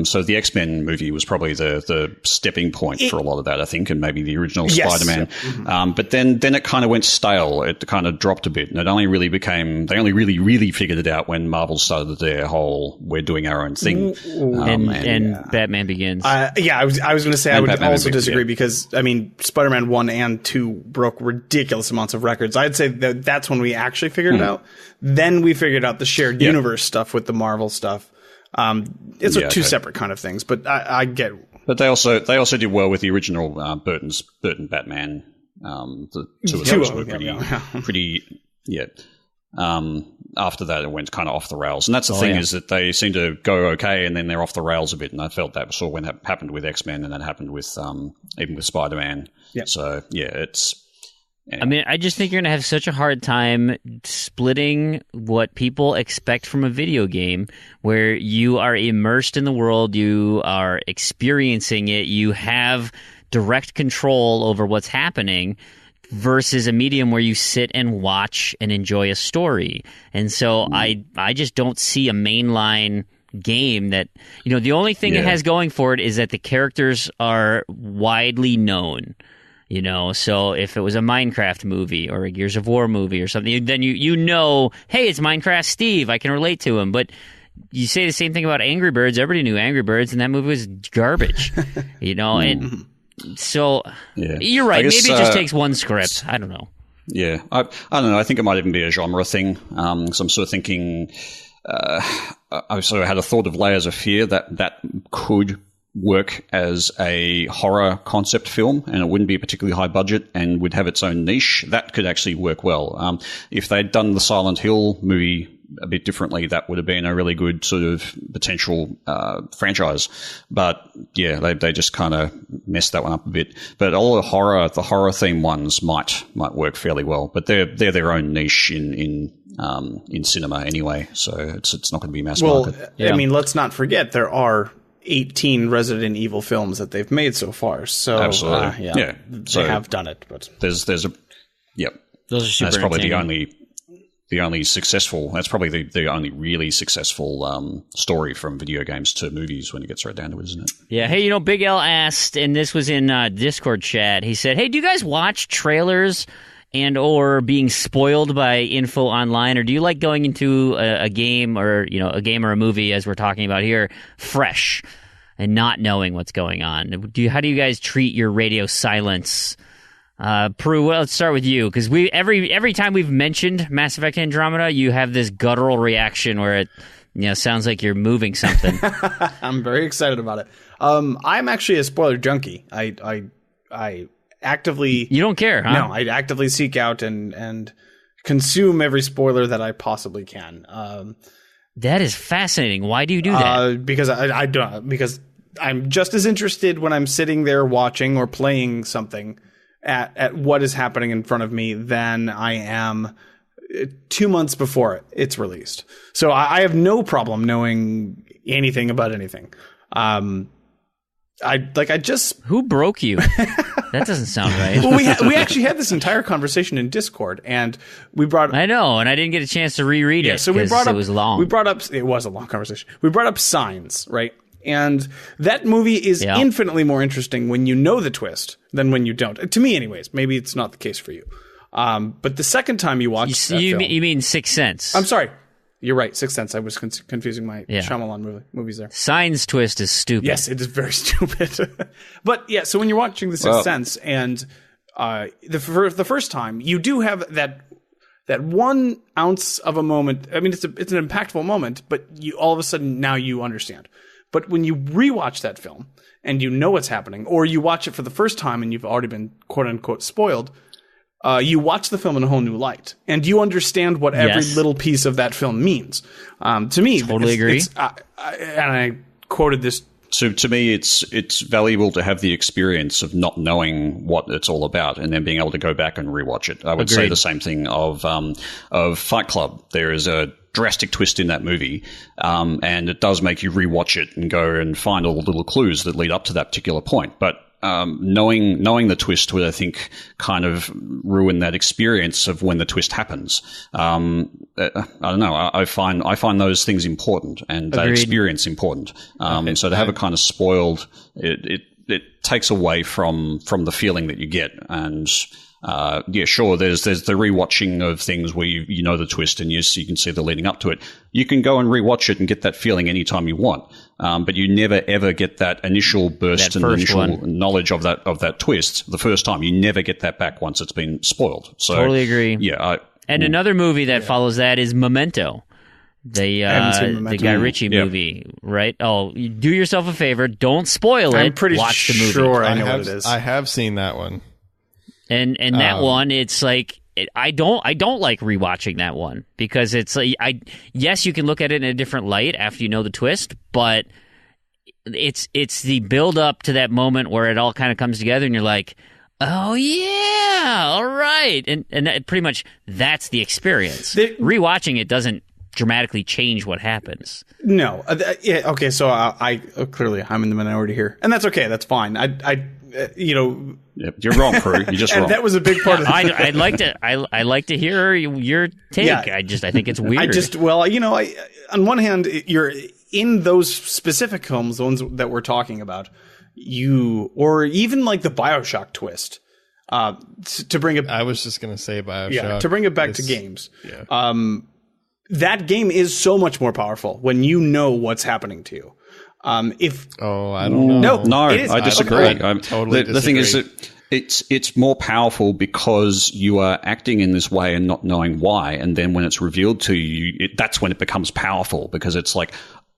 so the X-Men movie was probably the stepping point for a lot of that, I think, and maybe the original Spider-Man. Yeah. Mm-hmm. But then it kind of went stale. It kind of dropped a bit, and it only really they only really figured it out when Marvel started their whole "we're doing our own thing" and Batman Begins. I was going to say I would Batman also disagree because I mean Spider-Man 1 and 2 broke ridiculous amounts of records. I'd say that's when we actually figured it out. Then we figured out the shared universe stuff with the Marvel stuff. It's two separate kind of things, but I get. But they also did well with the original Burton Batman. The two of those were pretty. After that, it went kind of off the rails, and that's the thing is that they seem to go okay, and then they're off the rails a bit. And I felt that sort of when that happened with X-Men, and that happened with even with Spider-Man. Yep. So it's. Anyway. I mean, I just think you're going to have such a hard time splitting what people expect from a video game where you are immersed in the world, you are experiencing it, you have direct control over what's happening versus a medium where you sit and watch and enjoy a story. And so I just don't see a mainline game that, the only thing it has going for it is that the characters are widely known. So if it was a Minecraft movie or a Gears of War movie or something, then hey, it's Minecraft Steve. I can relate to him. But you say the same thing about Angry Birds. Everybody knew Angry Birds, and that movie was garbage. And so you're right. Maybe it just takes one script. I don't know. Yeah, I don't know. I think it might even be a genre thing. So I'm sort of thinking. I sort of had a thought of Layers of Fear that could work as a horror concept film, and it wouldn't be a particularly high budget and would have its own niche. That could actually work well. If they'd done the Silent Hill movie a bit differently, that would have been a really good sort of potential franchise. But they just kind of messed that one up a bit. But all the horror theme ones might work fairly well. But they're their own niche in cinema anyway, so it's not going to be mass market. I mean, let's not forget there are 18 Resident Evil films that they've made so far. So absolutely, they have done it. But there's a those are super. That's probably the only successful. That's probably the only really successful story from video games to movies when it gets right down to it, isn't it? Yeah. Hey, Big L asked, and this was in Discord chat. He said, "Hey, do you guys watch trailers and or being spoiled by info online, or do you like going into a game or a game or a movie, as we're talking about here, fresh and not knowing what's going on? How do you guys treat your radio silence?" Proulx, well, let's start with you, because every time we've mentioned Mass Effect Andromeda, you have this guttural reaction where it sounds like you're moving something. I'm very excited about it. I'm actually a spoiler junkie. I actively... You don't care, huh? No, I actively seek out and consume every spoiler that I possibly can. That is fascinating. Why do you do that? Because because I'm just as interested when I'm sitting there watching or playing something at what is happening in front of me than I am 2 months before it's released. So I have no problem knowing anything about anything. Who broke you? That doesn't sound right. Well, we actually had this entire conversation in Discord, and we brought. I know, and I didn't get a chance to reread it. So we brought up. It was long. It was a long conversation. We brought up signs, right? And that movie is infinitely more interesting when you know the twist than when you don't. To me, anyways. Maybe it's not the case for you. But the second time you watch that film... You mean Sixth Sense. I'm sorry. You're right, Sixth Sense. I was confusing my Shyamalan movies there. Sign's twist is stupid. Yes, it is very stupid. But yeah, so when you're watching The Sixth Sense and the first time, you do have that 1 ounce of a moment. I mean, it's an impactful moment, but you all of a sudden now you understand. But when you rewatch that film and you know what's happening, or you watch it for the first time and you've already been quote unquote spoiled, you watch the film in a whole new light, and you understand what every little piece of that film means. To me, totally agree. And I quoted this. So to me, it's valuable to have the experience of not knowing what it's all about and then being able to go back and rewatch it. I would say the same thing of Fight Club. There is a drastic twist in that movie, and it does make you rewatch it and go and find all the little clues that lead up to that particular point. But knowing the twist would, I think, kind of ruin that experience of when the twist happens. I don't know. I find those things important and that experience important. So to have it kind of spoiled, it takes away from the feeling that you get. And sure, there's the rewatching of things where you know the twist and you can see the leading up to it. You can go and rewatch it and get that feeling anytime you want. But you never ever get that initial burst and initial knowledge of that twist the first time. You never get that back once it's been spoiled. So totally agree. Yeah. Another movie that follows that is Memento. The Guy Ritchie movie, right? Oh, you do yourself a favor. Don't spoil it. I'm pretty watch the movie. Sure I know what it is. I have seen that one. And that one, it's like I don't like rewatching that one because it's like yes, you can look at it in a different light after you know the twist, but it's the build up to that moment where it all kind of comes together, and you're like, oh yeah, all right, and that, pretty much that's the experience. Rewatching it doesn't dramatically change what happens. No, okay, so I clearly I'm in the minority here, and that's okay, that's fine. You're wrong, Proulx. You're just wrong. That was a big part of it. I'd like to hear your take. Yeah. I think it's weird. On one hand, you're in those specific films, the ones that we're talking about, or even like the BioShock twist. To bring it, I was just going to say BioShock. Yeah, to bring it back to games. Yeah. That game is so much more powerful when you know what's happening to you. I don't know. No, I disagree. I totally the thing is that it's more powerful because you are acting in this way and not knowing why, and then when it's revealed to you, that's when it becomes powerful because it's like,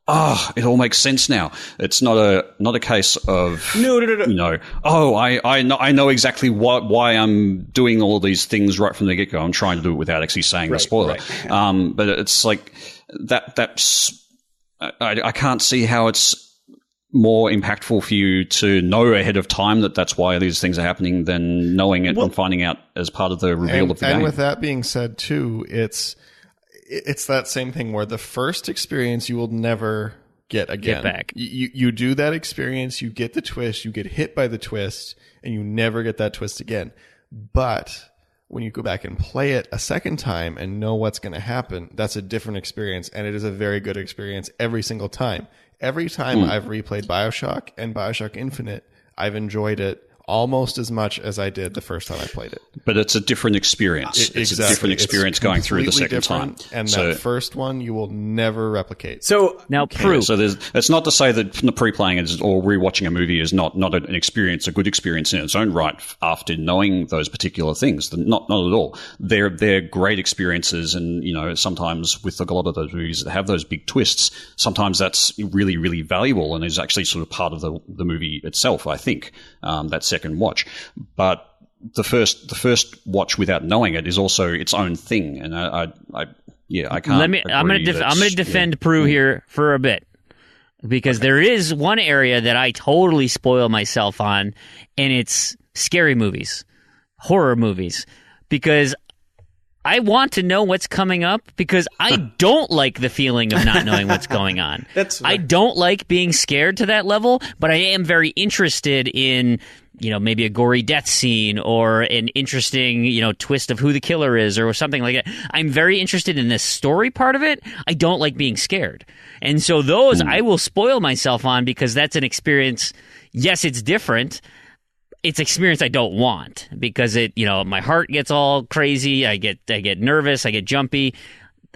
it all makes sense now. It's not a case of no. I know exactly why I'm doing all these things right from the get go. I'm trying to do it without actually saying the spoiler. Right. But it's like that's. I can't see how it's more impactful for you to know ahead of time that that's why these things are happening than knowing it and finding out as part of the reveal of the game. And with that being said, too, it's that same thing where the first experience you will never get again. Get back. You do that experience, you get the twist, you get hit by the twist, and you never get that twist again. But when you go back and play it a second time and know what's going to happen, that's a different experience, and it is a very good experience every single time. Every time I've replayed BioShock and BioShock Infinite, I've enjoyed it almost as much as I did the first time I played it. But it's a different experience. It's a different experience going through the second time. And that first one you will never replicate. So now, Proulx. So it's not to say that pre-playing or rewatching a movie is not an experience, a good experience in its own right after knowing those particular things. Not at all. They're great experiences, and sometimes with a lot of those movies that have those big twists, sometimes that's really, really valuable and is actually sort of part of the movie itself. I think that second watch, but the first watch without knowing it is also its own thing, and I can't. I'm going to defend Proulx here for a bit because there is one area that I totally spoil myself on, and it's scary movies, horror movies, because I want to know what's coming up because I don't like the feeling of not knowing what's going on. I don't like being scared to that level, but I am very interested in, maybe a gory death scene or an interesting, twist of who the killer is or something like that. I'm very interested in the story part of it. I don't like being scared. And so those I will spoil myself on because that's an experience. Yes, it's different. It's experience I don't want because my heart gets all crazy. I get nervous. I get jumpy.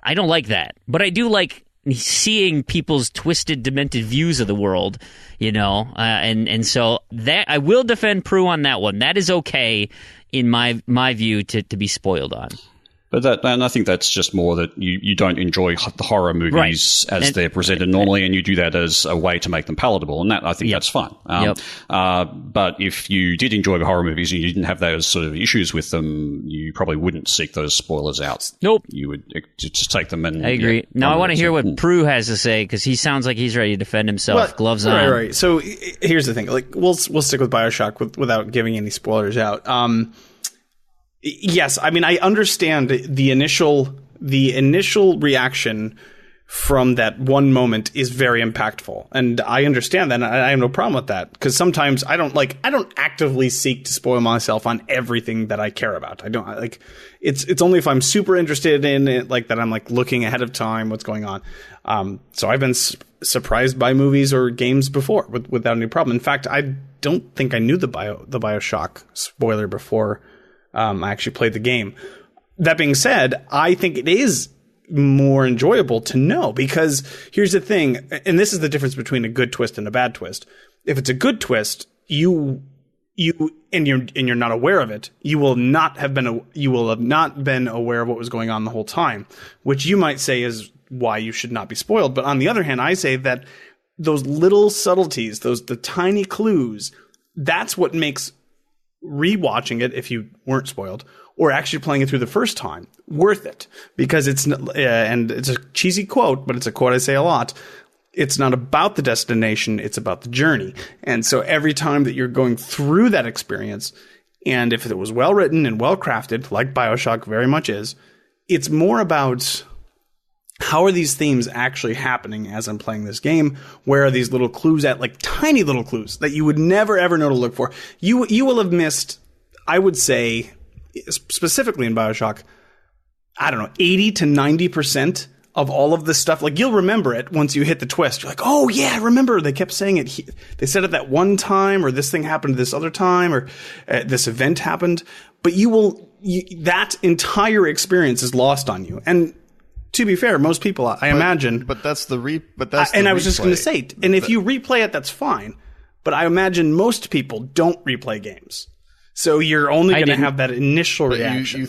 I don't like that. But I do like seeing people's twisted, demented views of the world, and so that I will defend Proulx on that one. That is okay in my view to be spoiled on. But and I think that's just more that you don't enjoy the horror movies as they're presented normally, and you do that as a way to make them palatable, and that I think that's fine. But if you did enjoy the horror movies and you didn't have those sort of issues with them, you probably wouldn't seek those spoilers out. Nope. You would just take them and... I agree. Now I want to hear what Proulx has to say, because he sounds like he's ready to defend himself. Gloves on. Right. So here's the thing. We'll stick with BioShock without giving any spoilers out. Yes, I mean, I understand the initial reaction from that one moment is very impactful, and I understand that, and I have no problem with that, because sometimes I don't actively seek to spoil myself on everything that I care about. I don't it's only if I'm super interested in it, that I'm looking ahead of time what's going on. So I've been surprised by movies or games before without any problem. In fact, I don't think I knew the BioShock spoiler before I actually played the game. That being said, I think it is more enjoyable to know, because here's the thing, and this is the difference between a good twist and a bad twist. If it's a good twist, you're not aware of it, you will have not been aware of what was going on the whole time, which you might say is why you should not be spoiled. But on the other hand, I say that those little subtleties, the tiny clues, that's what makes rewatching it, if you weren't spoiled, or actually playing it through the first time, worth it. Because it's and it's a cheesy quote, but it's a quote I say a lot. It's not about the destination, it's about the journey. And so every time that you're going through that experience, and if it was well written and well crafted, like BioShock very much is, it's more about how are these themes actually happening as I'm playing this game? Where are these little clues at, tiny little clues that you would never, ever know to look for? You will have missed, I would say, specifically in BioShock, 80 to 90% of all of this stuff. You'll remember it once you hit the twist. You're like, oh, yeah, I remember. They kept saying it. They said it that one time, or this thing happened this other time, or this event happened. But that entire experience is lost on you. And to be fair, most people, I imagine. But that's the replay. And I was just going to say, and if you replay it, that's fine. But I imagine most people don't replay games, so you're only going to have that initial reaction. You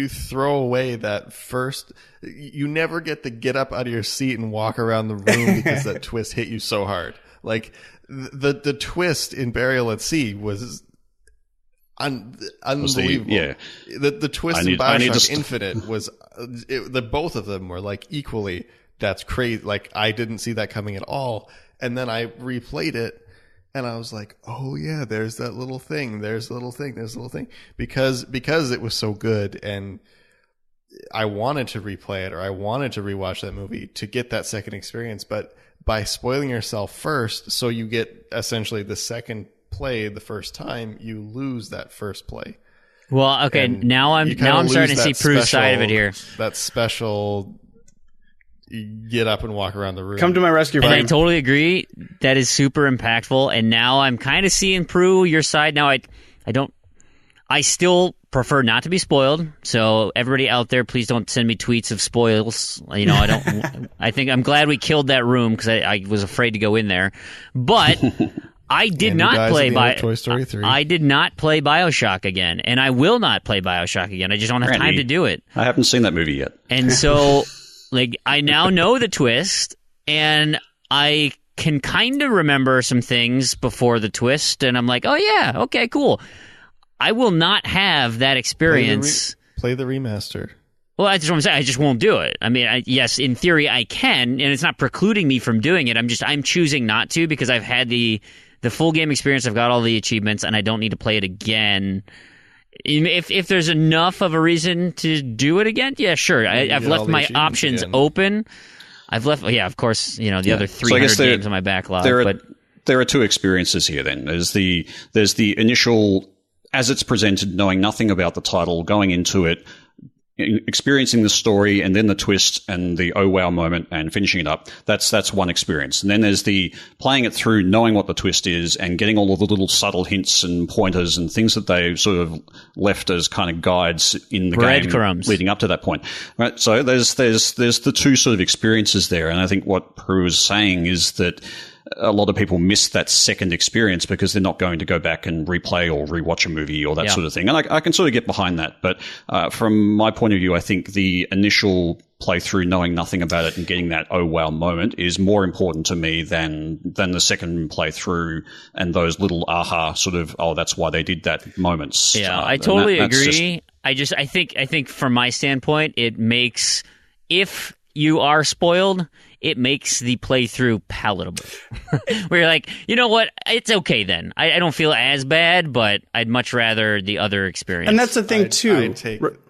throw away that first. You never get to get up out of your seat and walk around the room because that twist hit you so hard. The twist in Burial at Sea was unbelievable. The twist in BioShock Infinite was the both of them were equally. That's crazy. I didn't see that coming at all, and then I replayed it, and I was like, oh yeah, there's that little thing. There's a little thing. There's a little thing because it was so good, and I wanted to replay it, or I wanted to rewatch that movie to get that second experience. But by spoiling yourself first, so you get essentially the second play the first time, you lose that first play. Well, okay, now I'm starting to see Prue's side of it here. That special get up and walk around the room. Come to my rescue, and Fream. I totally agree. That is super impactful. And now I'm kind of seeing Proulx your side. Now I still prefer not to be spoiled. So everybody out there, please don't send me tweets of spoils. I don't. I think I'm glad we killed that room because I was afraid to go in there. But I did not play Toy Story 3. I did not play BioShock again, and I will not play BioShock again. I just don't have time to do it. I haven't seen that movie yet. And so I now know the twist, and I can kind of remember some things before the twist, and I'm like, oh yeah, okay, cool. I will not have that experience. Play the remaster. Well, that's what I'm saying. I just won't do it. I mean, yes, in theory I can, and it's not precluding me from doing it. I'm choosing not to because I've had the full game experience. I've got all the achievements, and I don't need to play it again. If there's enough of a reason to do it again, yeah, sure. I've left my options open. I've left, of course, the other 300 games on my backlog. There are two experiences here then. There's the initial, as it's presented, knowing nothing about the title, going into it, experiencing the story, and then the twist and the oh wow moment and finishing it up. That's one experience. And then there's the playing it through, knowing what the twist is and getting all of the little subtle hints and pointers and things that they sort of left as kind of guides in the game leading up to that point. Right. So there's the two sort of experiences there. And I think what Proulx is saying is that a lot of people miss that second experience because they're not going to go back and replay or rewatch a movie or that sort of thing. And I can sort of get behind that. But from my point of view, I think the initial playthrough, knowing nothing about it and getting that oh wow moment is more important to me than the second playthrough and those little aha sort of, oh, that's why they did that moments. Yeah, I totally agree. I think from my standpoint, it makes, if you are spoiled, it makes the playthrough palatable. Where you're like, you know what, it's okay then. I don't feel as bad, but I'd much rather the other experience. And that's the thing too.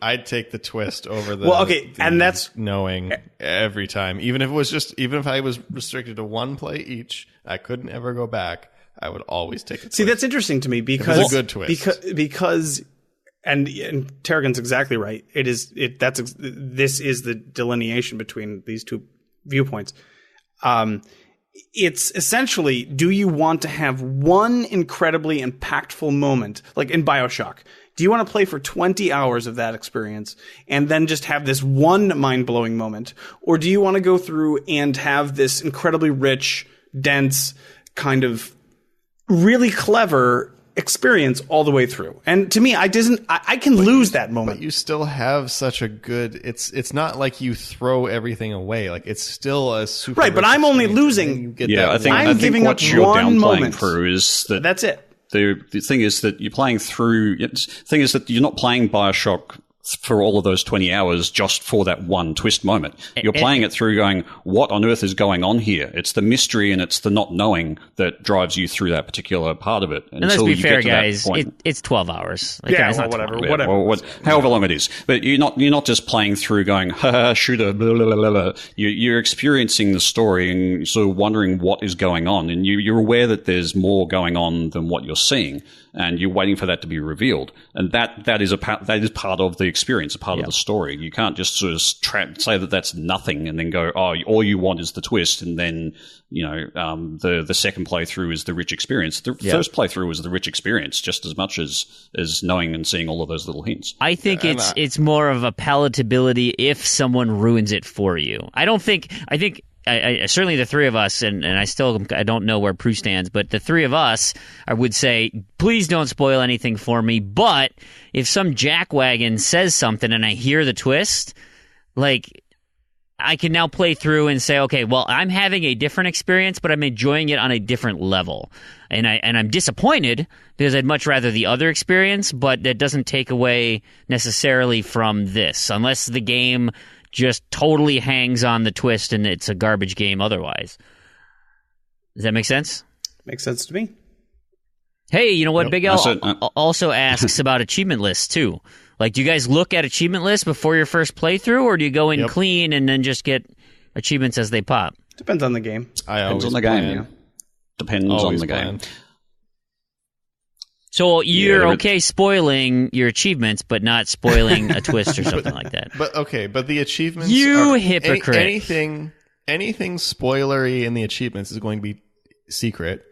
I'd take the twist over the and that's knowing every time. Even if I was restricted to one play each, I couldn't ever go back. I would always take the twist. See, that's interesting to me because it's a good twist. Because and Tarragon's exactly right. This is the delineation between these two viewpoints. It's essentially, do you want to have one incredibly impactful moment, like in BioShock? Do you want to play for 20 hours of that experience and then just have this one mind-blowing moment? Or do you want to go through and have this incredibly rich, dense, kind of really clever experience all the way through? And to me, I can lose that moment. But you still have such a good, it's not like you throw everything away. Like, it's still a super right, but I'm only losing. I think what you're downplaying through is that that's it. The thing is that you're playing through. The thing is that you're not playing BioShock for all of those 20 hours just for that one twist moment. You're playing it through going, what on earth is going on here? It's the mystery and it's the not knowing that drives you through that particular part of it. And let's be fair, guys, it's 12 hours. Like, whatever. However long it is. But you're not just playing through going, ha, shooter, blah, blah, blah, blah. You're experiencing the story and sort of wondering what is going on. And you're aware that there's more going on than what you're seeing. And you're waiting for that to be revealed. And that is part of the experience, a part of the story. You can't just sort of say that that's nothing and then go, oh, all you want is the twist, and then the second playthrough is the rich experience. The first playthrough was the rich experience just as much as knowing and seeing all of those little hints. I think it's more of a palatability if someone ruins it for you. I think certainly the three of us, and I don't know where Proulx stands, but the three of us, I would say, please don't spoil anything for me. But if some jackwagon says something and I hear the twist, like, I can now play through and say, okay, well, I'm having a different experience, but I'm enjoying it on a different level. And I'm disappointed because I'd much rather the other experience, but that doesn't take away necessarily from this, unless the game just totally hangs on the twist and it's a garbage game otherwise. Does that make sense? Makes sense to me. Hey, you know what? Big L also asks about achievement lists too. Like, do you guys look at achievement lists before your first playthrough, or do you go in clean and then just get achievements as they pop? Depends on the game. Depends on the game. Depends on the game. So you're okay spoiling your achievements, but not spoiling a twist or something like that. But the achievements, hypocrite. Anything spoilery in the achievements is going to be secret,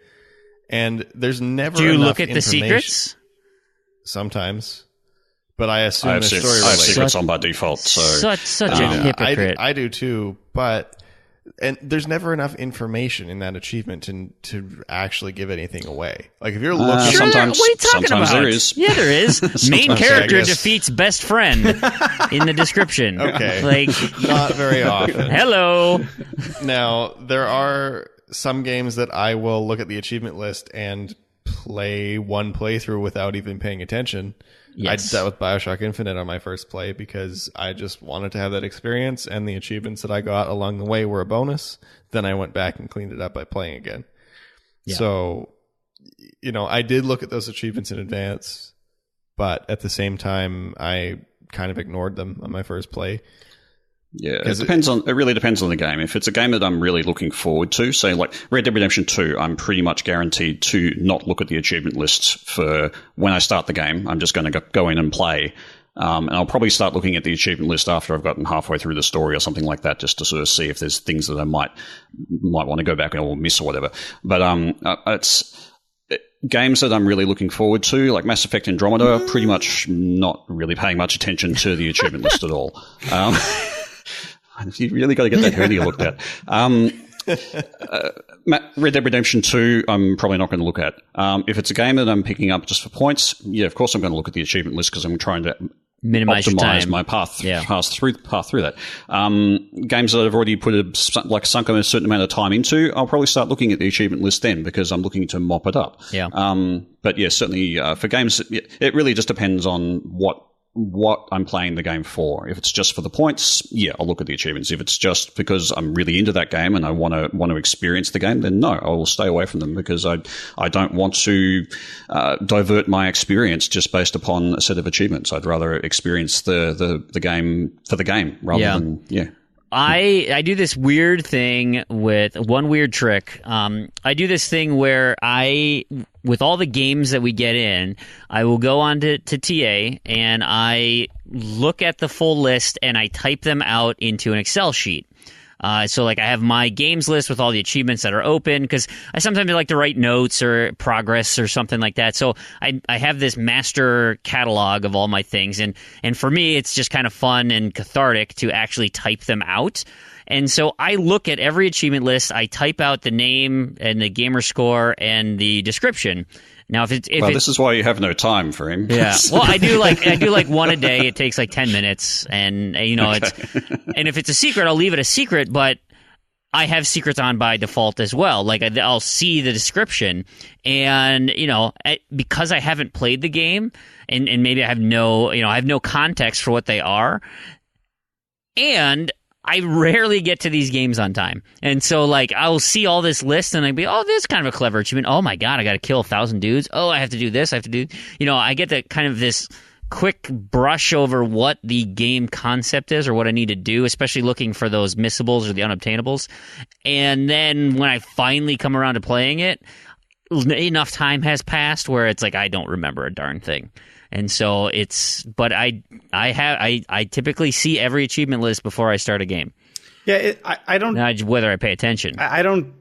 and there's never. Do you look at the secrets? Sometimes, but I assume I have secrets on by default. So such a hypocrite. I do too, but. And there's never enough information in that achievement to actually give anything away. Like, if you're looking, sometimes, what are you talking sometimes about? There is. Yeah, there is. Main character defeats best friend in the description. Okay, like, not very often. Hello. Now, there are some games that I will look at the achievement list and play one playthrough without even paying attention. Yes. I did that with BioShock Infinite on my first play because I just wanted to have that experience, and the achievements that I got along the way were a bonus. Then I went back and cleaned it up by playing again. Yeah. So, I did look at those achievements in advance, but at the same time, I kind of ignored them on my first play. Yeah, it really depends on the game. If it's a game that I'm really looking forward to, say like Red Dead Redemption 2, I'm pretty much guaranteed to not look at the achievement lists for when I start the game. I'm just going to go in and play. And I'll probably start looking at the achievement list after I've gotten halfway through the story or something like that, just to sort of see if there's things that I might want to go back or miss or whatever. But it's games that I'm really looking forward to, like Mass Effect Andromeda, pretty much not really paying much attention to the achievement list at all. You really got to get that hernia looked at. Red Dead Redemption 2, I'm probably not going to look at. If it's a game that I'm picking up just for points, yeah, of course I'm going to look at the achievement list because I'm trying to optimize my path through that. Games that I've already sunk a certain amount of time into, I'll probably start looking at the achievement list then because I'm looking to mop it up. Yeah. But yeah, certainly for games, it really just depends on what I'm playing the game for. If it's just for the points, yeah, I'll look at the achievements. If it's just because I'm really into that game and I want to experience the game, then no, I will stay away from them because I don't want to divert my experience just based upon a set of achievements. I'd rather experience the game for the game rather than I do this weird thing with one weird trick. I do this thing where with all the games that we get in, I will go on to TA and I look at the full list and I type them out into an Excel sheet. So like I have my games list with all the achievements that are open because I sometimes like to write notes or progress or something like that. So I have this master catalog of all my things. And for me, it's just kind of fun and cathartic to actually type them out. And so I look at every achievement list. I type out the name and the gamer score and the description. Now, this is why you have no time for him. Yeah. Well, I do like one a day. It takes like 10 minutes, and and if it's a secret, I'll leave it a secret. But I have secrets on by default as well. Like I'll see the description, and because I haven't played the game, and maybe I have no context for what they are, and I rarely get to these games on time. And so, like, I'll see all this list and I'd be, oh, this is kind of a clever achievement. Oh, my God, I got to kill 1,000 dudes. Oh, I have to do this. I have to do... I get the kind of this quick brush over what the game concept is or what I need to do, especially looking for those missables or the unobtainables. And then when I finally come around to playing it, enough time has passed where it's like I don't remember a darn thing. And so but I typically see every achievement list before I start a game. Yeah, I don't. Whether I pay attention. I don't.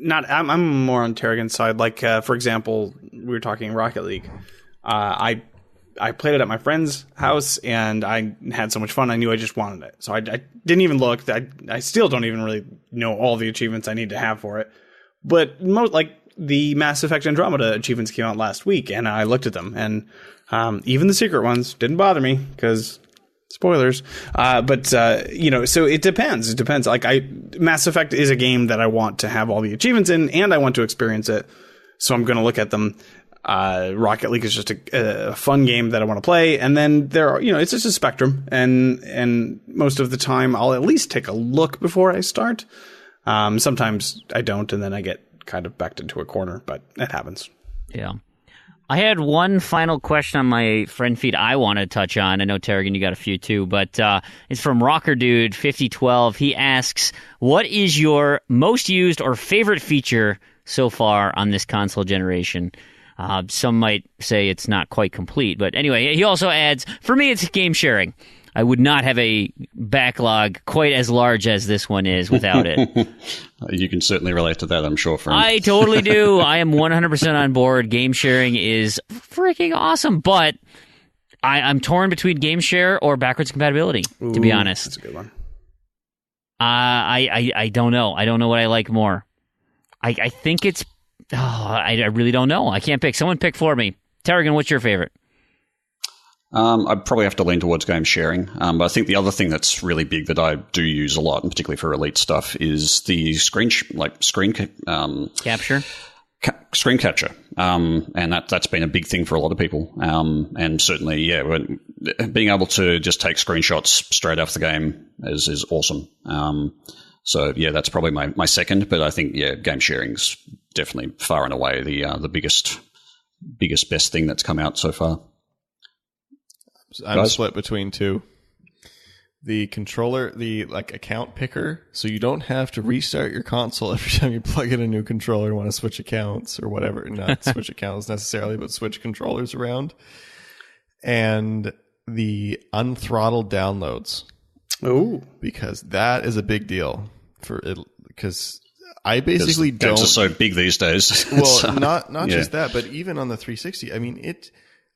I'm more on Tarragon's side. Like for example, we were talking Rocket League. I played it at my friend's house and I had so much fun. I knew I just wanted it, so I didn't even look. I still don't even really know all the achievements I need to have for it. But the Mass Effect Andromeda achievements came out last week, and I looked at them and. Even the secret ones didn't bother me because spoilers. So it depends. It depends. Mass Effect is a game that I want to have all the achievements in, and I want to experience it. So I'm going to look at them. Rocket League is just a fun game that I want to play, and then it's just a spectrum. And most of the time, I'll at least take a look before I start. Sometimes I don't, and then I get kind of backed into a corner, but it happens. Yeah. I had one final question on my friend feed I want to touch on. I know, Tarragon, you got a few too, but it's from Rocker Dude 5012. He asks, what is your most used or favorite feature so far on this console generation? Some might say it's not quite complete, but anyway, he also adds, for me, it's game sharing. I would not have a backlog quite as large as this one is without it. You can certainly relate to that, I'm sure, friend. I totally do. I am 100% on board. Game sharing is freaking awesome, but I'm torn between game share or backwards compatibility, to be honest. That's a good one. I don't know. I don't know what I like more. I think it's... I really don't know. I can't pick. Someone pick for me. Tarragon, what's your favorite? I'd probably have to lean towards game sharing. But I think the other thing that's really big that I do use a lot, and particularly for Elite stuff, is the screen capture. Screen capture. And that's been a big thing for a lot of people. And certainly, being able to just take screenshots straight off the game is awesome. So that's probably my second. But I think game sharing's definitely far and away the biggest best thing that's come out so far. I'm split between two. The controller, the account picker, so you don't have to restart your console every time you plug in a new controller and want to switch accounts or whatever. Not switch accounts necessarily, but switch controllers around. And the unthrottled downloads. Oh, because that is a big deal for it. Because I basically don't. Games are so big these days. Well, not just that, but even on the 360, I mean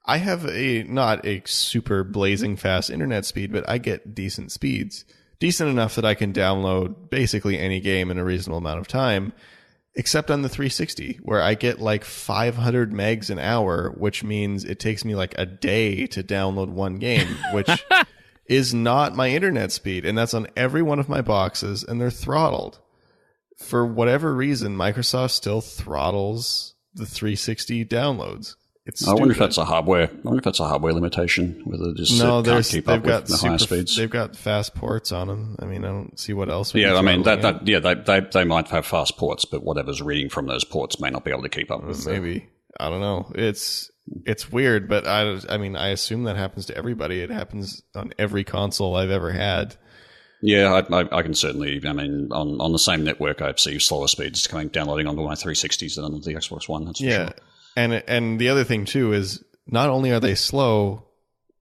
I have not a super blazing fast internet speed, but I get decent speeds. Decent enough that I can download basically any game in a reasonable amount of time, except on the 360, where I get 500 megs an hour, which means it takes me a day to download one game, which is not my internet speed. And that's on every one of my boxes, and they're throttled. For whatever reason, Microsoft still throttles the 360 downloads. I wonder if that's a hardware. Limitation. Whether just can't keep up with the higher speeds. They've got fast ports on them. I mean, I don't see what else. Yeah, I mean they might have fast ports, but whatever's reading from those ports may not be able to keep up with. Maybe I don't know. It's weird, but I mean, I assume that happens to everybody. It happens on every console I've ever had. Yeah, I can certainly. I mean, on the same network, I see slower speeds downloading onto my 360s than on the Xbox One. That's for sure. And the other thing, too, is not only are they slow,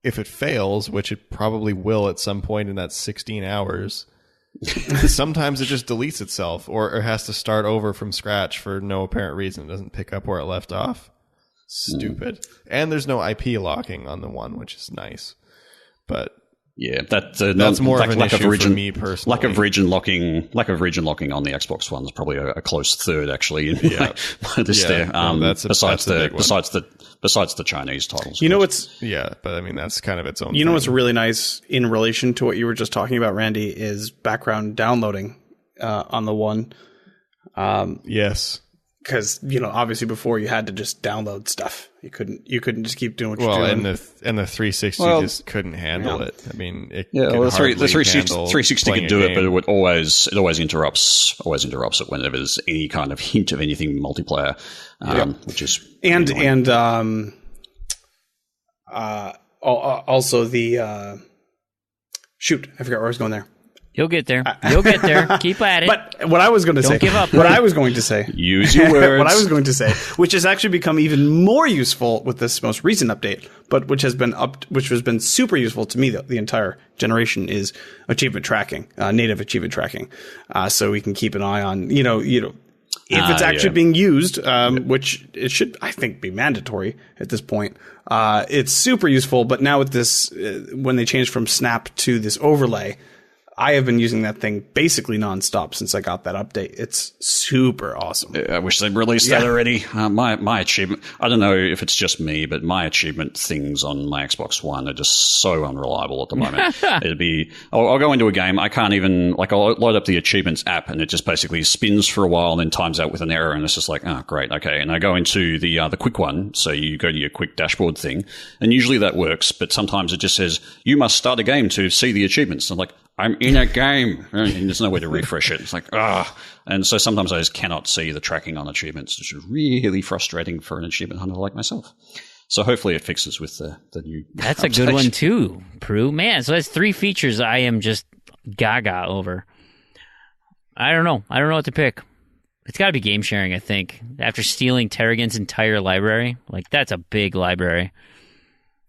if it fails, which it probably will at some point in that 16 hours, sometimes it just deletes itself or has to start over from scratch for no apparent reason. It doesn't pick up where it left off. Stupid. And there's no IP locking on the one, which is nice. But... yeah, that's more of an issue for me personally. Lack of region locking on the Xbox One is probably a close third, actually. In my list there. Besides the Chinese titles. But I mean that's kind of its own. You know what's really nice in relation to what you were just talking about, Randy, is background downloading on the one. Yes. Because obviously before you had to just download stuff. You couldn't just keep doing what you're doing. And the 360 just couldn't handle it. I mean, the 360 could do it, but it always interrupts it whenever there's any kind of hint of anything multiplayer, which is also the shoot. I forgot where I was going there. You'll get there. Keep at it. But what I was going to say... Don't give up. What I was going to say... Use your words. What I was going to say, which has actually become even more useful with this most recent update, but which has been super useful to me the entire generation, is achievement tracking, native achievement tracking. So we can keep an eye on, if it's actually being used, which it should, I think, be mandatory at this point. It's super useful, but now with this, when they changed from Snap to this overlay, I have been using that thing basically nonstop since I got that update. It's super awesome. I wish they'd released that already. My achievement, I don't know if it's just me, but my achievement things on my Xbox One are just so unreliable at the moment. I'll go into a game, I can't even, I'll load up the achievements app and it just basically spins for a while and then times out with an error and it's just oh, great, okay. And I go into the quick one, so you go to your quick dashboard thing, and usually that works, but sometimes it just says, you must start a game to see the achievements. I'm I'm in a game, and there's no way to refresh it. It's and so sometimes I just cannot see the tracking on achievements, which is really frustrating for an achievement hunter like myself. So hopefully it fixes with the new. That's update. A good one too, Proulx. Man, so that's 3 features I am just gaga over. I don't know what to pick. It's got to be game sharing, I think. After stealing Tarragon's entire library, that's a big library.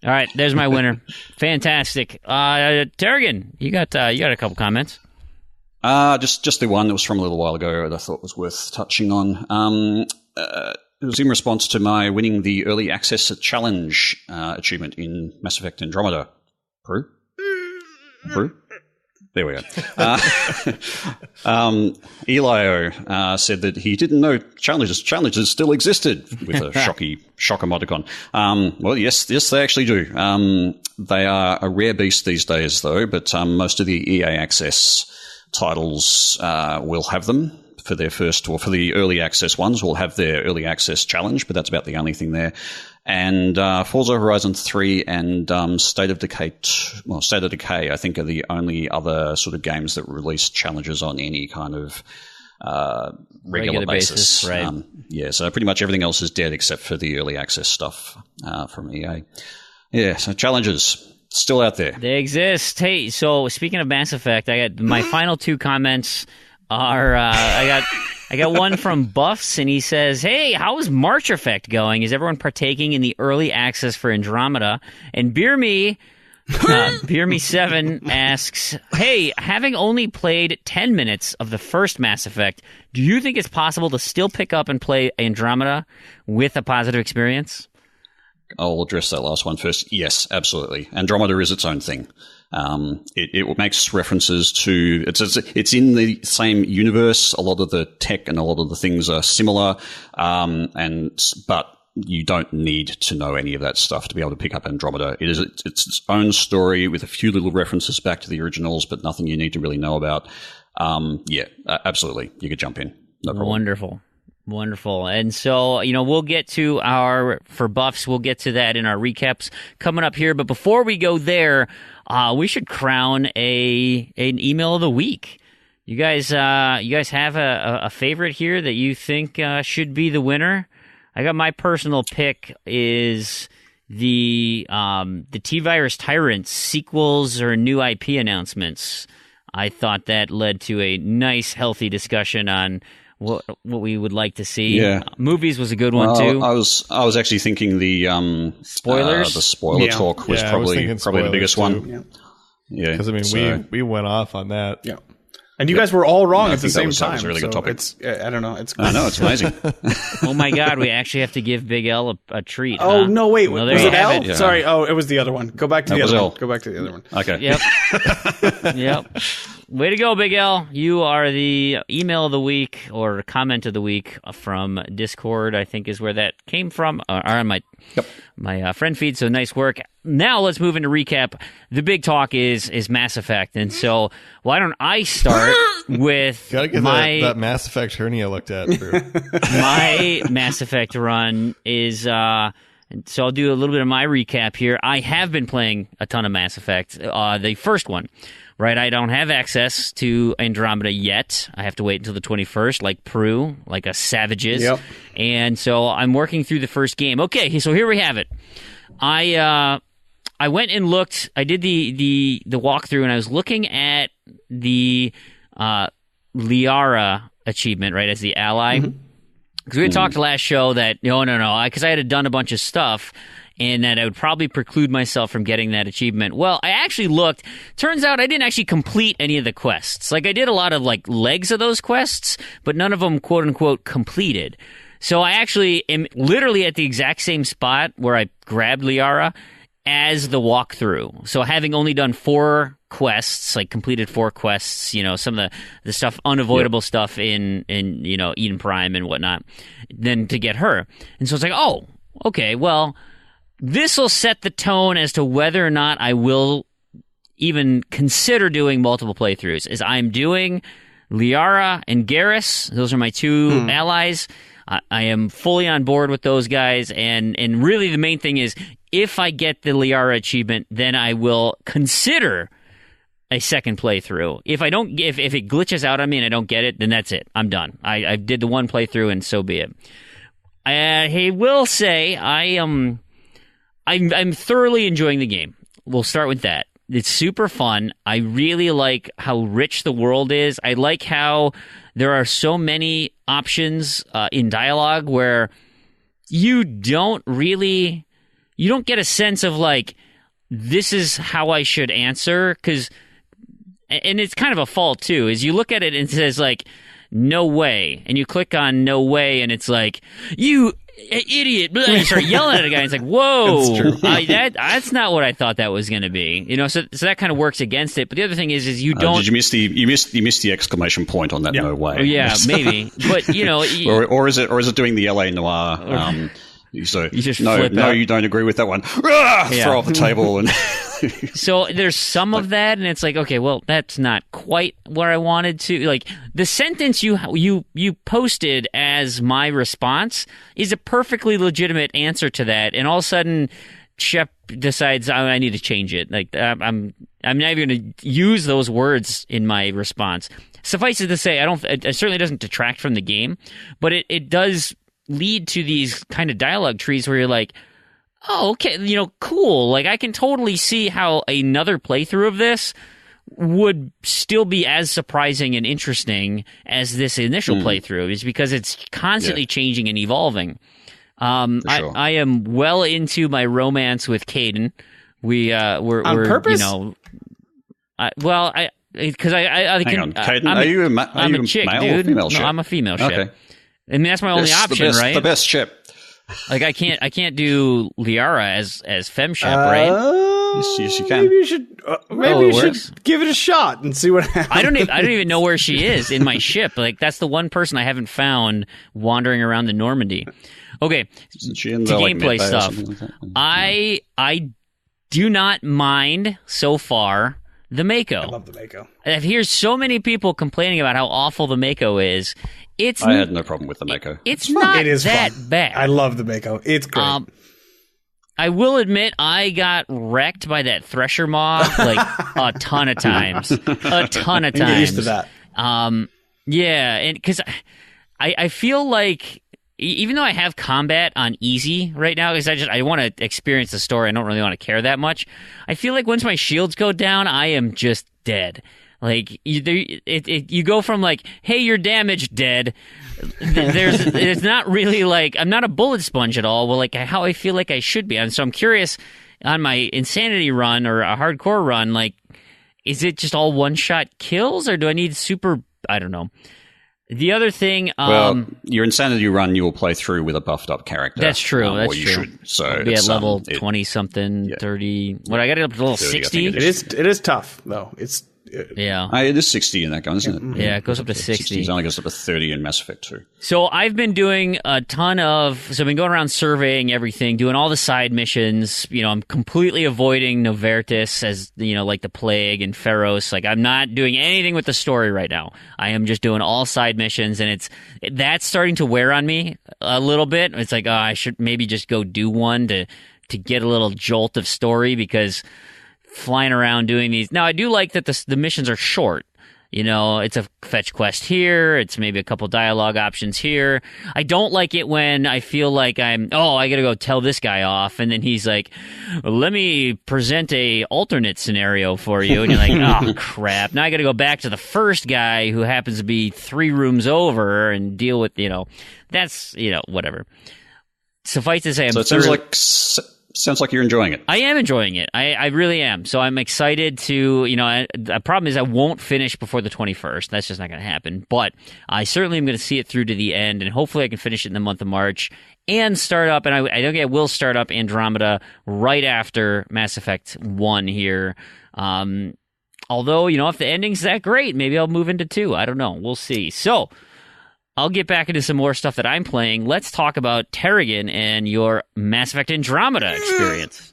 All right, there's my winner. Fantastic. Tarragon, you got a couple comments. Just the one that was from a little while ago that I thought was worth touching on. It was in response to my winning the early access challenge achievement in Mass Effect Andromeda. Proulx? There we go. Elio said that he didn't know challenges still existed, with a shock emoticon. Well, yes, they actually do. They are a rare beast these days, though, but most of the EA Access titles will have them for their first, or for the early access ones, will have their early access challenge, but that's about the only thing there. And Forza Horizon 3 and State of Decay, I think, are the only other sort of games that release challenges on any kind of regular basis. Right. So pretty much everything else is dead except for the early access stuff from EA. Yeah, so challenges. still out there. They exist. Hey, so speaking of Mass Effect, I got my final two comments are I got one from Buffs, and he says, "Hey, how is March Effect going? Is everyone partaking in the early access for Andromeda?" And Beer Me 7 asks, "Hey, having only played 10 minutes of the first Mass Effect, do you think it's possible to still pick up and play Andromeda with a positive experience?" I'll address that last one first. Yes, absolutely. Andromeda is its own thing. It makes references to it's in the same universe. A lot of the tech and a lot of the things are similar, but you don't need to know any of that stuff to be able to pick up Andromeda. It's its own story with a few little references back to the originals, but nothing you need to really know about. Absolutely, you could jump in. No problem. Wonderful. And so, we'll get to for Buffs, we'll get to that in our recaps coming up here. But before we go there, we should crown an email of the week. You guys have a favorite here that you think should be the winner? I got my personal pick is the T-Virus Tyrant sequels or new IP announcements. I thought that led to a nice, healthy discussion on what we would like to see. Yeah. Movies was a good one too. I was actually thinking the spoilers. The spoiler talk was probably the biggest too. one. Yeah, because we went off on that. Yeah, and you guys were all wrong at the same time. That was a really good topic. I don't know. I know, it's amazing. Oh my God, we actually have to give Big L a treat. Oh huh? no, wait, was it L? Yeah. Sorry, it was the other one. Go back to the other one. Go back to the other one. Okay. Yep. Way to go, Big L. You are the email of the week or comment of the week from Discord, I think is where that came from, or on my friend feed, so nice work. Now let's move into recap. The big talk is Mass Effect, and so why don't I start with gotta get that Mass Effect hernia looked at, Drew. My Mass Effect run is... so I'll do a little bit of my recap here. I have been playing a ton of Mass Effect, the first one. Right, I don't have access to Andromeda yet. I have to wait until the 21st, like Proulx, like a savages. Yep. And so I'm working through the first game. Okay, so here we have it. I went and looked. I did the walkthrough, and I was looking at the Liara achievement, right, as the ally. Because we had talked last show that no, because I had done a bunch of stuff. And that I would probably preclude myself from getting that achievement. Well, I actually looked. Turns out I didn't actually complete any of the quests. Like, I did a lot of, legs of those quests, but none of them, quote-unquote, completed. So I actually am literally at the exact same spot where I grabbed Liara as the walkthrough. So having only done 4 quests, completed 4 quests, some of the stuff, unavoidable stuff in Eden Prime and whatnot, then to get her. And so it's like, oh, okay, well... This will set the tone as to whether or not I will even consider doing multiple playthroughs. As I'm doing Liara and Garrus, those are my 2 allies. I am fully on board with those guys, and really the main thing is if I get the Liara achievement, then I will consider a second playthrough. If it glitches out on me and I don't get it, then that's it. I'm done. I did the one playthrough, and so be it. I will say I'm thoroughly enjoying the game. We'll start with that. It's super fun. I really like how rich the world is. I like how there are so many options in dialogue where you don't get a sense of this is how I should answer, and it's kind of a fault too, is you look at it and it says no way, and you click on no way, and it's you idiot, and you start yelling at a guy, and it's whoa, that's not what I thought that was going to be, so that kind of works against it. But the other thing is you don't... Did you missed the exclamation point on that no way. Yeah, maybe. But, or is it doing the LA Noire... So you just no, you don't agree with that one. Throw off the table and. So there's some of that, and it's okay, well, that's not quite where I wanted to. The sentence you posted as my response is a perfectly legitimate answer to that, and all of a sudden, Shep decides I need to change it. I'm not even going to use those words in my response. Suffice it to say, it certainly doesn't detract from the game, but it does lead to these kind of dialogue trees where you're oh, okay, cool. Like, I can totally see how another playthrough of this would still be as surprising and interesting as this initial playthrough, is because it's constantly changing and evolving. Sure. I am well into my romance with Caden. We're on purpose? Because I Hang on, Caden, are you a chick, male dude. or female ship? No, I'm a female ship. Okay. I mean, that's my only option, right? The best ship. Like, I can't do Liara as fem ship, right? Yes, you can. Maybe you should give it a shot and see what happens. I don't even know where she is in my ship. Like, that's the one person I haven't found wandering around the Normandy. Okay, she in to the, gameplay stuff. Like that? I do not mind so far the mako. I love the mako. I hear so many people complaining about how awful the mako is. I had no problem with the mako. It's not that bad. I love the mako. It's great. I will admit, I got wrecked by that Thresher Maw like a ton of times. A ton of times. Get used to that. Yeah, and because I feel like even though I have combat on easy right now, because I want to experience the story, I don't really want to care that much. I feel like once my shields go down, I am just dead. Like you go from like, hey, you're damaged, dead. It's not really like I'm not a bullet sponge at all. Well, like how I feel like I should be. And so I'm curious on my insanity run or a hardcore run, like, is it just all one shot kills, or do I need super? I don't know. The other thing, your insanity run you will play through with a buffed up character. That's true. That's or you true. Should. So I'll be at level 20 something, 30. What I got it up to level 60. It is tough though. It is 60 in that gun, isn't it? Yeah, it goes up to 60. It only goes up to 30 in Mass Effect 2. So I've been doing a ton of... So I've been going around surveying everything, doing all the side missions. I'm completely avoiding Novertis as, like the Plague and Pharos. Like, I'm not doing anything with the story right now. I am just doing all side missions, and that's starting to wear on me a little bit. It's like, I should maybe just go do one to get a little jolt of story, because... flying around doing these. Now, I do like that the missions are short. It's a fetch quest here. It's maybe a couple dialogue options here. I don't like it when I feel like I gotta go tell this guy off, and then he's like, let me present a alternate scenario for you. And you're like, oh, crap. Now I gotta go back to the first guy who happens to be 3 rooms over and deal with, that's, whatever. Suffice to say, so it sounds like you're enjoying it. I am enjoying it. I really am. So I'm excited to, the problem is I won't finish before the 21st. That's just not going to happen. But I certainly am going to see it through to the end, and hopefully I can finish it in the month of March and start up, and I think I will start up Andromeda right after Mass Effect 1 here. Although, if the ending's that great, maybe I'll move into 2. I don't know. We'll see. So... I'll get back into some more stuff that I'm playing. Let's talk about Tarragon and your Mass Effect Andromeda experience.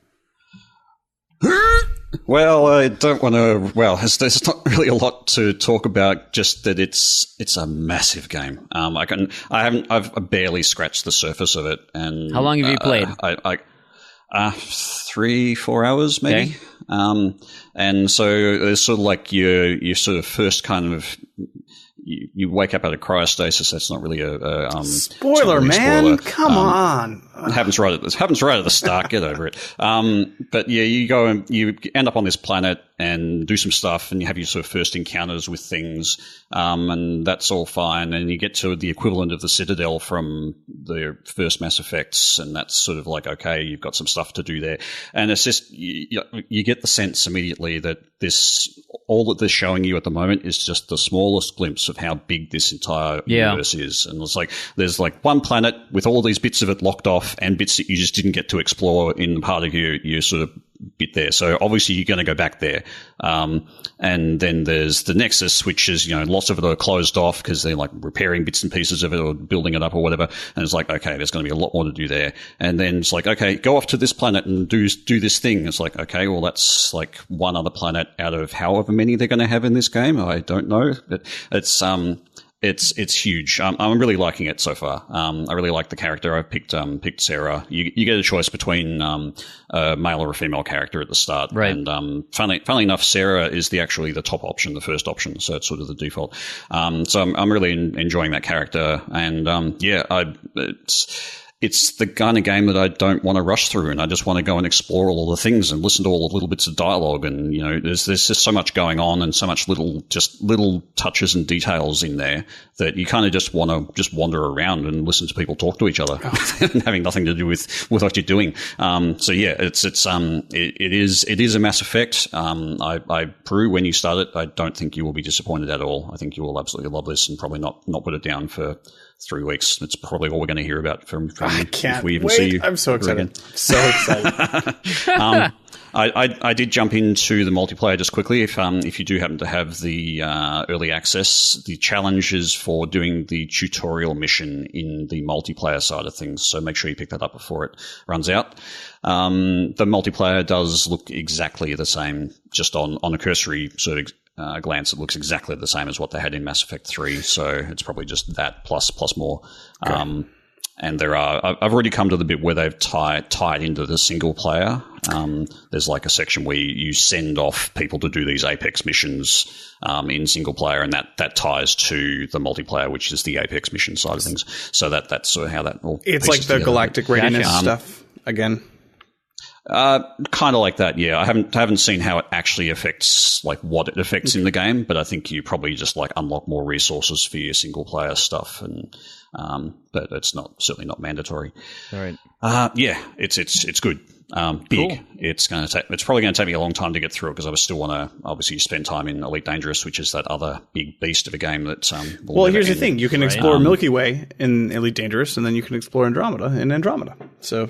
Well, I don't want to. Well, there's not really a lot to talk about. Just that it's a massive game. I've barely scratched the surface of it. And how long have you played? 3-4 hours maybe. Okay. And so there's sort of like your sort of first kind of. You wake up out of cryostasis. That's not really a spoiler, man. Come on, it happens right at the start. Get over it. But yeah, you go and you end up on this planet and do some stuff, and you have your sort of first encounters with things, and that's all fine. And you get to the equivalent of the Citadel from the first Mass Effects, and that's sort of like, okay, you've got some stuff to do there. And it's just you get the sense immediately that all that they're showing you at the moment is just the smallest glimpse of how big this entire universe is. And it's like there's like one planet with all these bits of it locked off and bits that you just didn't get to explore in part of your sort of bit there. So obviously you're going to go back there. And then there's the Nexus, which is, lots of it are closed off because they're like repairing bits and pieces of it or building it up or whatever. And it's like, okay, there's going to be a lot more to do there. And then it's like, okay, go off to this planet and do this thing. It's like, okay, well, that's like one other planet out of however many they're going to have in this game. I don't know, but it's huge. I'm really liking it so far. I really like the character. I picked Sarah. You get a choice between a male or a female character at the start. Right. And funnily enough, Sarah is actually the top option, the first option. So it's sort of the default. So I'm really enjoying that character. And it's the kind of game that I don't want to rush through, and I just want to go and explore all the things and listen to all the little bits of dialogue. And, there's just so much going on and so much little touches and details in there that you kind of just want to just wander around and listen to people talk to each other, having nothing to do with what you're doing. So yeah, it is a Mass Effect. Proulx, when you start it, I don't think you will be disappointed at all. I think you will absolutely love this and probably not put it down for 3 weeks. It's probably all we're going to hear about from I can't if we even wait. see you. I'm so excited. Again. So excited. I did jump into the multiplayer just quickly. If you do happen to have the early access, the challenge is for doing the tutorial mission in the multiplayer side of things. So make sure you pick that up before it runs out. The multiplayer does look exactly the same, just on a cursory sort of glance, it looks exactly the same as what they had in Mass Effect 3. So it's probably just that plus more. Okay. And I've already come to the bit where they've tied into the single player. There's like a section where you send off people to do these Apex missions in single player, and that ties to the multiplayer, which is the Apex mission side of things. So that's sort of how that all. It's like the together. galactic readiness stuff again. Kind of like that, yeah. I haven't seen how it actually affects, like what it affects in the game, but I think you probably just like unlock more resources for your single player stuff, and but it's certainly not mandatory. All right. Yeah, it's good. Big. Cool. It's probably going to take me a long time to get through it because I still want to obviously spend time in Elite Dangerous, which is that other big beast of a game that. Well, here's the thing: you can explore Milky Way in Elite Dangerous, and then you can explore Andromeda in Andromeda. So.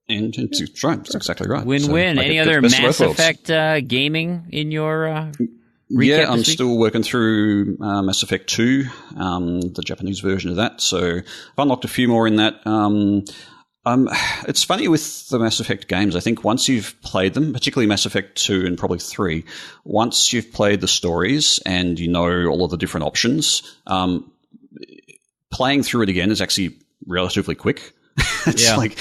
And it's right. That's exactly right. Win-win. Any other Mass Effect gaming in your Yeah, I'm still working through Mass Effect 2, the Japanese version of that. So I've unlocked a few more in that. It's funny with the Mass Effect games. I think once you've played them, particularly Mass Effect 2 and probably 3, once you've played the stories and you know all of the different options, playing through it again is actually relatively quick. It's like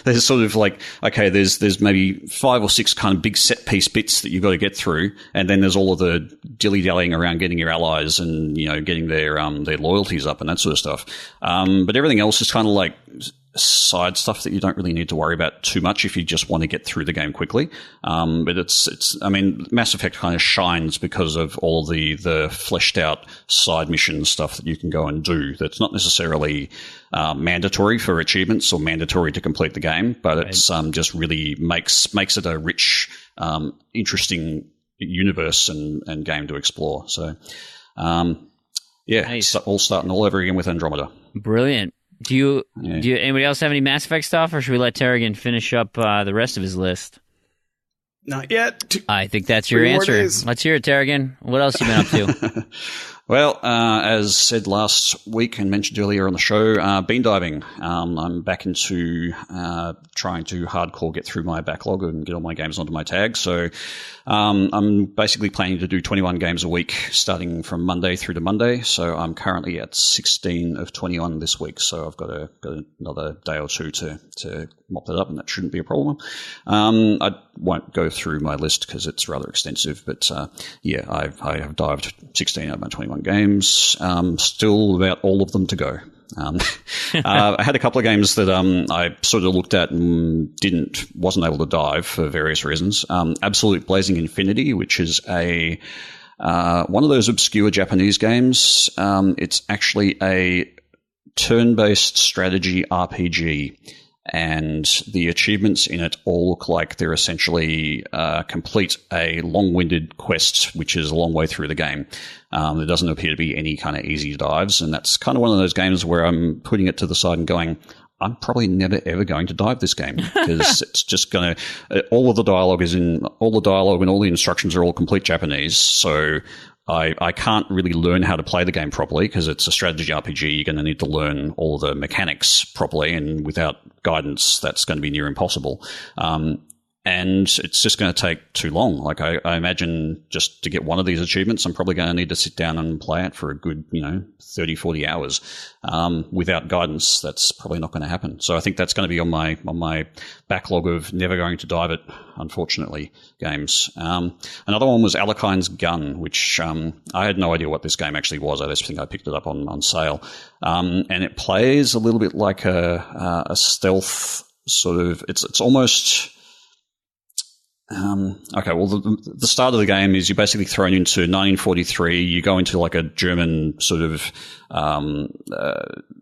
there's sort of like, okay, there's maybe 5 or 6 kind of big set piece bits that you've got to get through, and then there's all of the dilly dallying around getting your allies and getting their loyalties up and that sort of stuff. But everything else is kind of like side stuff that you don't really need to worry about too much if you just want to get through the game quickly. But it's I mean, Mass Effect kind of shines because of all the fleshed out side mission stuff that you can go and do. That's not necessarily mandatory for achievements or mandatory to complete the game, but it's just really makes it a rich, interesting universe and game to explore. So, nice. All starting all over again with Andromeda. Brilliant. Do anybody else have any Mass Effect stuff, or should we let Tarragon finish up the rest of his list? Not yet. I think that's your answer. Let's hear it, Tarragon. What else you been up to? Well, as said last week and mentioned earlier on the show, bean diving. I'm back into trying to hardcore get through my backlog and get all my games onto my tag. So I'm basically planning to do 21 games a week starting from Monday through to Monday. So I'm currently at 16 of 21 this week. So I've got another day or two to mop that up, and that shouldn't be a problem. I won't go through my list because it's rather extensive, but I have dived 16 out of my 21 games. Still about all of them to go. I had a couple of games that I sort of looked at and wasn't able to dive for various reasons. Absolute Blazing Infinity, which is one of those obscure Japanese games. It's actually a turn-based strategy RPG. And the achievements in it all look like they're essentially complete a long-winded quest, which is a long way through the game. There doesn't appear to be any kind of easy dives, and that's kind of one of those games where I'm putting it to the side and going, I'm probably never ever going to dive this game because it's just going to. All the dialogue and all the instructions are all complete Japanese, so. I can't really learn how to play the game properly because it's a strategy RPG. You're going to need to learn all the mechanics properly, and without guidance, that's going to be near impossible. And it's just going to take too long. Like I imagine just to get one of these achievements, I'm probably going to need to sit down and play it for a good, 30, 40 hours. Without guidance, that's probably not going to happen. So I think that's going to be on my backlog of never going to dive it, unfortunately, games. Another one was Alekine's Gun, which I had no idea what this game actually was. I just think I picked it up on sale. And it plays a little bit like a stealth sort of, it's almost... okay, well, the start of the game is you're basically thrown into 1943. You go into like a German sort of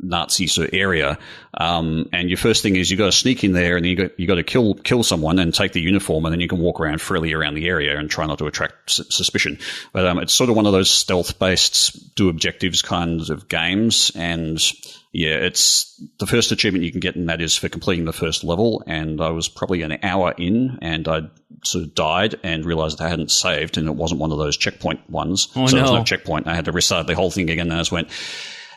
Nazi sort of area, and your first thing is you got to sneak in there, and you got to kill someone and take the uniform, and then you can walk around freely around the area and try not to attract suspicion. But it's sort of one of those stealth-based do objectives kinds of games, and yeah, it's the first achievement you can get, and that is for completing the first level. And I was probably an hour in, and I sort of died and realized I hadn't saved, and it wasn't one of those checkpoint ones. Oh, so no. there was no checkpoint. I had to restart the whole thing again, and I just went,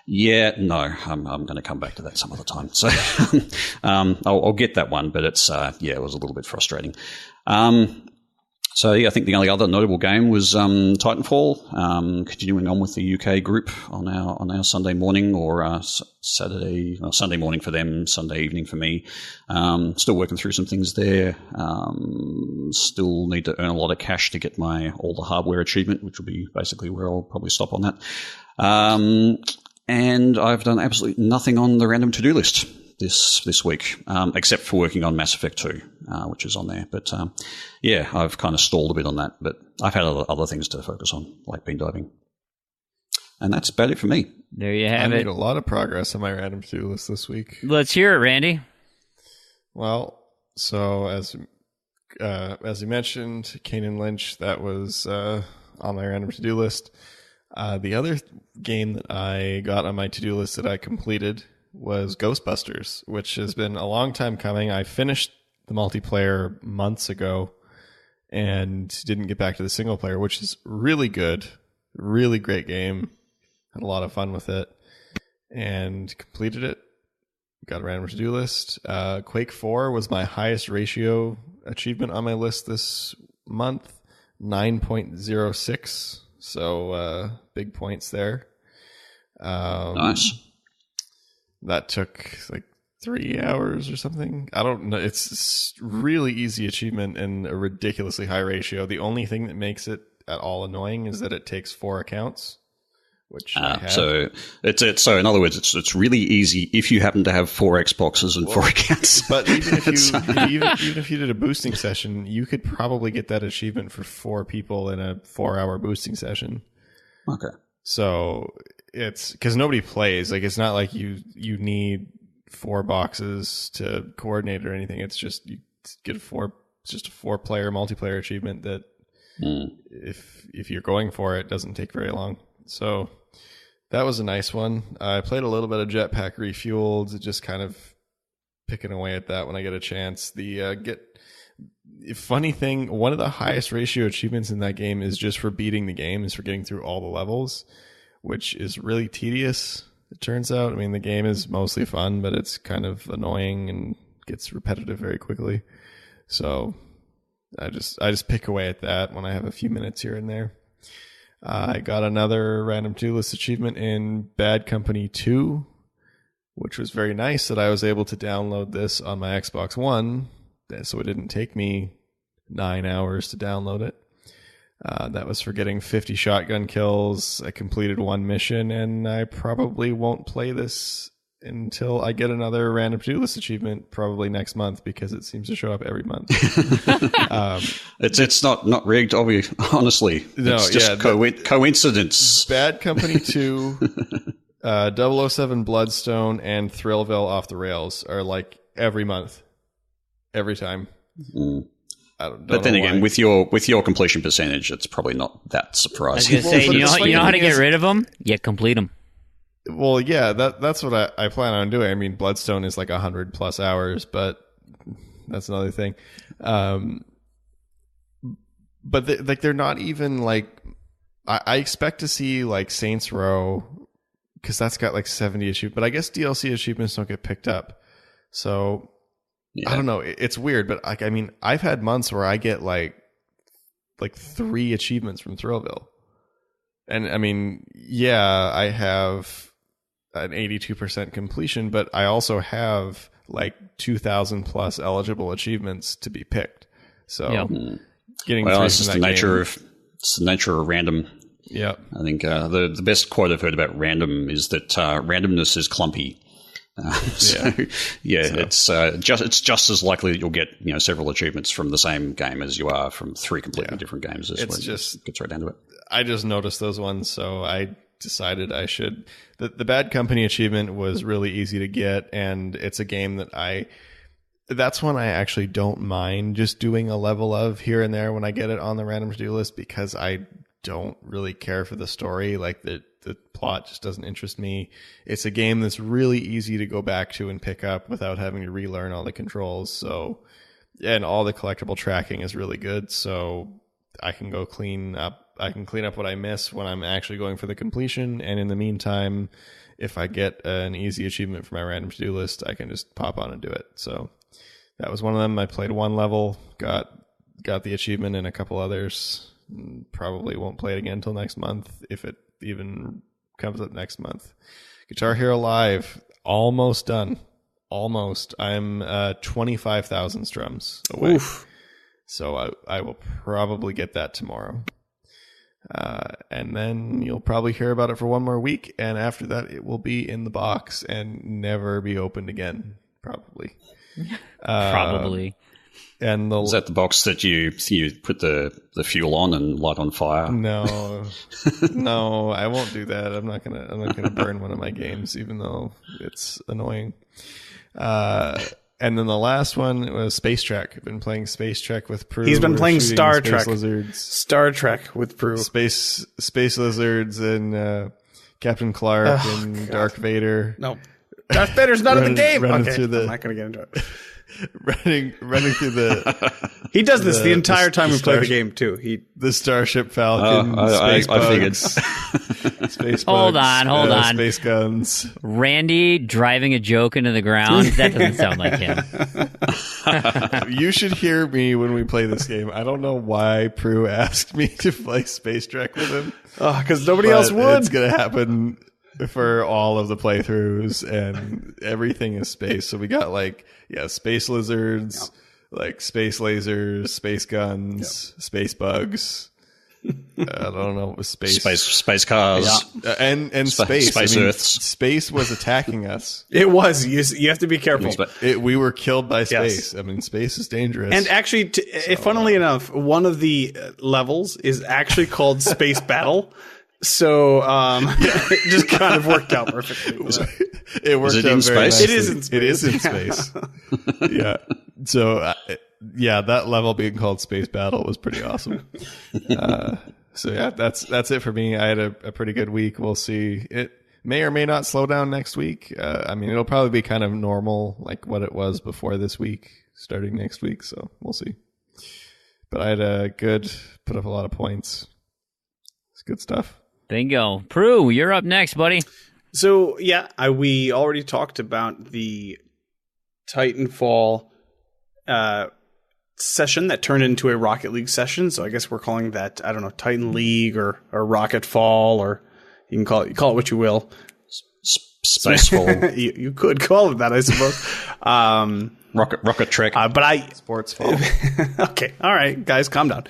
yeah, no, I'm going to come back to that some other time. So I'll get that one, but it's it was a little bit frustrating. So yeah, I think the only other notable game was Titanfall. Continuing on with the UK group on our Sunday morning or Sunday morning for them, Sunday evening for me. Still working through some things there. Still need to earn a lot of cash to get my all the hardware achievement, which will be basically where I'll probably stop on that. And I've done absolutely nothing on the random to-do list this week, except for working on Mass Effect 2, which is on there. But yeah, I've kind of stalled a bit on that, but I've had other things to focus on, like bean diving. And that's about it for me. There you have I it. made a lot of progress on my random to-do list this week. Let's hear it, Randy. Well, so as you mentioned, Kane & Lynch, that was on my random to-do list. The other game that I got on my to-do list that I completed was Ghostbusters, which has been a long time coming. I finished the multiplayer months ago and didn't get back to the single player, which is really good. Really great game. Had a lot of fun with it and completed it. Got a random to-do list. Quake 4 was my highest ratio achievement on my list this month, 9.06. So big points there. Nice. That took like 3 hours or something. I don't know. It's really easy achievement and a ridiculously high ratio. The only thing that makes it at all annoying is that it takes 4 accounts, which I have. So so in other words, it's really easy if you happen to have 4 Xboxes and 4 accounts. But even if you even if you did a boosting session, you could probably get that achievement for 4 people in a 4-hour boosting session. Okay. So it's because nobody plays. Like it's not like you need 4 boxes to coordinate or anything. It's just you get a 4-player multiplayer achievement that if you're going for it, doesn't take very long. So that was a nice one. I played a little bit of Jetpack Refueled, just kind of picking away at that when I get a chance. Funny thing, one of the highest ratio achievements in that game is just for beating the game, is for getting through all the levels, which is really tedious, it turns out. I mean, the game is mostly fun, but it's kind of annoying and gets repetitive very quickly. So I just pick away at that when I have a few minutes here and there. I got another random to-do list achievement in Bad Company 2, which was very nice that I was able to download this on my Xbox One, so it didn't take me 9 hours to download it. That was for getting 50 shotgun kills. I completed 1 mission, and I probably won't play this until I get another random to-do list achievement, probably next month, because it seems to show up every month. It's not rigged, honestly. No, it's just coincidence. Bad Company 2, 007 Bloodstone, and Thrillville Off the Rails are like every month, every time. But then again, with your completion percentage, it's probably not that surprising. I was going to say, you know how to get rid of them? Yeah, complete them. Well, yeah, that's what I plan on doing. I mean, Bloodstone is like 100+ hours, but that's another thing. But they're not even like. I expect to see like Saints Row, because that's got like 70 achievements. But I guess DLC achievements don't get picked up. So I don't know. It's weird, but I mean, I've had months where I get like 3 achievements from Thrillville. And I mean, yeah, I have an 82% completion, but I also have like 2,000 plus eligible achievements to be picked. So getting it's just the nature of random. Yeah, I think the best quote I've heard about random is that randomness is clumpy. It's just as likely that you'll get several achievements from the same game as you are from 3 completely different games. It's just gets right down to it. I just noticed those ones, so I decided I should. The Bad Company achievement was really easy to get, and it's a game that that's one I actually don't mind just doing a level of here and there when I get it on the random to-do list, because I don't really care for the story. Like the plot just doesn't interest me. It's a game that's really easy to go back to and pick up without having to relearn all the controls. So, and all the collectible tracking is really good. So I can go clean up what I miss when I'm actually going for the completion. And in the meantime, if I get an easy achievement for my random to-do list, I can just pop on and do it. So that was one of them. I played 1 level, got the achievement, and a couple others. Probably won't play it again until next month, if it even comes up next month. Guitar Hero Live, almost done. Almost. I'm 25,000 strums away. Oof. So I will probably get that tomorrow. And then you'll probably hear about it for 1 more week, and after that it will be in the box and never be opened again, probably. Probably. And is that the box that you put the fuel on and light on fire? No, I won't do that. I'm not gonna burn one of my games, even though it's annoying. And then the last one was Space Trek. I've been playing Space Trek with Proulx. He's been playing Star Trek. Lizards. Star Trek with Proulx. Space lizards and Captain Clark and Darth Vader. No, Darth Vader's not in the game. Okay, I'm not going to get into it. running through the. He does this the entire time we play the game too. The Starship Falcon. I figured. Space hold bugs, on. Space guns. Randy driving a joke into the ground. That doesn't sound like him. You should hear me when we play this game. I don't know why Proulx asked me to play Space Trek with him. Because nobody else would. It's going to happen for all of the playthroughs, and everything is space. So we got space lizards, space lasers, space guns, space bugs. I don't know, space cars, and space Earths. Space was attacking us. It was. You have to be careful. We were killed by space. Yes. I mean, space is dangerous. And actually, funnily enough, one of the levels is actually called Space Battle. So it just kind of worked out perfectly. It worked out very nicely. It is in space. It is in space. Yeah. So that level being called Space Battle was pretty awesome. So yeah, that's it for me. I had a pretty good week. We'll see. It may or may not slow down next week. I mean, it'll probably be kind of normal, like what it was before this week, starting next week. So we'll see. But I had put up a lot of points. It's good stuff. Bingo. Proulx, you're up next, buddy. So, yeah, we already talked about the Titanfall session that turned into a Rocket League session. So I guess we're calling that, I don't know, Titan League or Rocket Fall, or you can call it what you will. Spacefall. You could call it that, I suppose. Rocket Trek. Sports Fall. Okay, all right, guys, calm down.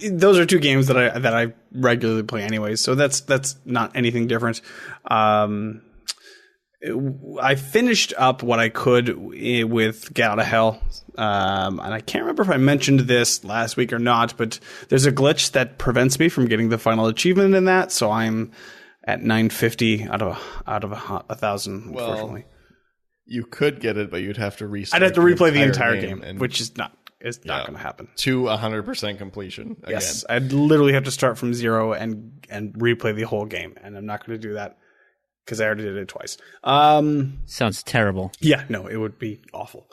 Those are 2 games that I regularly play anyways, so that's not anything different. I finished up what I could with Get Out of Hell, and I can't remember if I mentioned this last week or not, but there's a glitch that prevents me from getting the final achievement in that, so I'm at 950 out of 1,000, unfortunately. You could get it, but you'd have to restart. I'd have to replay the entire game, which is not going to happen. To 100% completion again. Yes, I'd literally have to start from 0 and replay the whole game, and I'm not going to do that because I already did it twice. Sounds terrible. Yeah, no, it would be awful.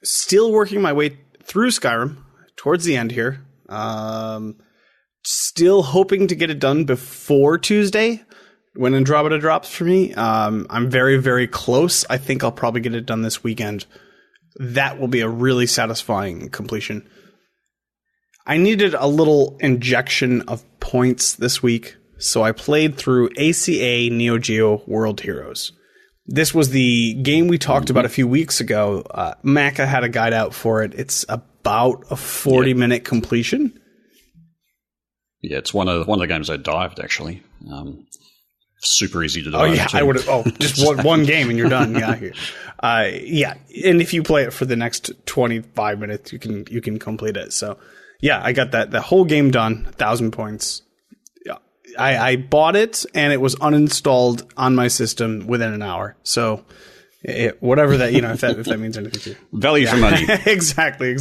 Still working my way through Skyrim towards the end here. Still hoping to get it done before Tuesday, when Andromeda drops for me. I'm very, very close. I think I'll probably get it done this weekend. that will be a really satisfying completion. I needed a little injection of points this week, so I played through ACA Neo Geo World Heroes. This was the game we talked about a few weeks ago. mOCAS had a guide out for it. It's about a 40-minute completion. Yeah, it's one of the games I dived, actually. Super easy to dive. Oh, yeah, I would have. Oh, just one game and you're done. Yeah. And if you play it for the next 25 minutes, you can complete it. So, yeah, I got the whole game done, 1,000 points. Yeah, I bought it and it was uninstalled on my system within an hour. So, whatever that, if that means anything to you. Value for money. Exactly.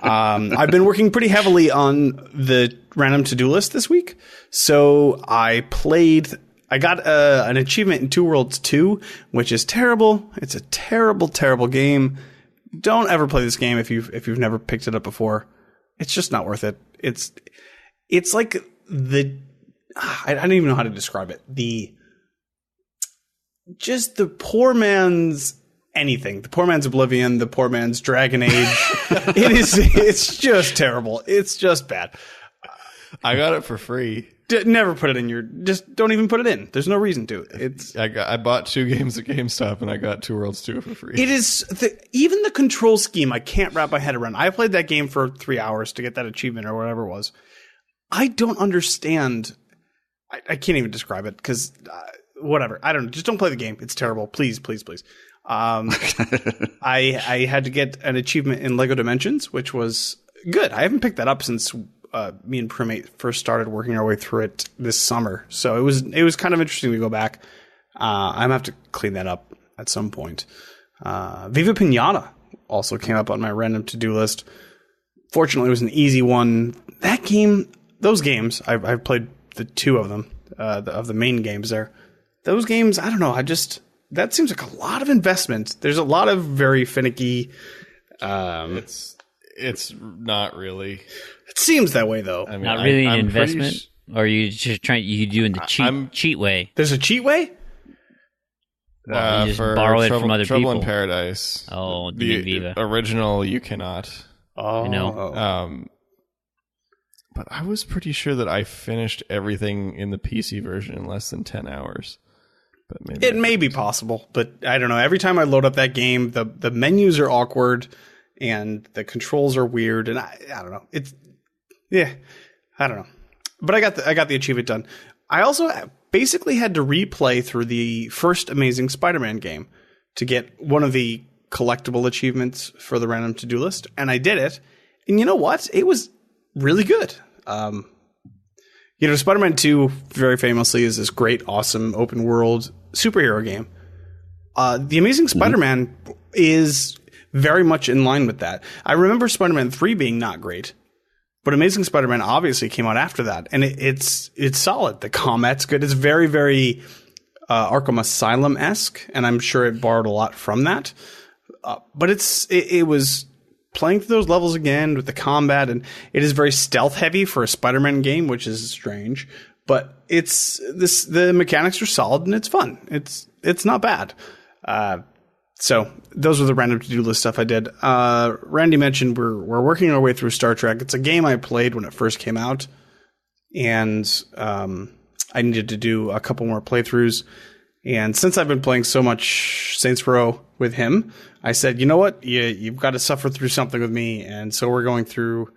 I've been working pretty heavily on the random to-do list this week. So I got an achievement in Two Worlds 2, which is terrible. It's a terrible, terrible game. Don't ever play this game if you've never picked it up before. It's just not worth it. It's like I don't even know how to describe it. The poor man's anything. The poor man's Oblivion, the poor man's Dragon Age. It's just terrible. It's just bad. I got it for free. Never put it in just don't even put it in. There's no reason to. I bought 2 games at GameStop and I got Two Worlds 2 for free. It is even the control scheme I can't wrap my head around. I played that game for 3 hours to get that achievement or whatever it was. I don't understand. I can't even describe it because whatever. I don't know. Just don't play the game. It's terrible. Please. I had to get an achievement in Lego Dimensions, which was good. I haven't picked that up since me and Proulx first started working our way through it this summer. So it was kind of interesting to go back. I'm gonna have to clean that up at some point. Viva Pinata also came up on my random to-do list. Fortunately, it was an easy one. Those games, I've played the 2 of them, of the main games there. Those games, I don't know. That seems like a lot of investment. There's a lot of very finicky. It's not really. It seems that way, though. I mean, not really an investment? Or are you just doing the cheat way? There's a cheat way? Well, you just borrow it from other Trouble people. in Paradise. Oh, the Viva. Original, you cannot. Oh. I know. But I was pretty sure that I finished everything in the PC version in less than 10 hours. But maybe it may be possible, but I don't know. Every time I load up that game, the menus are awkward and the controls are weird, and I don't know. I don't know. But I got the achievement done. I also basically had to replay through the first Amazing Spider-Man game to get one of the collectible achievements for the random to-do list, and I did it. And you know what? It was really good. Spider-Man 2 very famously is this great, awesome open world superhero game. The Amazing Spider-Man is very much in line with that. I remember Spider-Man 3 being not great, but Amazing Spider-Man obviously came out after that, and it's solid. The combat's good. It's very, very Arkham Asylum-esque, and I'm sure it borrowed a lot from that. But it was playing through those levels again with the combat, and it is very stealth heavy for a Spider-Man game, which is strange. But the mechanics are solid and it's fun. It's not bad. So those were the random to-do list stuff I did. Randy mentioned we're working our way through Star Trek. It's a game I played when it first came out, and I needed to do a couple more playthroughs. And since I've been playing so much Saints Row with him, I said, you know what? You've got to suffer through something with me. And so we're going through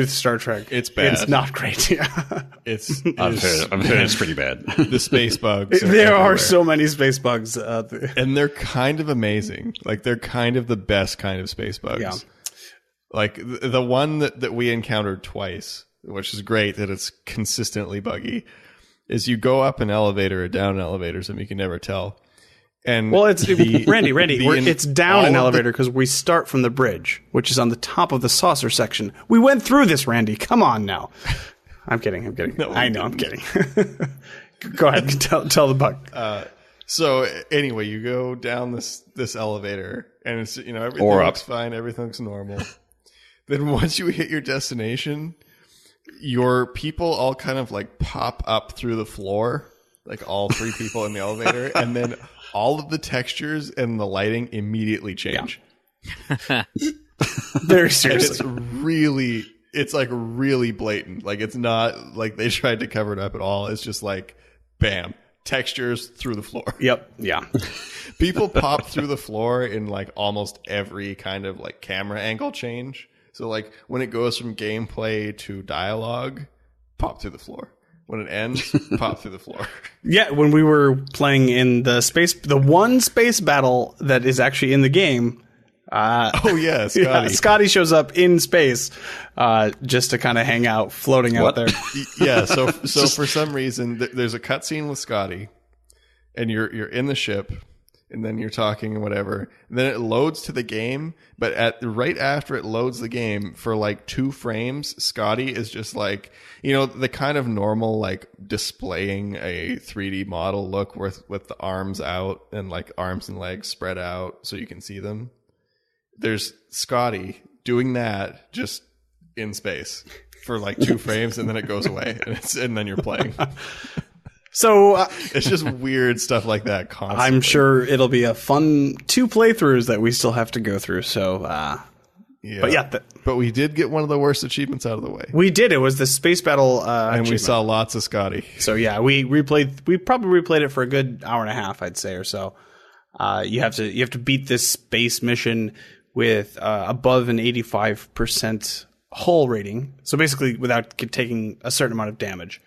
Star Trek. It's bad. It's not great. I've heard it's pretty bad. The space bugs. There are so many space bugs. And they're kind of amazing. Like, they're kind of the best kind of space bugs. Yeah. Like, the one that we encountered twice, which is great that it's consistently buggy, is you go up an elevator or down an elevator, so you can never tell. And Randy, it's down an elevator because we start from the bridge, which is on the top of the saucer section. We went through this, Randy. Come on now. I'm kidding. No, I know, I'm kidding. Go ahead and tell the bug. So anyway, you go down this elevator, and it's everything looks fine, everything looks normal. Then once you hit your destination, your people all kind of like pop up through the floor, like all 3 people in the elevator, and then all of the textures and the lighting immediately change. Yeah. Very seriously. It's like really blatant. Like it's not like they tried to cover it up at all. It's just like, bam, textures through the floor. Yep. Yeah. People pop through the floor in like almost every kind of like camera angle change. So like when it goes from gameplay to dialogue, pop through the floor. When it ends, pop through the floor. Yeah, when we were playing in the one space battle that is actually in the game. Scotty. Yeah, Scotty shows up in space just to kind of hang out, floating out there. Yeah, so for some reason, there's a cutscene with Scotty, and you're in the ship, and then you're talking and whatever. And then it loads to the game, but right after it loads the game, for like 2 frames, Scotty is just like, the kind of normal like displaying a 3D model look with the arms out and like arms and legs spread out so you can see them. There's Scotty doing that just in space for like 2 frames, and then it goes away, and then you're playing. So it's just weird stuff like that constantly. I'm sure it'll be a fun 2 playthroughs that we still have to go through. So, but we did get one of the worst achievements out of the way. We did. It was the space battle, and achievement. We saw lots of Scotty. So yeah, we probably replayed it for a good hour and a half, I'd say, or so. You have to beat this space mission with above an 85% hull rating. So basically, without taking a certain amount of damage.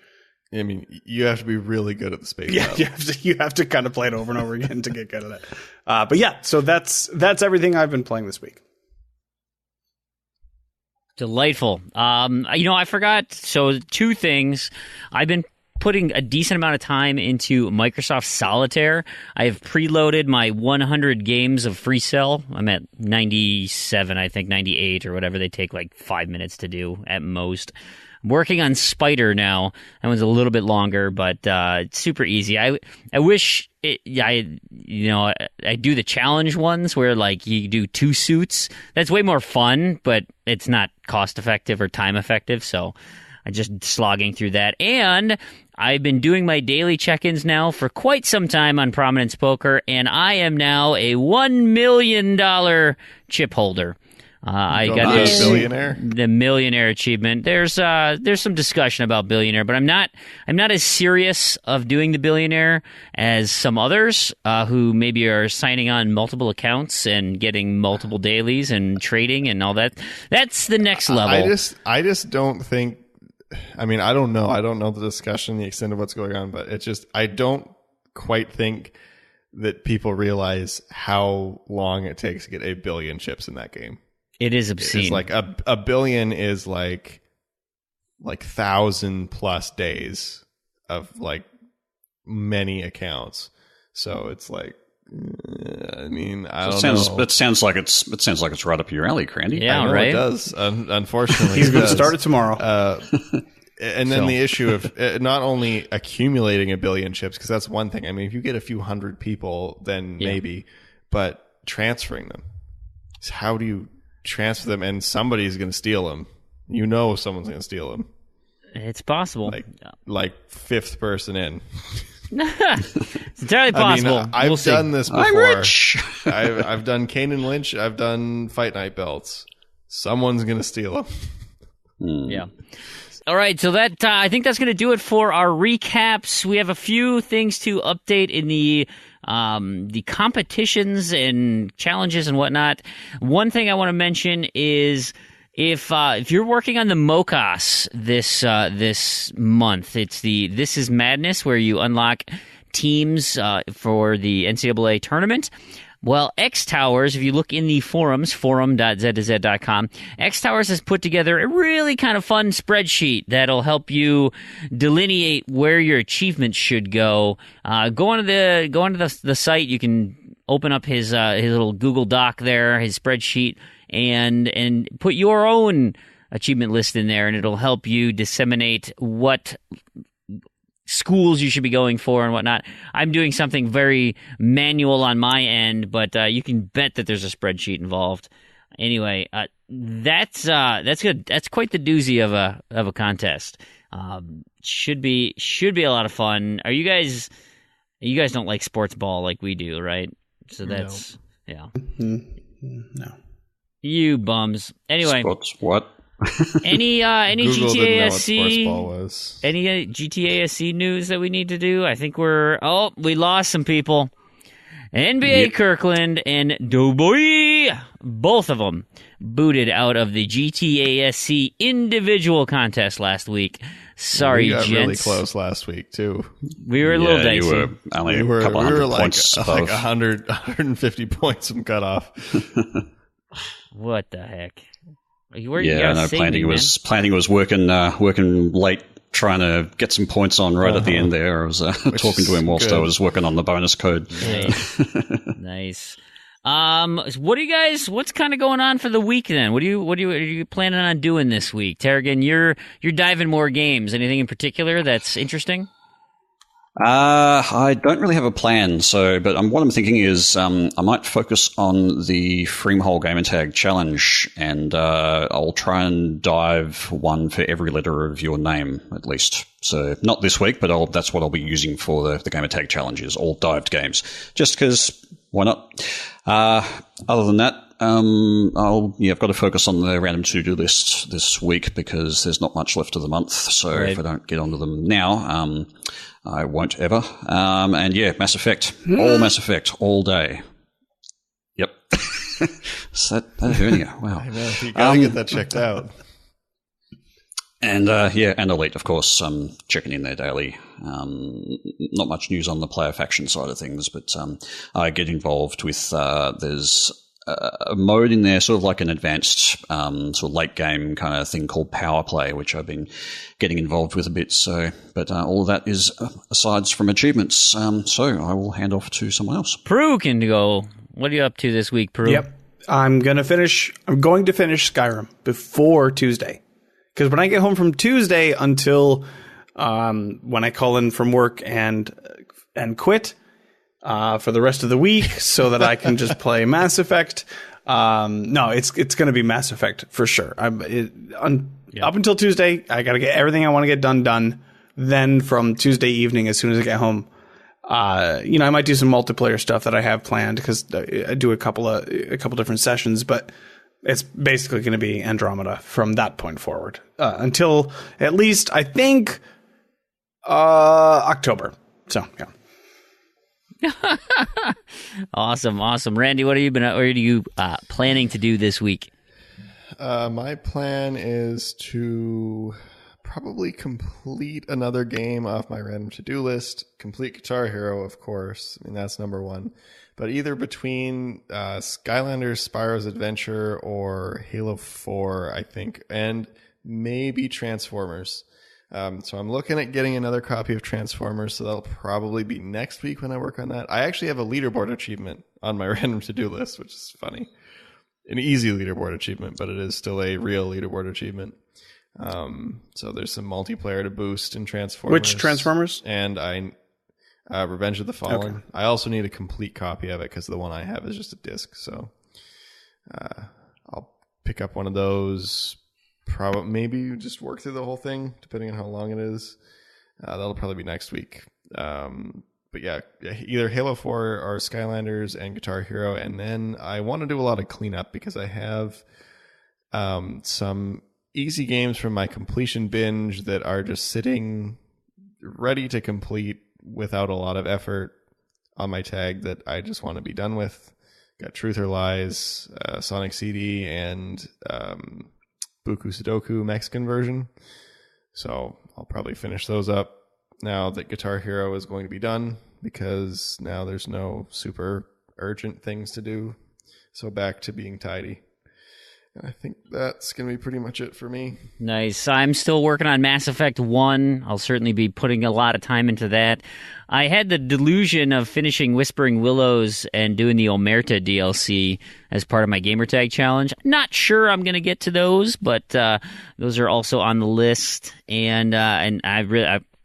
I mean, you have to be really good at the space. Yeah, you have to kind of play it over and over again to get good at it. But yeah, so that's everything I've been playing this week. Delightful. I forgot. So 2 things. I've been putting a decent amount of time into Microsoft Solitaire. I have preloaded my 100 games of free cell. I'm at 97, I think 98 or whatever. They take like 5 minutes to do at most. I'm working on Spider now. That one's a little bit longer, but it's super easy. I wish I do the challenge ones where like you do 2 suits. That's way more fun, but it's not cost effective or time effective. So I'm just slogging through that. And I've been doing my daily check-ins now for quite some time on Prominence Poker, and I am now a $1 million chip holder. I got the millionaire achievement. There's some discussion about billionaire, but I'm not as serious of doing the billionaire as some others who maybe are signing on multiple accounts and getting multiple dailies and trading and all that. That's the next level. I just don't think. I mean, I don't know. I don't know the discussion, the extent of what's going on, but it's just I don't quite think that people realize how long it takes to get 1 billion chips in that game. It is obscene. It's like a billion is like 1,000+ days of like many accounts. So it's like, I mean, I don't know. It sounds like it's right up your alley, Crandy. Yeah, I know right. It does. Unfortunately, He's going to start it tomorrow. And then the issue of not only accumulating 1 billion chips, because that's one thing. I mean, if you get a few hundred people, then maybe, but transferring them. So how do you transfer them? And somebody's going to steal them. Someone's going to steal them. It's possible. Like 5th person in. It's entirely possible. I mean, I've done this before. I'm rich. I've done Kane and Lynch. I've done Fight Night belts. Someone's going to steal them. Yeah. All right, so that I think that's going to do it for our recaps. We have a few things to update in the competitions and challenges and whatnot. One thing I want to mention is if you're working on the mOCAS this month, it's the This Is Madness, where you unlock teams for the NCAA tournament. Well, Xtowers, if you look in the forums, forum.z2z.com, Xtowers has put together a really kind of fun spreadsheet that'll help you delineate where your achievements should go. Go onto the site. You can open up his little Google Doc there, his spreadsheet, and put your own achievement list in there, and it'll help you disseminate what schools you should be going for and whatnot. I'm doing something very manual on my end, but you can bet that there's a spreadsheet involved. Anyway, that's good. That's quite the doozy of a contest. Should be a lot of fun. Are you guys You guys don't like sports ball like we do, right? So that's yeah. No. You bums. Anyway, Sports what? any Google didn't know what sports GTASC ball was. any GTASC news that we need to do? I think we lost some people. NBA Kirkland and Doughboy, both of them booted out of the GTASC individual contest last week. Sorry, we got gents. really close last week too. We were a little dicey. You were only a couple hundred points like above. 150 points from cutoff. What the heck? Planning was working late, trying to get some points on right at the end there. I was talking to him whilst I was working on the bonus code. Nice. What's kind of going on for the week then? What are you planning on doing this week? Tarragon, you're diving more games. Anything in particular that's interesting? I don't really have a plan, but what I'm thinking is I might focus on the Fream Game and Tag Challenge, and I'll try and dive one for every letter of your name, at least. So not this week, but that's what I'll be using for the Game and Tag Challenges, all dived games. Just because, why not? Other than that, I've got to focus on the random to-do list this week because there's not much left of the month. So if I don't get onto them now, I won't ever. Mass Effect. All Mass Effect, all day. Yep. So that hernia. Wow. I know, you gotta get that checked out. And and Elite, of course, checking in there daily. Not much news on the player faction side of things, but I get involved with there's a mode in there, sort of like an advanced sort of late game kind of thing called Power Play, which I've been getting involved with a bit. So, but all of that is asides from achievements. So I will hand off to someone else. Proulx can go. What are you up to this week, Proulx? Yep, I'm going to finish Skyrim before Tuesday, because when I get home from Tuesday until when I call in from work and quit. For the rest of the week so that I can just play Mass Effect. No, it's going to be Mass Effect for sure. Up until Tuesday, I got to get everything I want to get done. Then from Tuesday evening, as soon as I get home, I might do some multiplayer stuff that I have planned because I do a couple different sessions, but it's basically going to be Andromeda from that point forward until at least I think October. So yeah. Awesome. Randy, what are you planning to do this week? My plan is to probably complete another game off my random to-do list. Complete Guitar Hero, of course. I mean, that's number one. But either between Skylanders, Spyro's Adventure, or Halo 4, I think, and maybe Transformers. So I'm looking at getting another copy of Transformers, so that'll probably be next week when I work on that. I actually have a leaderboard achievement on my random to-do list, which is funny. An easy leaderboard achievement, but it is still a real leaderboard achievement. So there's some multiplayer to boost in Transformers. Which Transformers? And Revenge of the Fallen. Okay. I also need a complete copy of it because the one I have is just a disc. So I'll pick up one of those. Probably maybe just work through the whole thing, depending on how long it is. That'll probably be next week. But yeah, either Halo 4 or Skylanders and Guitar Hero. And then I want to do a lot of cleanup because I have some easy games from my completion binge that are just sitting ready to complete without a lot of effort on my tag that I just want to be done with. Got Truth or Lies, Sonic CD, and Buku Sudoku Mexican version. So I'll probably finish those up now that Guitar Hero is going to be done, because now there's no super urgent things to do. So back to being tidy. And I think that's going to be pretty much it for me. Nice. I'm still working on Mass Effect 1. I'll certainly be putting a lot of time into that. I had the delusion of finishing Whispering Willows and doing the Omerta DLC as part of my gamertag challenge. Not sure I'm going to get to those, but those are also on the list. And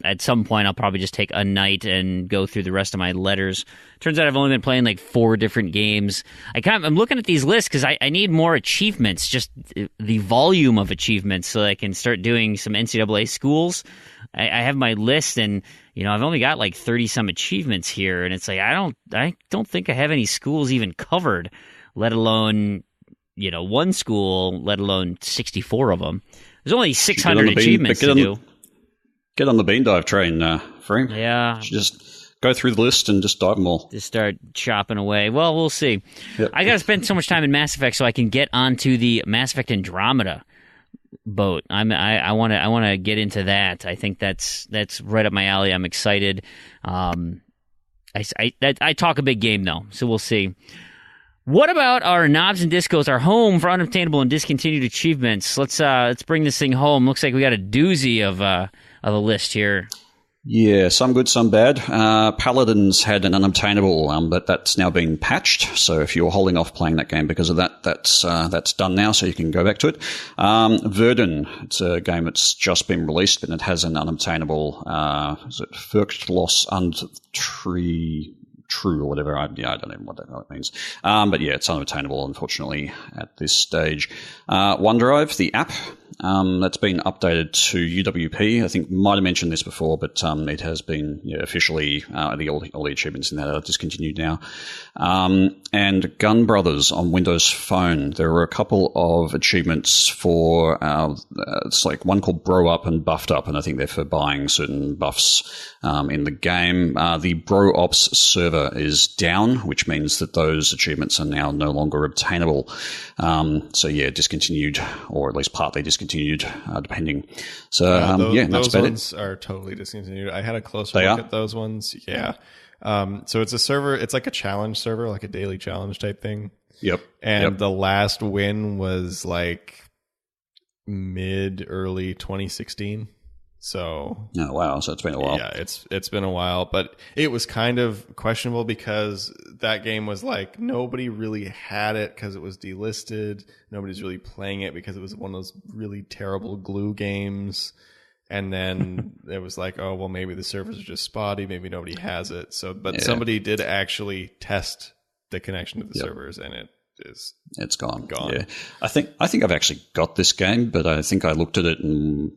at some point, I'll probably just take a night and go through the rest of my letters. Turns out I've only been playing like 4 different games. I'm looking at these lists because I need more achievements, just the volume of achievements, so I can start doing some NCAA schools. I have my list, and I've only got like 30 some achievements here, and it's like I don't think I have any schools even covered, let alone one school, let alone 64 of them. There's only 600 achievements to do. Get on the bean dive train, Fream. Yeah. Just go through the list and just dive them all. Just start chopping away. Well, we'll see. Yep. I got to spend so much time in Mass Effect so I can get onto the Mass Effect Andromeda boat. I want to get into that. I think that's right up my alley. I'm excited. I talk a big game though, so we'll see. What about our knobs and discos, our home for unobtainable and discontinued achievements? Let's bring this thing home. Looks like we got a doozy of a list here. Yeah, some good, some bad. Paladins had an unobtainable, but that's now been patched. So if you're holding off playing that game because of that, that's done now, so you can go back to it. Verdun, it's a game that's just been released, and it has an unobtainable. Is it Furchtloss und True or whatever. I don't know what that means. But yeah, it's unobtainable, unfortunately, at this stage. OneDrive, the app, that's been updated to UWP. I think might have mentioned this before, but it has been officially, all the achievements in that are discontinued now. And Gun Brothers on Windows Phone. There were a couple of achievements for, it's like one called Bro Up and Buffed Up, and I think they're for buying certain buffs in the game. The Bro Ops server is down, which means that those achievements are now no longer obtainable. So yeah, discontinued, or at least partly discontinued, depending. So that's those ones are totally discontinued. I had a closer look at those ones. Yeah. So it's a server. It's like a challenge server, like a daily challenge type thing. Yep. And the last win was like early 2016. So oh wow, so it's been a while. Yeah, it's been a while, but it was kind of questionable because that game was like nobody really had it because it was delisted. Nobody's really playing it because it was one of those really terrible glue games. And then it was like, oh well, maybe the servers are just spotty. Maybe nobody has it. So, but somebody did actually test the connection to the servers, and it's gone. Yeah, I think I've actually got this game, but I think I looked at it and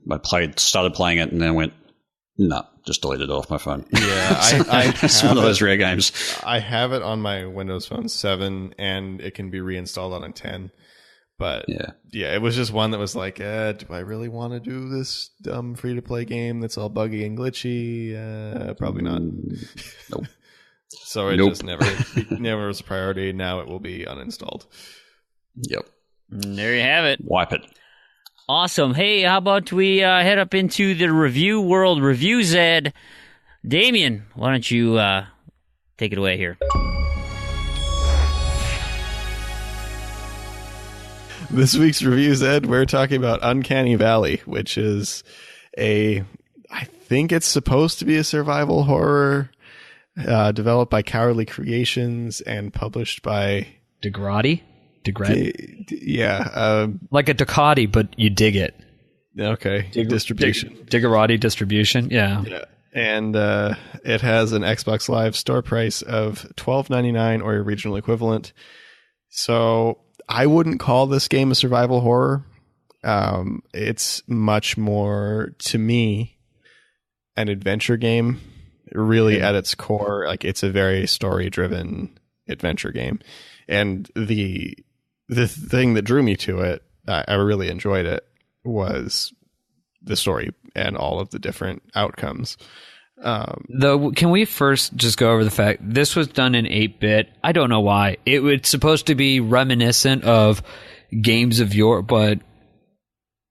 started playing it, and then went, no, just deleted it off my phone. Yeah, it's one of those rare games. I have it on my Windows Phone 7, and it can be reinstalled on a 10. But yeah, it was just one that was like, do I really want to do this dumb free-to-play game that's all buggy and glitchy? Probably not. Nope. So it just never was a priority. Now it will be uninstalled. Yep. There you have it. Wipe it. Awesome. Hey, how about we head up into the review world? Review Zed. Damien, why don't you take it away here? This week's Review Zed, we're talking about Uncanny Valley, which is I think it's supposed to be a survival horror. Developed by Cowardly Creations and published by Degrati? Yeah. Like a Ducati, but you dig it. Okay. Distribution. Digarati distribution, yeah. And it has an Xbox Live store price of $12.99 or your regional equivalent. So I wouldn't call this game a survival horror. It's much more, to me, an adventure game. Really, at its core, like it's a very story-driven adventure game, and the thing that drew me to it, I really enjoyed it, was the story and all of the different outcomes. Though, can we first just go over the fact this was done in 8-bit? I don't know why. It's supposed to be reminiscent of games of yore, but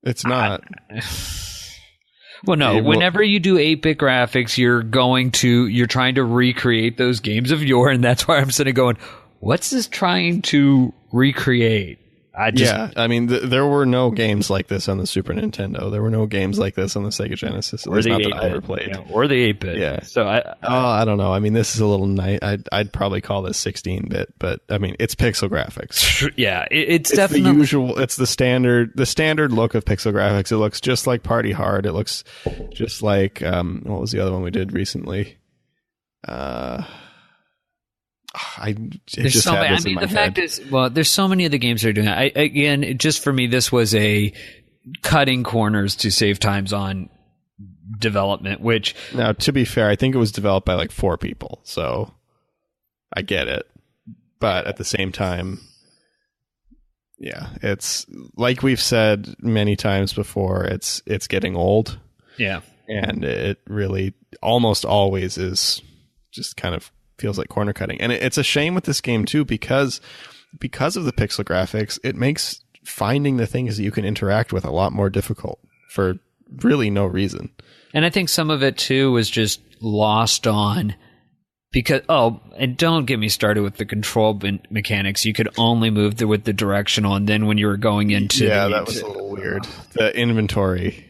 it's not. Well, no. Whenever you do 8-bit graphics, you're trying to recreate those games of yore, and that's why I'm sitting going, "What's this trying to recreate?" I mean, there were no games like this on the Super Nintendo. There were no games like this on the Sega Genesis. Or the 8-bit. I ever played. Yeah, or the 8-bit. Yeah. So I don't know. I mean, this is a little nice. I'd probably call this 16-bit, but I mean, it's pixel graphics. Yeah, it's definitely the usual. It's the standard look of pixel graphics. It looks just like Party Hard. It looks just like what was the other one we did recently? There's so many. I mean, the fact is, well, there's so many of the games that are doing it. Again, just for me, this was a cutting corners to save times on development, which... Now, to be fair, I think it was developed by like 4 people, so I get it. But at the same time, yeah, it's like we've said many times before, it's getting old. Yeah. And it really almost always is just kind of feels like corner cutting. And it's a shame with this game too, because of the pixel graphics, it makes finding the things that you can interact with a lot more difficult for really no reason. And I think some of it too was just lost on because, and don't get me started with the control mechanics. You could only move with the directional, and then when you were going into... Yeah, that was a little weird. The inventory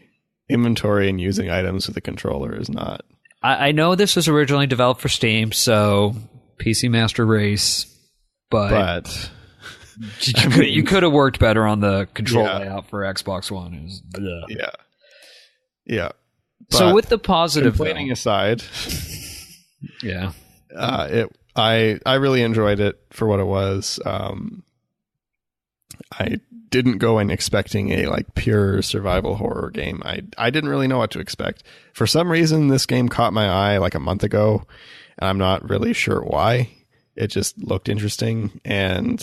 and using items with the controller is not... I know this was originally developed for Steam, so PC Master Race, but you could have worked better on the control layout for Xbox One. Yeah. So with the positive, complaining aside, yeah, I really enjoyed it for what it was. I didn't go in expecting a like pure survival horror game. I didn't really know what to expect. For some reason, this game caught my eye like a month ago, and I'm not really sure why. It just looked interesting, and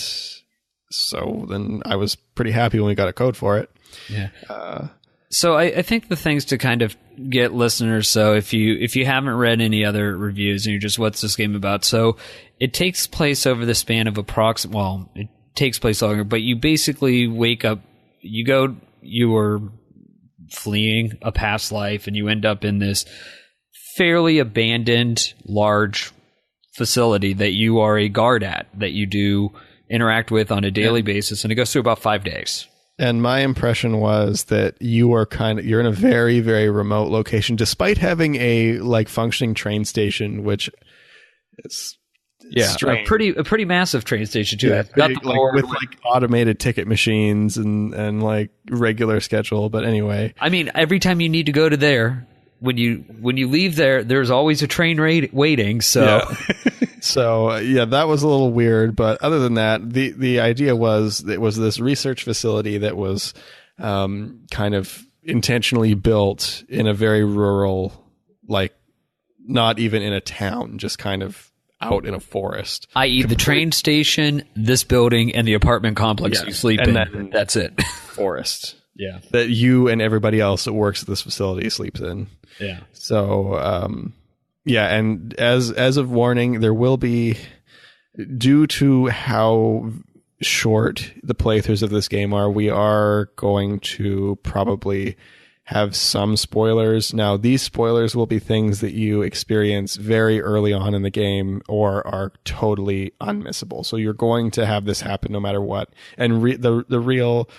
so then I was pretty happy when we got a code for it. Yeah. So I think the things to kind of get listeners, so if you haven't read any other reviews and you're just, what's this game about? So it takes place over the span of it takes place longer, but you basically wake up, you are fleeing a past life, and you end up in this fairly abandoned large facility that you are a guard at, that you do interact with on a daily basis, and it goes through about 5 days. And my impression was that you're in a very, very remote location, despite having a like functioning train station, which is strange. a pretty massive train station too. Yeah, with like automated ticket machines and like regular schedule. But anyway, I mean, every time you need to go to there, when you leave there's always a train waiting. So. Yeah. So that was a little weird, but other than that, the idea was it was this research facility that was kind of intentionally built in a very rural, like not even in a town, just kind of out in a forest. I.e. the train station, this building, and the apartment complex you sleep in. That's it. Forest. Yeah. That you and everybody else that works at this facility sleeps in. Yeah. So, and as of warning, there will be, due to how short the playthroughs of this game are, we are going to probably have some spoilers. Now, these spoilers will be things that you experience very early on in the game or are totally unmissable. So you're going to have this happen no matter what. And the real,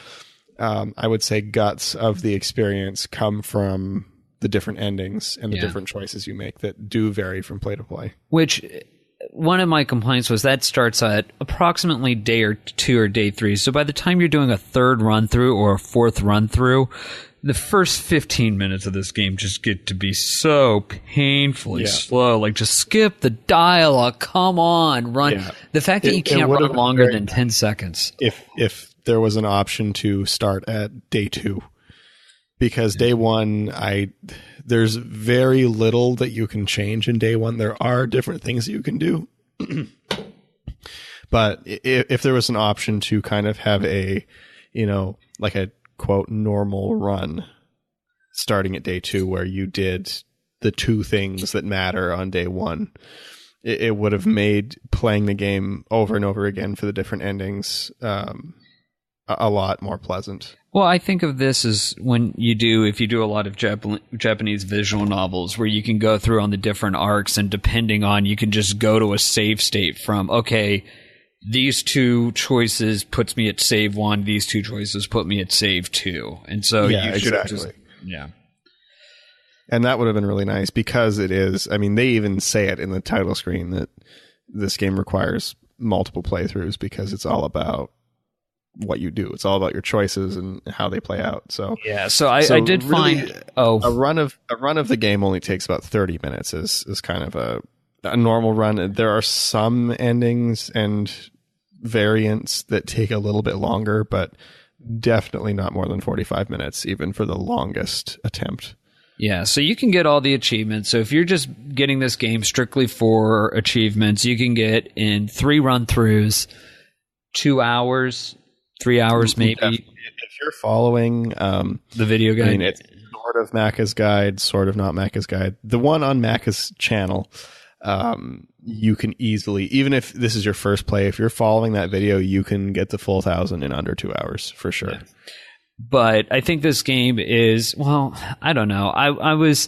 I would say, guts of the experience come from the different endings and the different choices you make that do vary from play to play. Which, one of my complaints was that starts at approximately day or 2 or day 3. So by the time you're doing a 3rd run through or a 4th run through, the first 15 minutes of this game just get to be so painfully slow. Like, just skip the dialogue. Come on, run. Yeah. The fact that you can't run longer than 10 seconds. If there was an option to start at day 2. Because day 1, there's very little that you can change in day 1. There are different things that you can do. But if there was an option to kind of have a, like a quote normal run starting at day 2 where you did the 2 things that matter on day 1, it would have made playing the game over and over again for the different endings a lot more pleasant. Well, I think of this as if you do a lot of Japanese visual novels where you can go through on the different arcs, and depending on, you can just go to a save state from, okay, these 2 choices puts me at save 1, these 2 choices put me at save 2. And so you should just, And that would have been really nice because it is, I mean, they even say it in the title screen that this game requires multiple playthroughs because it's all about what you do. It's all about your choices and how they play out. So I did really find a run of the game only takes about 30 minutes is kind of a normal run. There are some endings and variants that take a little bit longer, but definitely not more than 45 minutes, even for the longest attempt. Yeah, so you can get all the achievements. So if you're just getting this game strictly for achievements, you can get in 3 run-throughs, 2 hours, 3 hours maybe. If you're following the video guide. I mean, it's sort of mOCAS guide, sort of not mOCAS guide. The one on mOCAS channel, you can easily, even if this is your first play, if you're following that video, you can get the full 1,000 in under 2 hours for sure. Yeah. But I think this game is, well, I don't know. I was,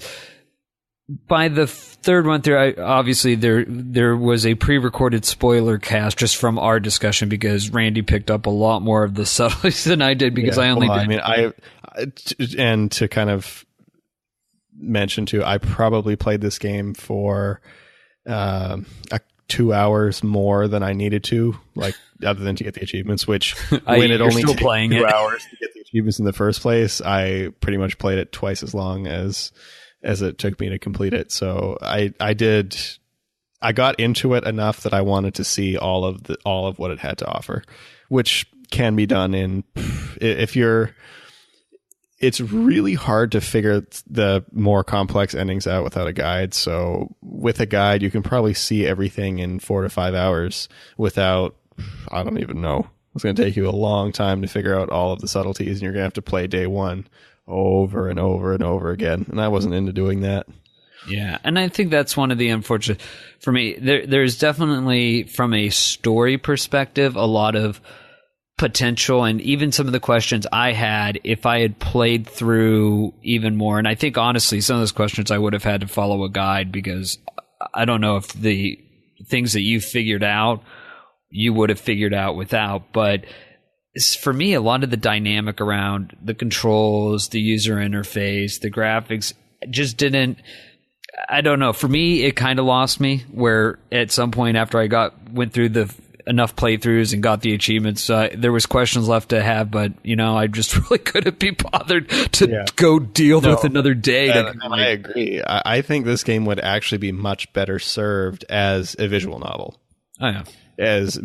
by the third run through, obviously there was a pre-recorded spoiler cast just from our discussion because Randy picked up a lot more of the subtleties than I did because I only did. And to kind of mention too, I probably played this game for 2 hours more than I needed to, like other than to get the achievements, which when it only took 2 hours to get the achievements in the first place, I pretty much played it twice as long as it took me to complete it. So I got into it enough that I wanted to see all of what it had to offer, which can be done it's really hard to figure the more complex endings out without a guide. So with a guide, you can probably see everything in 4 to 5 hours without, I don't even know. It's going to take you a long time to figure out all of the subtleties, and you're going to have to play day one over and over and over again. And I wasn't into doing that. Yeah, and I think that's one of the unfortunate, for me, there's definitely, from a story perspective, a lot of potential, and even some of the questions I had, if I had played through even more, and I think honestly some of those questions I would have had to follow a guide, because I don't know if the things that you figured out you would have figured out without, but for me a lot of the dynamic around the controls, the user interface, the graphics just didn't, I don't know, for me it kind of lost me, where at some point after I went through enough playthroughs and got the achievements, there was questions left to have, but I just really couldn't be bothered to go deal with another day. I agree. I think this game would actually be much better served as a visual novel. Oh yeah,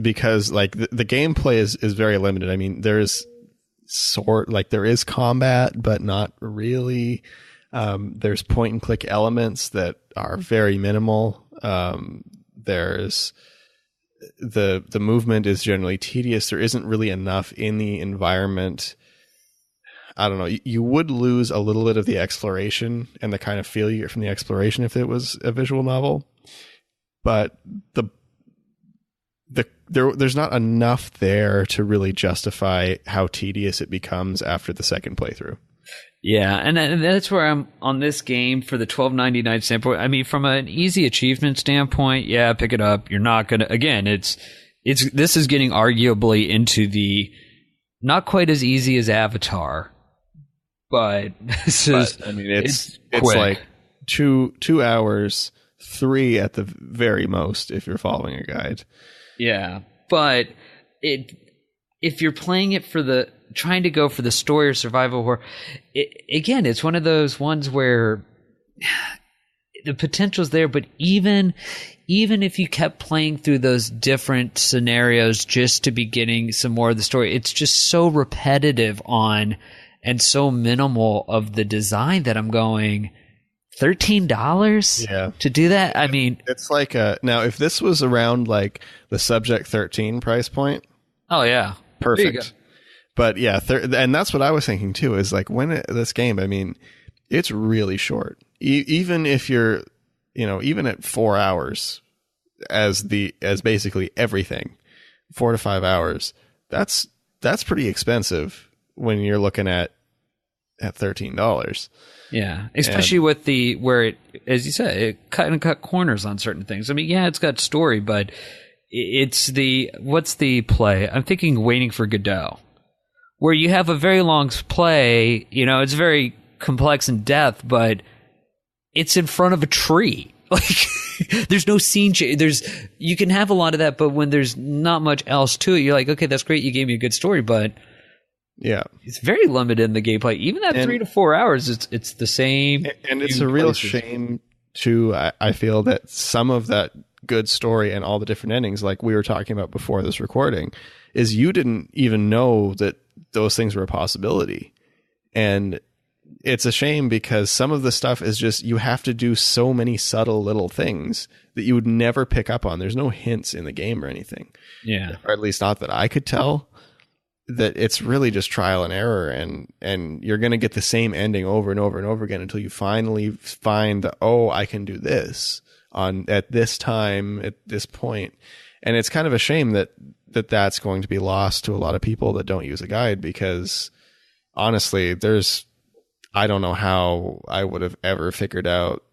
because like the gameplay is very limited. I mean, there is combat, but not really. There's point and click elements that are very minimal. There's the movement is generally tedious. There isn't really enough in the environment. I don't know. You would lose a little bit of the exploration and the kind of feel you get from the exploration if it was a visual novel. But there's not enough there to really justify how tedious it becomes after the second playthrough. Yeah, and that's where I'm on this game for the $12.99 standpoint. I mean, from an easy achievement standpoint, yeah, pick it up. You're not gonna. Again, this is getting arguably into the not quite as easy as Avatar, but it's like 2 hours, 3 at the very most if you're following a guide. Yeah, but if you're playing it for trying to go for the story or survival horror, again, it's one of those ones where the potential's there, but even if you kept playing through those different scenarios just to be getting some more of the story, it's just so repetitive and so minimal of the design that I'm going, $13 to do that? I mean, it's like now if this was around like the Subject 13 price point, oh yeah, perfect. But yeah, and that's what I was thinking too, is like this game, I mean, it's really short. Even if you're, even at 4 hours as basically everything, 4 to 5 hours, that's pretty expensive when you're looking at $13. Yeah, especially with where it, as you said, it cut corners on certain things. I mean, yeah, it's got story, but it's what's the play? I'm thinking Waiting for Godot, where you have a very long play, it's very complex in depth, but it's in front of a tree. Like, there's no scene change. You can have a lot of that, but when there's not much else to it, you're like, okay, that's great, you gave me a good story, but yeah, it's very limited in the gameplay. Even at 3 to 4 hours, it's the same. And it's a real shame too. I feel that some of that good story and all the different endings, like we were talking about before this recording, is you didn't even know that those things were a possibility. And it's a shame because some of the stuff is just, you have to do so many subtle little things that you would never pick up on. There's no hints in the game or anything. Yeah. Or at least not that I could tell. That it's really just trial and error, and you're going to get the same ending over and over and over again until you finally find that, oh, I can do this at this time, at this point. And it's kind of a shame that's going to be lost to a lot of people that don't use a guide, because honestly, I don't know how I would have ever figured out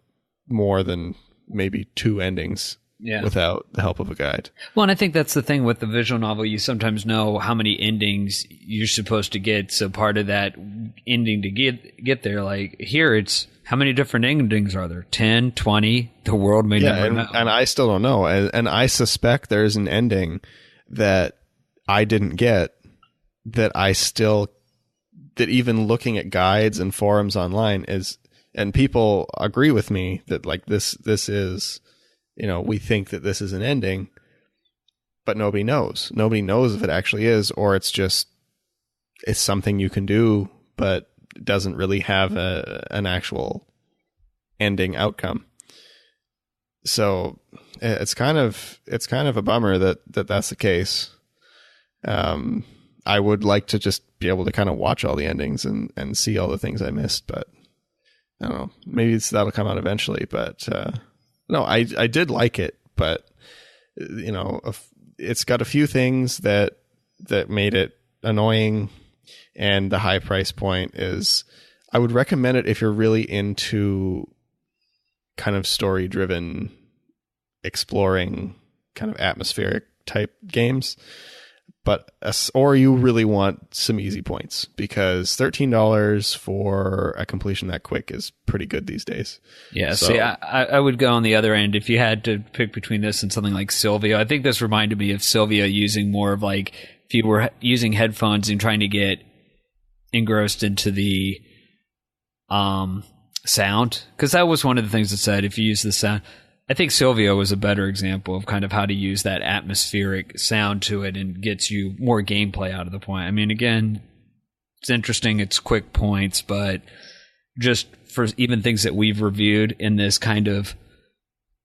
more than maybe 2 endings without the help of a guide. Well, and I think that's the thing with the visual novel. You sometimes know how many endings you're supposed to get. So part of that ending to get there, like here, it's how many different endings are there? 10, 20? The world may never know. And I still don't know. And I suspect there's an ending that I didn't get that even looking at guides and forums online and people agree with me that like this is, we think that this is an ending, but nobody knows. Nobody knows if it actually is, or it's something you can do, but it doesn't really have an actual ending outcome. So it's kind of a bummer that's the case. I would like to just be able to kind of watch all the endings and see all the things I missed, but I don't know. Maybe that'll come out eventually, but no, I did like it, but it's got a few things that made it annoying, and the high price point is, I would recommend it if you're really into kind of story-driven, exploring, kind of atmospheric type games. Or you really want some easy points, because $13 for a completion that quick is pretty good these days. Yeah, so, see, I would go on the other end. If you had to pick between this and something like Sylvia, I think this reminded me of Sylvia using more of like, if you were using headphones and trying to get engrossed into the sound, because that was one of the things that said if you use the sound. I think Sylvia was a better example of kind of how to use that atmospheric sound to it and gets you more gameplay out of the point. I mean, again, it's interesting, it's quick points, but just for even things that we've reviewed in this kind of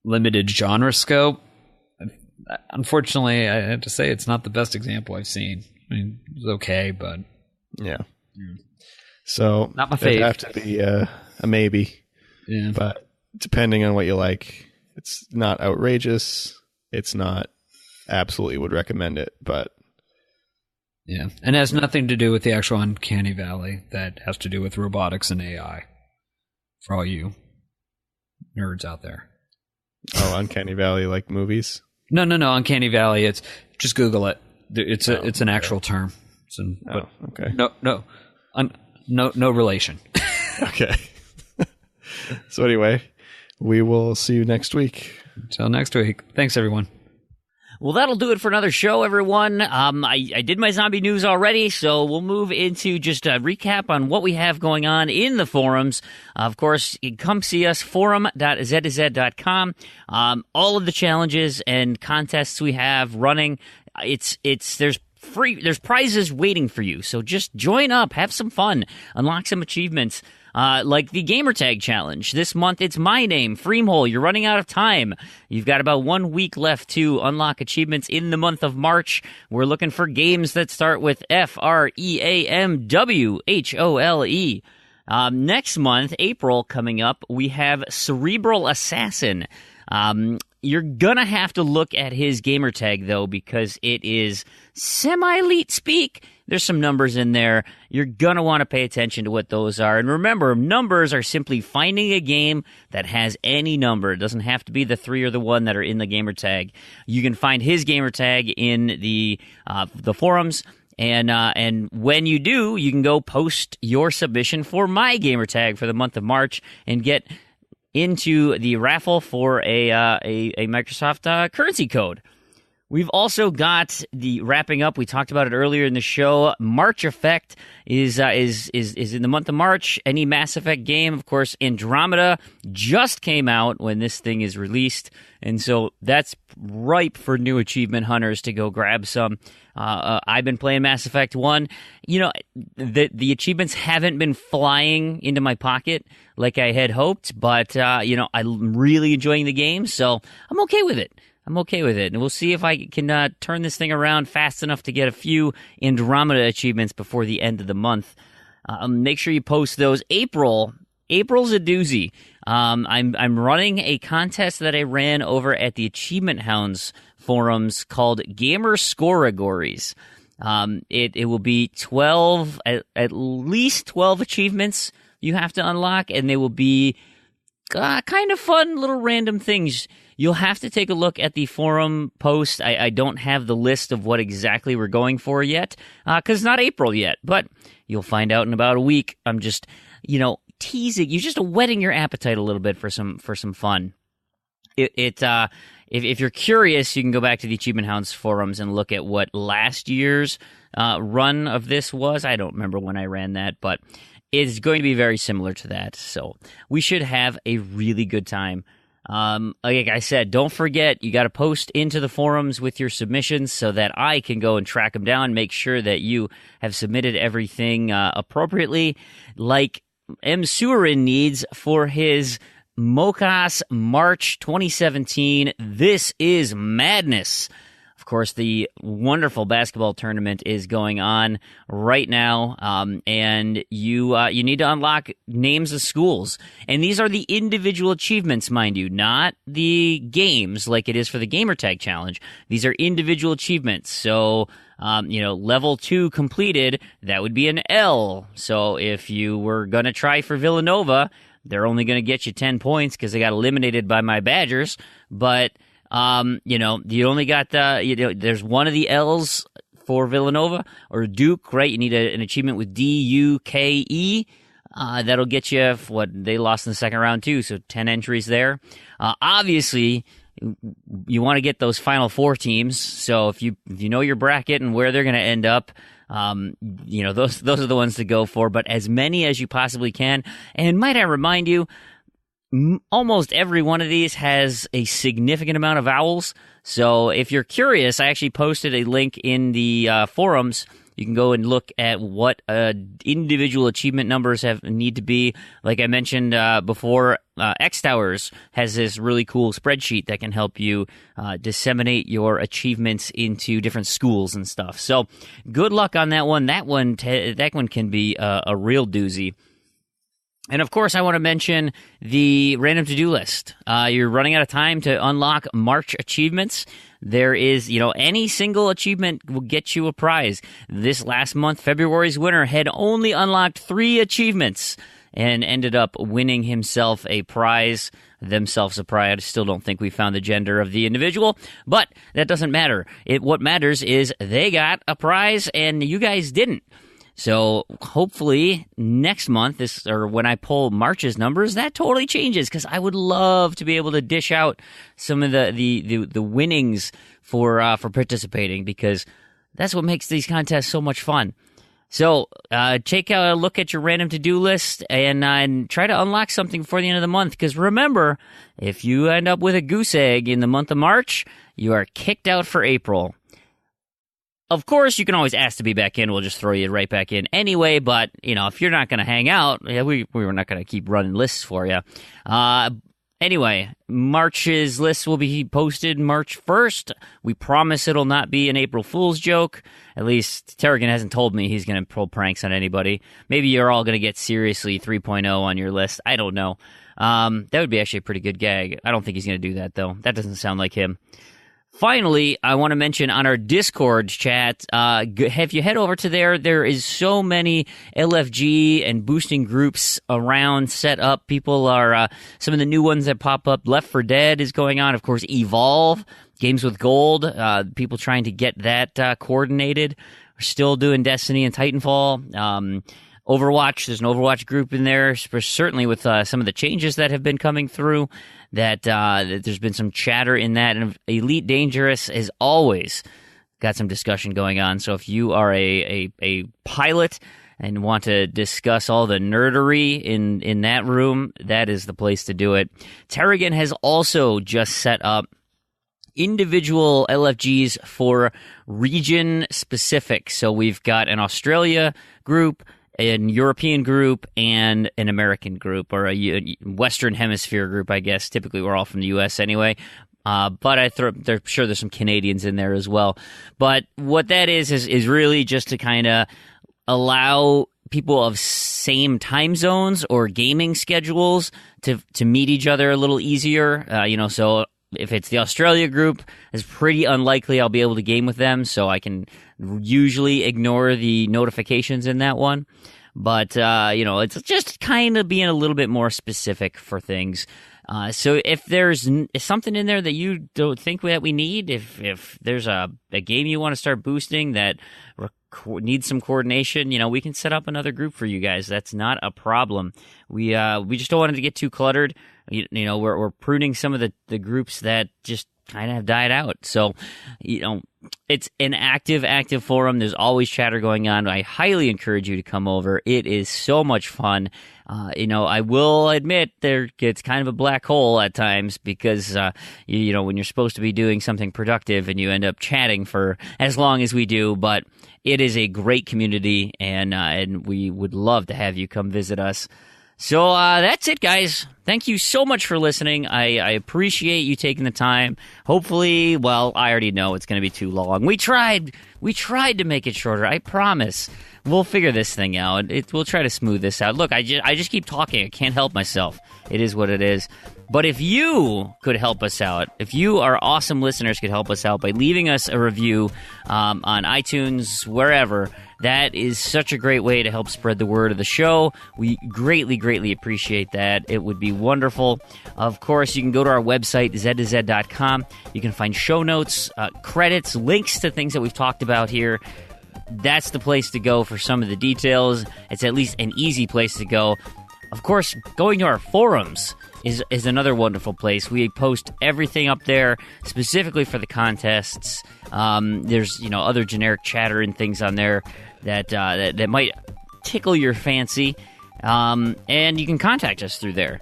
limited genre scope, unfortunately, I have to say it's not the best example I've seen. I mean, it's okay, but... Yeah. So, not my favorite. It'd have to be a maybe. Yeah. But depending on what you like... It's not outrageous. It's not absolutely would recommend it, but... Yeah, and it has nothing to do with the actual Uncanny Valley. That has to do with robotics and AI. For all you nerds out there. Oh, Uncanny Valley, like movies? No. Uncanny Valley, it's... Just Google it. It's an actual term. Okay. No relation. Okay. So anyway... We will see you next week. Until next week. Thanks, everyone. Well, that'll do it for another show, everyone. I did my zombie news already, so we'll move into just a recap on what we have going on in the forums. Of course, you can come see us, forum.z2z.com. All of the challenges and contests we have running, there's prizes waiting for you, so just join up, have some fun, unlock some achievements. Like the Gamertag Challenge. This month, it's my name, Fream. You're running out of time. You've got about 1 week left to unlock achievements in the month of March. We're looking for games that start with FREAMWHOLE. Next month, April, coming up, we have Cerebral Assassin. You're gonna have to look at his gamertag, though, because it is semi-elite speak. There's some numbers in there. You're gonna want to pay attention to what those are. And remember, numbers are simply finding a game that has any number. It doesn't have to be the 3 or the 1 that are in the gamertag. You can find his gamertag in the forums. And when you do, you can go post your submission for my gamertag for the month of March and get into the raffle for a Microsoft currency code. We've also got the wrapping up. We talked about it earlier in the show. March Effect is in the month of March. Any Mass Effect game, of course, Andromeda just came out when this thing is released, and so that's ripe for new achievement hunters to go grab some. I've been playing Mass Effect 1. You know, the achievements haven't been flying into my pocket like I had hoped, but I'm really enjoying the game, so I'm okay with it. And we'll see if I can turn this thing around fast enough to get a few Andromeda achievements before the end of the month. Make sure you post those. April's a doozy. I'm running a contest that I ran over at the Achievement Hounds forums called Gamer Scoregories. It will be 12, at least 12 achievements you have to unlock, and they will be kind of fun little random things. You'll have to take a look at the forum post. I don't have the list of what exactly we're going for yet, because it's not April yet, but you'll find out in about a week. I'm just, teasing. You're just whetting your appetite a little bit for some fun. If you're curious, you can go back to the Achievement Hounds forums and look at what last year's run of this was. I don't remember when I ran that, but it's going to be very similar to that. So we should have a really good time. Like I said, don't forget, you got to post into the forums with your submissions so that I can go and track them down, make sure that you have submitted everything appropriately, like M. Surin needs for his mOCAS March 2017. This is madness. Of course, the wonderful basketball tournament is going on right now, and you need to unlock names of schools. And these are the individual achievements, mind you, not the games like it is for the Gamertag Challenge. These are individual achievements. So, level 2 completed, that would be an L. So if you were going to try for Villanova, they're only going to get you 10 points because they got eliminated by my Badgers, but you only got there's one of the L's for Villanova or Duke, right? You need an achievement with DUKE. That'll get you what they lost in the second round too. So 10 entries there. Obviously, you want to get those final 4 teams. So if you know your bracket and where they're going to end up, those are the ones to go for. But as many as you possibly can. And might I remind you, almost every one of these has a significant amount of vowels. So if you're curious, I actually posted a link in the forums. You can go and look at what individual achievement numbers need to be. Like I mentioned before, Xtowers has this really cool spreadsheet that can help you disseminate your achievements into different schools and stuff. So good luck on that one. That one can be a real doozy. And of course, I want to mention the random to-do list. You're running out of time to unlock March achievements. There is, any single achievement will get you a prize. This last month, February's winner had only unlocked 3 achievements and ended up winning themselves a prize. I still don't think we found the gender of the individual, but that doesn't matter. What matters is they got a prize and you guys didn't. So hopefully next month, when I pull March's numbers, that totally changes because I would love to be able to dish out some of the winnings for participating because that's what makes these contests so much fun. So take a look at your random to-do list and try to unlock something before the end of the month because remember, if you end up with a goose egg in the month of March, you are kicked out for April. Of course, you can always ask to be back in. We'll just throw you right back in anyway. But, if you're not going to hang out, we were not going to keep running lists for you. Anyway, March's list will be posted March 1st. We promise it'll not be an April Fool's joke. At least Tarragon hasn't told me he's going to pull pranks on anybody. Maybe you're all going to get Seriously 3.0 on your list. I don't know. That would be actually a pretty good gag. I don't think he's going to do that, though. That doesn't sound like him. Finally, I want to mention on our Discord chat, if you head over to there is so many LFG and boosting groups around set up. People are, some of the new ones that pop up. Left 4 Dead is going on. Of course, Evolve, Games with Gold, people trying to get that coordinated. We're still doing Destiny and Titanfall. Overwatch, there's an Overwatch group in there, certainly with some of the changes that have been coming through, that there's been some chatter in that. And Elite Dangerous is always got some discussion going on. So if you are a pilot and want to discuss all the nerdery in that room, that is the place to do it. Tarragon has also just set up individual LFGs for region specific. So we've got an Australia group, an European group, and an American group, or a Western Hemisphere group, I guess. Typically, we're all from the U.S. anyway. But I'm sure there's some Canadians in there as well. But what that is really just to kind of allow people of same time zones or gaming schedules to meet each other a little easier. So if it's the Australia group, it's pretty unlikely I'll be able to game with them, so I can usually ignore the notifications in that one. But, it's just kind of being a little bit more specific for things. So if there's something in there that you don't think that we need, if there's a game you want to start boosting that needs some coordination, we can set up another group for you guys. That's not a problem. We just don't want it to get too cluttered. We're pruning some of the groups that just kind of have died out. So, it's an active forum. There's always chatter going on. I highly encourage you to come over. It is so much fun. I will admit it's kind of a black hole at times because, when you're supposed to be doing something productive and you end up chatting for as long as we do, but it is a great community and we would love to have you come visit us. So that's it, guys. Thank you so much for listening. I appreciate you taking the time. Hopefully, I already know it's going to be too long. We tried to make it shorter. I promise. We'll figure this thing out. We'll try to smooth this out. Look, I just keep talking. I can't help myself. It is what it is. But if you could help us out, if you, our awesome listeners, could help us out by leaving us a review on iTunes, wherever, that is such a great way to help spread the word of the show. We greatly, greatly appreciate that. It would be wonderful. Of course, you can go to our website, z2z.com. You can find show notes, credits, links to things that we've talked about here. That's the place to go for some of the details. It's at least an easy place to go. Of course, going to our forums is another wonderful place. We post everything up there specifically for the contests. There's other generic chatter and things on there that might tickle your fancy, and you can contact us through there.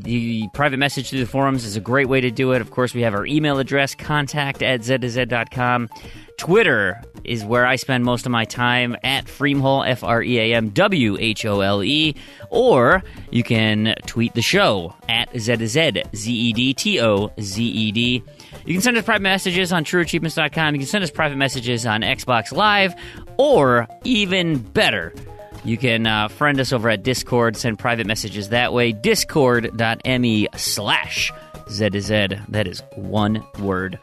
The private message through the forums is a great way to do it. Of course, we have our email address, contact@z2z.com. Twitter is where I spend most of my time, at Freamhole, FREAMWHOLE, or you can tweet the show at Z2Z, ZEDTOZED. You can send us private messages on trueachievements.com. You can send us private messages on Xbox Live, or even better, you can friend us over at Discord, send private messages that way, discord.me/Z2Z. That is one word.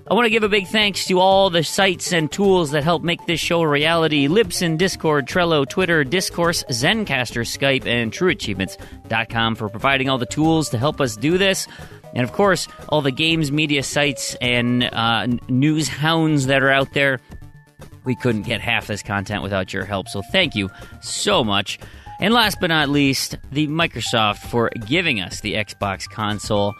I want to give a big thanks to all the sites and tools that help make this show a reality. Libsyn, Discord, Trello, Twitter, Discourse, Zencastr, Skype, and TrueAchievements.com for providing all the tools to help us do this. And, of course, all the games, media sites, and news hounds that are out there. We couldn't get half this content without your help, so thank you so much. And last but not least, the Microsoft for giving us the Xbox console.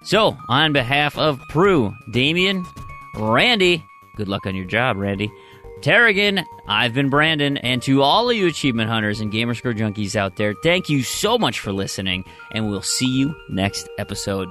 So, on behalf of Proulx, Damien, Randy, good luck on your job, Randy, Tarragon, I've been Brandon, and to all of you achievement hunters and Gamerscore junkies out there, thank you so much for listening, and we'll see you next episode.